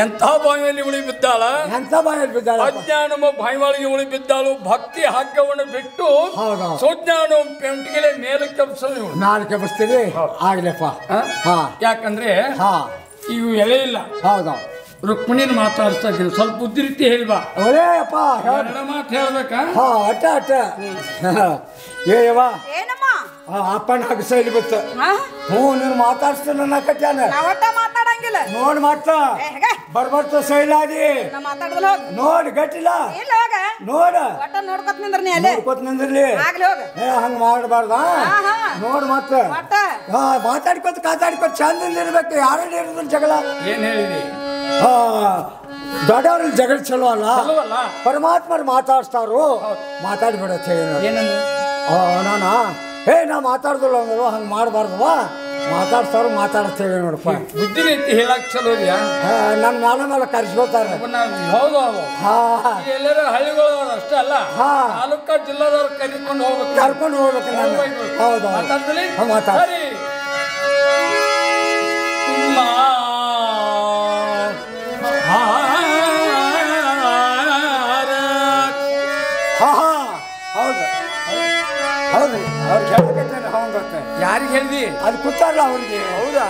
ಎಂಥ ಬಾವಿಯಲ್ಲಿ ಉಳಿ ಬಿದ್ದಾಳ, ಎಂತ ಬಾಯಲ್ಲಿ ಬಿದ್ದಾಳ, ಅಜ್ಞಾನ ಬಾಯಿವಾಳಿಗೆ ಉಳಿ ಬಿದ್ದಾಳು. ಭಕ್ತಿ ಹಗ್ಗವನ್ನು ಬಿಟ್ಟು ಸುಜ್ಞಾನ ಪೆಂಟಿಗೆ ಮೇಲೆ ಕೆಪ್ಸಲು ನಾನು ಕೆಪ್ಪಿಸ್ತೀವಿ ಆಗ್ಲಪ್ಪ. ಯಾಕಂದ್ರೆ ಇವು ಎಲೆ ಇಲ್ಲ. ಹೌದಾ, ರುಕ್ಮಿಣಿನ ಮಾತಾಡಿಸ್ತಾ ಇದ್ದೀನಿ, ಸ್ವಲ್ಪ ಬುದ್ಧಿ ರೀತಿ ಹೇಳ್ಬಾ. ಒಳ್ಳೆಯಪ್ಪ ಮಾತು ಹೇಳ್ಬೇಕಾ? ಅಟ್ಟ ಅಟ್ಟ ಏಯವ್ವ ಅಪ್ಪನ ಹಗ್ಸ ಇಲ್ಲಿ ಬಿತ್ತು. ನೀನು ಮಾತಾಡ್ಸ್ತೀನಿ ನನ್ನ ಕಟ್ಯಾನ ಮಾತಾಡಂಗಿಲ್ಲ ನೋಡ್ ಮತ್ತ ಬರ್ಬರ್ತ ಸೈಲಾದಿ ನೋಡ್ ಗಟ್ಟಿಲ್ಲ ನೋಡ ನೋಡ್ಕೊತ್ ನಿಂದ್ರಲಿ ಹಂಗ ಮಾಡಬಾರ್ದ. ನೋಡ್ ಮತ್ತ ಮಾತಾಡ್ಕೊತ ಕಾತಾಡ್ಕೊತ ಚಂದಿಂದ ಇರ್ಬೇಕು. ಯಾರಲ್ಲಿ ಇರೋದ್ರ ಜಗಳ ಏನ್ ಹೇಳಿದಿ? ದೊಡ್ಡವ್ರಲ್ಲಿ ಜಗಳ ಚಲೋ ಅಲ್ಲ, ಪರಮಾತ್ಮರು ಮಾತಾಡ್ಸ್ತಾರು. ಮಾತಾಡ್ಬಿಡತ್ತೆ ನಾನ ನಾ ಮಾತಾಡ್ದಲ್ಲ ಅಂದ್ರು ಹಂಗ ಮಾಡಬಾರ್ದವಾ. ಮಾತಾಡ್ತಾರು ಮಾತಾಡ್ತೇವೆ ನೋಡಪ್ಪ. ಬುದ್ಧಿ ರೀತಿ ಹೇಳಕ್ ಚಲೋ ಇದೆಯಾ? ನನ್ನ ಮೇಲೆ ಮೇಲೆ ಕರ್ಸ್ಕೊತಾರೆ. ಹೌದು, ಎಲ್ಲರ ಹಳ್ಳಿಗಳು ಅಷ್ಟೇ ಅಲ್ಲ, ತಾಲೂಕ ಜಿಲ್ಲಾದವ್ರು ಕರ್ಕೊಂಡು ಹೋಗ್ಬೇಕು. ಹೌದು ಮಾತಾಡ್ತಾರೆ. ಹೌದು ಅವ್ರಿಗೆ ಹೇಳ್ಬೇಕಂದ್ರೆ ಹೌದತ್ತೆ. ಯಾರಿಗೆ ಹೇಳ್ದಿ? ಅದು ಕೂತಾರಲ್ಲ ಅವ್ರಿಗೆ. ಹೌದಾ?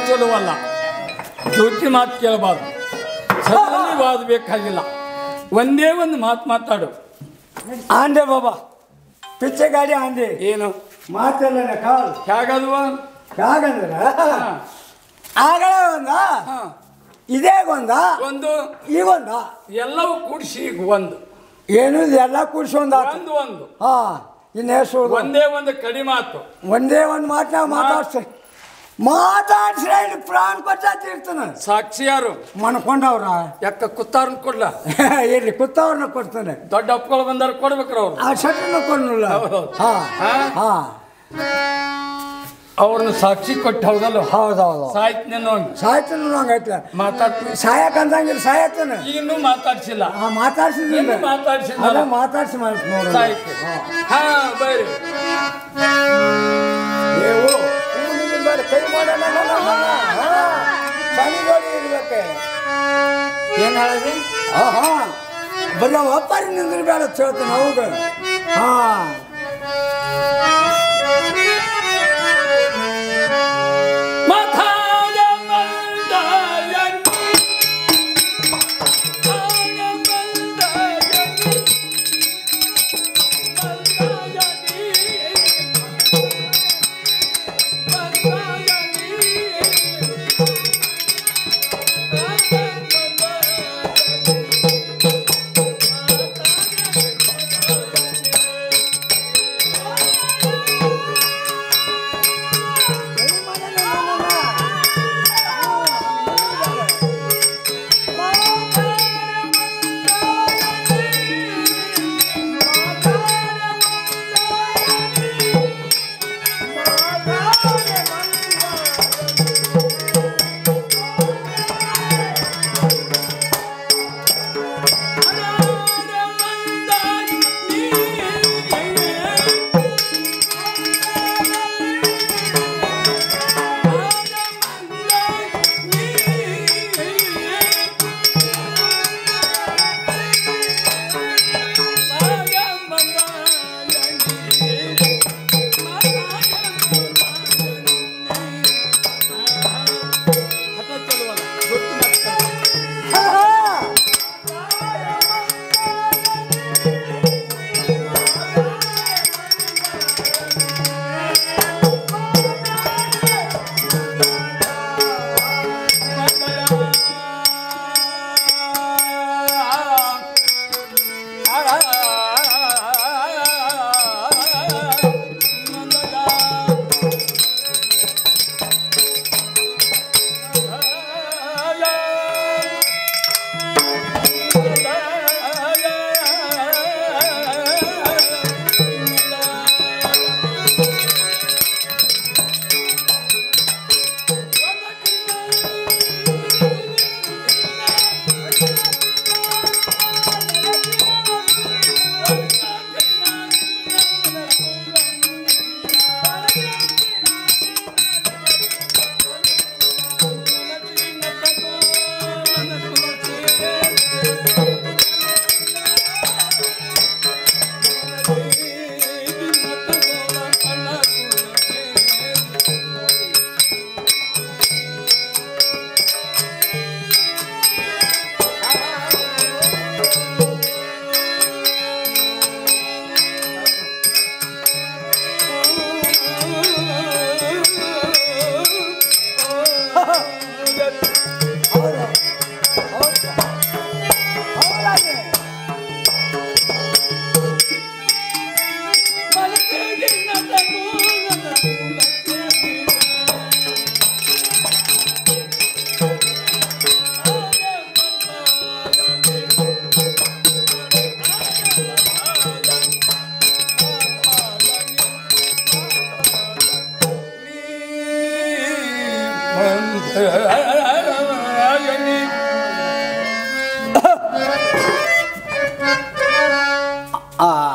ಚಲುವಲ್ಲ, ಜ್ಯೋತಿ ಮಾತು ಕೇಳಬಾರ್ದು, ಸದನಲ್ಲಿ ವಾದ ಬೇಕಾಗಿಲ್ಲ. ಒಂದೇ ಒಂದು ಮಾತು ಮಾತಾಡು. ಆಂದೆ ಬಾಬಾ ಪಿಚ್ಚೆ ಗಾಡಿ ಆಂದೆ ಏನು ಮಾತೆಲ್ಲ ಕಾಲ್ ಹೇಗಲ್ವ? ಹೇಗಂದ್ರ ಆಗಲೇ ಒಂದ ಇದೇ ಒಂದ ಒಂದು ಈಗೊಂದ ಎಲ್ಲವೂ ಕೂಡಿಸಿ ಈಗ ಒಂದು ಏನು ಎಲ್ಲ ಕೂಡಿಸಿ ಒಂದು ಒಂದು ಹಾ ಇನ್ನು ಹೆಸರು ಒಂದೇ ಒಂದು ಕಡಿ ಮಾತು ಒಂದೇ ಒಂದು ಮಾತು ನಾವು ಮಾತಾಡ್ಸ್ರೆ ಪ್ರಾಣ ಕೊಟ್ಟಾತಿರ್ತಾನೆ ಸಾಕ್ಷಿ ಯಾರು ಮನ್ಕೊಂಡವ್ರ ಯಾಕ ಕುತ್ತಾರನ್ ಕೊಡ್ಲ ಇರ್ಲಿ ಕುತ್ತವ್ರನ್ನ ಕೊಡ್ತಾನೆ ದೊಡ್ಡ ಅಪ್ಪಗಳು ಬಂದಾರ ಕೊಡ್ಬೇಕ್ರ ಅವ್ರು ಆ ಶಟ್ರನ್ನ ಕೊಡ್ಲಿಲ್ಲ ಹಾ ಹಾ ಅವ್ರನ್ನ ಸಾಕ್ಷಿ ಕೊಟ್ಟು ಹೌದಲ್ಲ ಹೌದೌದು ಸಾಯ್ತನ ಹಂಗೈತೆ ಮಾತಾಡ್ತೀನಿ ಸಾಯಕಂದಂಗಿಲ್ಲ ಸಾಯತ್ತನ ಇನ್ನೂ ಮಾತಾಡ್ಸಿಲ್ಲ ಮಾತಾಡ್ಸಿದ್ರಿಂದ ಮಾತಾಡ್ಸಿಲ್ಲ ಮಾತಾಡ್ಸಿ ನೋಡಿ ಸಾಯ್ತು ಹಾ ಬರ್ರಿ ನೀವು ಕೈ ಮಾಡೋಣ ಶನಿಗೋಡಿ ಇರ್ಬೇಕೆ ಏನ್ ಹೇಳಿದ್ರಿ ಹಾ ಬರೀ ವ್ಯಾಪಾರಿ ನಿಂದ್ರೆ ಬೇಡ ಹೇಳ್ತಾನೆ ಅವಾಗ ಹಾ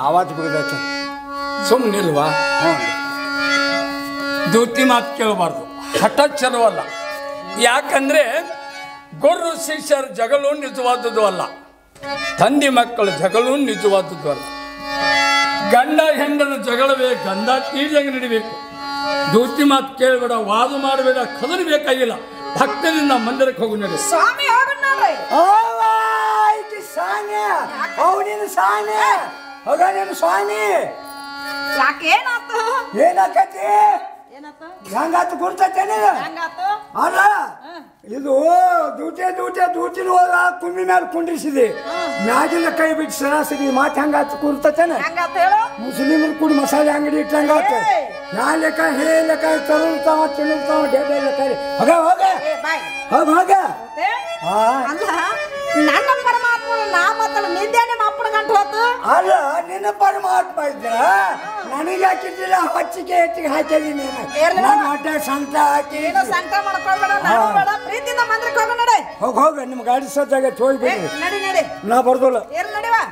ಆವಾಜ್ ಬಿಡಬೇಕು ಸುಮ್ಮನಿಲ್ವಾ ದೂತಿ ಮಾತು ಕೇಳಬಾರ್ದು ಹಠ ಚಲೋ ಅಲ್ಲ ಯಾಕಂದ್ರೆ ಗೊರ್ರು ಶಿಷ್ಯರ ಜಗಳು ನಿಜವಾದದ್ದು ಅಲ್ಲ ತಂದೆ ಮಕ್ಕಳ ಜಗಳು ನಿಜವಾದದ್ದು ಅಲ್ಲ ಗಂಡ ಹೆಂಡನ ಜಗಳವೇ ಗಂಧ ತೀರ್ಜಂಗೆ ನಡಿಬೇಕು ದೂತಿ ಮಾತು ಕೇಳಬೇಡ ವಾದ ಮಾಡಬೇಡ ಕದರ್ಬೇಕಾಗಿಲ್ಲ ಭಕ್ತರಿಂದ ಮಂದಿರಕ್ಕೆ ಹೋಗು ನಡಿ ಸ್ವಾಮಿ ಸ್ವಾಮಿ ಯಾಕೇನಾತು ಏನಾಕತಿ ಹೆಂಗಾತು ಗುರ್ತೈತೇನೆ ಅಲ್ಲ ಇದು ದೂಟಿನ ಹೋದ ಕುಂಬಿ ಮೇಲೆ ಕುಂಡ್ರಿಸಿದೆ ಮ್ಯಾಗಿನ ಕೈ ಬಿಟ್ಟು ಸರಾಸರಿ ಮಾತು ಹೆಂಗಾತು ಗುರ್ತೈತೇನೆ ಮುಸ್ಲಿಮರು ಕೂಡ ಮಸಾಲೆ ಅಂಗಡಿ ಇಟ್ಟಂಗಾತ ಯಾ ಲೆಕ್ಕ ಹೇ ಲೆಕ್ಕ ತರುತ್ತಾವ ತಿನ್ನುತ್ತಾವ ಡೇಬೆ ಲೆಕ್ಕ ಹೋಗ ನನ್ನ ಪರಮಾತ್ಮ ನಾ ಮಾತಾಡ ನಿಂದೇನೆ ಅಪ್ಪನ ಗಂಟು ಹೋತು ಅಲ್ಲ ನಿನ್ನ ಪರಮಾತ್ಮ ಇದ್ರ ನನಗೆ ಹಾಕಿದ್ದಿಲ್ಲ ಹಚ್ಚಿಗೆ ಹಾಕಿದೀನಿ ನಾನು ಹೊಟ್ಟೆ ಸಂತ ಹಾಕಿ ಸಂತ ಮಾಡ್ಕೊಳ್ಬೇಡ ನಾನು ಬೇಡ ಪ್ರೀತಿಯಿಂದ ಮಂದಿರಕ್ಕೆ ಹೋಗ ನಡೆ ಹೋಗ ನಿಮ್ಮ ಗಾಡಿ ಸಜ್ಜಾಗ ಹೋಗ್ಬಿಡಿ ನಡಿ ನಾ ಬರ್ದಲ್ಲ ನಡಿವಾ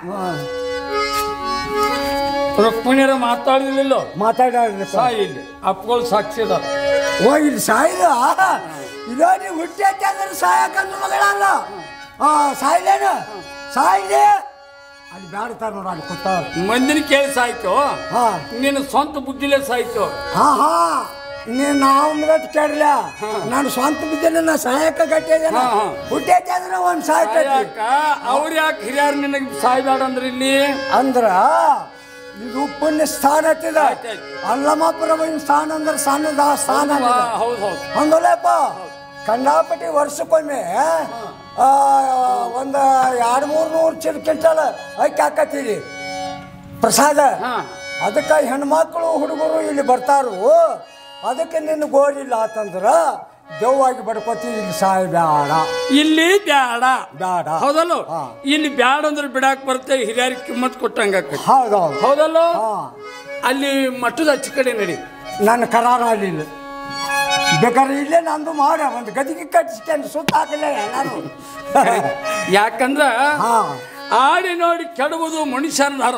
ರುಕ್ಮಿಣಿಯರ ಮಾತಾಡಿದಿಲ್ಲ ಮಾತಾಡ ಸಾಯಿಲ್ಲಿ ಅಪ್ಪಗಳು ಸಾಕ್ಷಿ ಅದ ಹೋಗಿಲ್ಲ ಸಾಯಿಲ್ಲ ಇದೋ ನೀವು ಹುಟ್ಟೈತೆ ಅಂದ್ರೆ ಸಾಯಕಂದು ಮಗಳಲ್ಲ ಸಾಯಿಲೇನು ಸಾಯಿದೆ ಅಲ್ಲಿ ಬ್ಯಾಡ್ತಾರ ನೋಡ ಅಲ್ಲಿ ಕೂತಾವ ಮಂದಿನ ಕೇಳಿ ಸಾಯ್ತು ನಿನ್ನ ಸ್ವಂತ ಬುದ್ಧಿಲೇ ಸಾಯ್ತು ನೀನು ನಾವು ಕೇಳಲ್ಲ ನಾನು ಸ್ವಂತ ಬಿದ್ದಿಲ್ಲ ನಾ ಸಹಾಯಕ ಗಟ್ಟಿದೆ ಹುಟ್ಟೈತೆ ಅಂದ್ರೆ ಒಂದು ಸಾಯ್ಕ ಅವ್ರು ಯಾಕೆ ಹಿರಿಯರು ನಿನಗೆ ಸಾಯ್ಬೇಡ ಅಂದ್ರೆ ಇಲ್ಲಿ ಅಂದ್ರ ಇದು ಪುಣ್ಯ ಸ್ಥಾನ ಹತ್ತಿದ ಅಲ್ಲಮಾಪುರವಿನ ಸ್ಥಾನ ಅಂದ್ರೆ ಸಣ್ಣದ ಸ್ಥಾನ ಹಂಗಲ್ಲಪ್ಪ ಕಂಡಾಪಟ್ಟಿ ವರ್ಷಕ್ಕೊಮ್ಮೆ ಒಂದು 200-300 ಚಿಲ್ಕಿಂಟಲ್ ಅಕ್ಕಿ ಹಾಕತ್ತೀರಿ ಪ್ರಸಾದ ಅದಕ್ಕೆ ಹೆಣ್ಮಕ್ಳು ಹುಡುಗರು ಇಲ್ಲಿ ಬರ್ತಾರು ಅದಕ್ಕೆ ನಿನ್ನ ಗೋರಿಲ್ಲ ಆತಂದ್ರ ದೇವಾಗಿ ಬಡ್ಕೋತೀವಿ ಇಲ್ಲಿ ಸಾಯ್ ಬ್ಯಾಡ ಇಲ್ಲಿ ಬ್ಯಾಡ ಹೌದಲ್ಲ ಹಾ. ಇಲ್ಲಿ ಬ್ಯಾಡ ಅಂದ್ರೆ ಬಿಡಾಕ್ ಬರುತ್ತೆ ಹಿರಿಯರ್ ಕಿಮ್ಮತ್ ಕೊಟ್ಟಂಗ ಹೌದೌದು ಹೌದಲ್ಲ ಅಲ್ಲಿ ಮಠದ ಹಚ್ಚ ಕಡೆ ನಡಿ ನನ್ನ ಕರಾರ ಆಗಲಿಲ್ಲ ಬೇಕಾದ್ರೆ ಇಲ್ಲೇ ನಂದು ಮಾಡ ಒಂದು ಗದಿಗೆ ಕಟ್ಟಿಸ್ಕೊಂಡು ಸುತ್ತ ಹಾಕಲೇ ನಾನು ಯಾಕಂದ್ರ ಆಡಿ ನೋಡಿ ಕೆಡುವುದು ಮನುಷ್ಯನ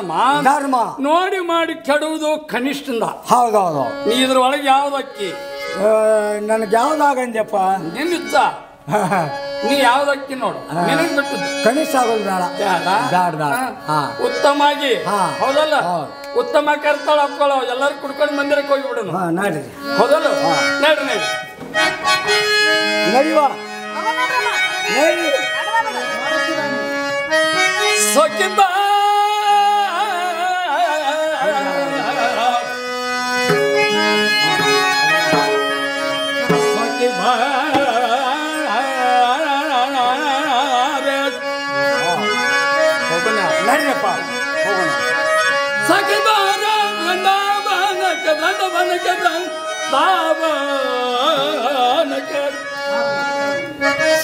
ಧರ್ಮ ನೋಡಿ ಮಾಡಿ ಕೆಡುವುದು ಕನಿಷ್ಠಂದ ಹೌದೌದು ನೀ ಇದ್ರೊಳಗೆ ಯಾವ್ದು ಅಕ್ಕಿ ನನಗೆ ಯಾವ್ದಾಗಂದ್ಯಪ್ಪ ನಿನ್ನಿತ್ತ ನೀ ಯಾವ್ದು ಅಕ್ಕಿ ನೋಡು ನಿನಗ್ ಬಿಟ್ಟು ಕನಿಷ್ಠ ಆಗೋದು ಬೇಡ ಬೇಡ ಬೇಡ ಉತ್ತಮಾಗಿ ಹೌದಲ್ಲ ಉತ್ತಮ ಕರ್ತಾಳ ಹಾಕೊಳ್ಳೋ ಎಲ್ಲರೂ ಕುಡ್ಕೊಂಡು ಮಂದಿರಕ್ಕೆ ಹೋಗಿಬಿಡೋಣ ನಡ್ರಿ ಹೌದಲ್ಲ ನಡ್ರಿ ನಡಿವ ನಡಿ ಸೊಕ್ಕಿಬ್ಬ ನಡಿಯಪ್ಪ ಹೋಗೋಣ ಸಖಿ ಬಾರ ಬೃಂದಾವನಕ್ಕೆ ಬೃಂದಾವನಕ್ಕೆ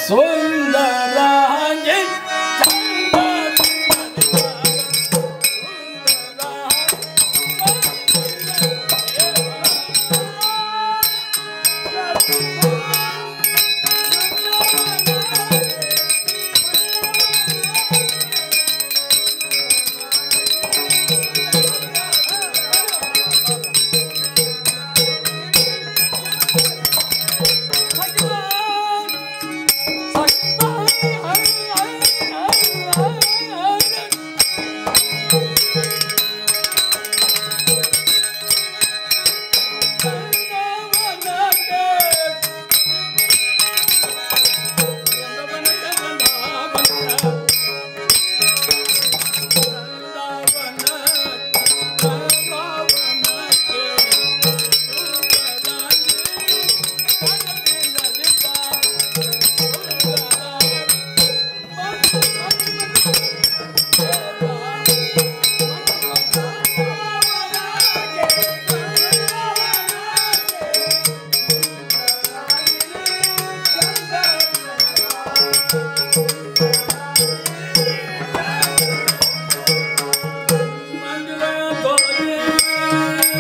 ಸುಂದರಾಂಗಿ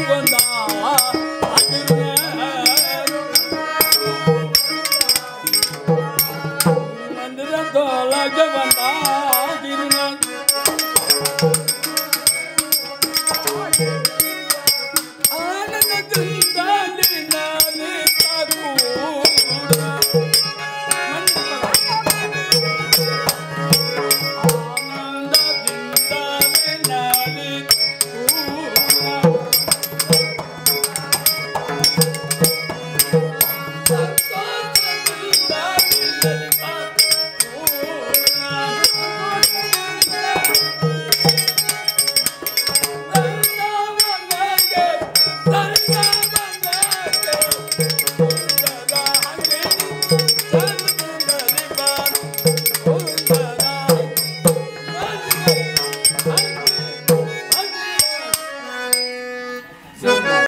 ಬಂದ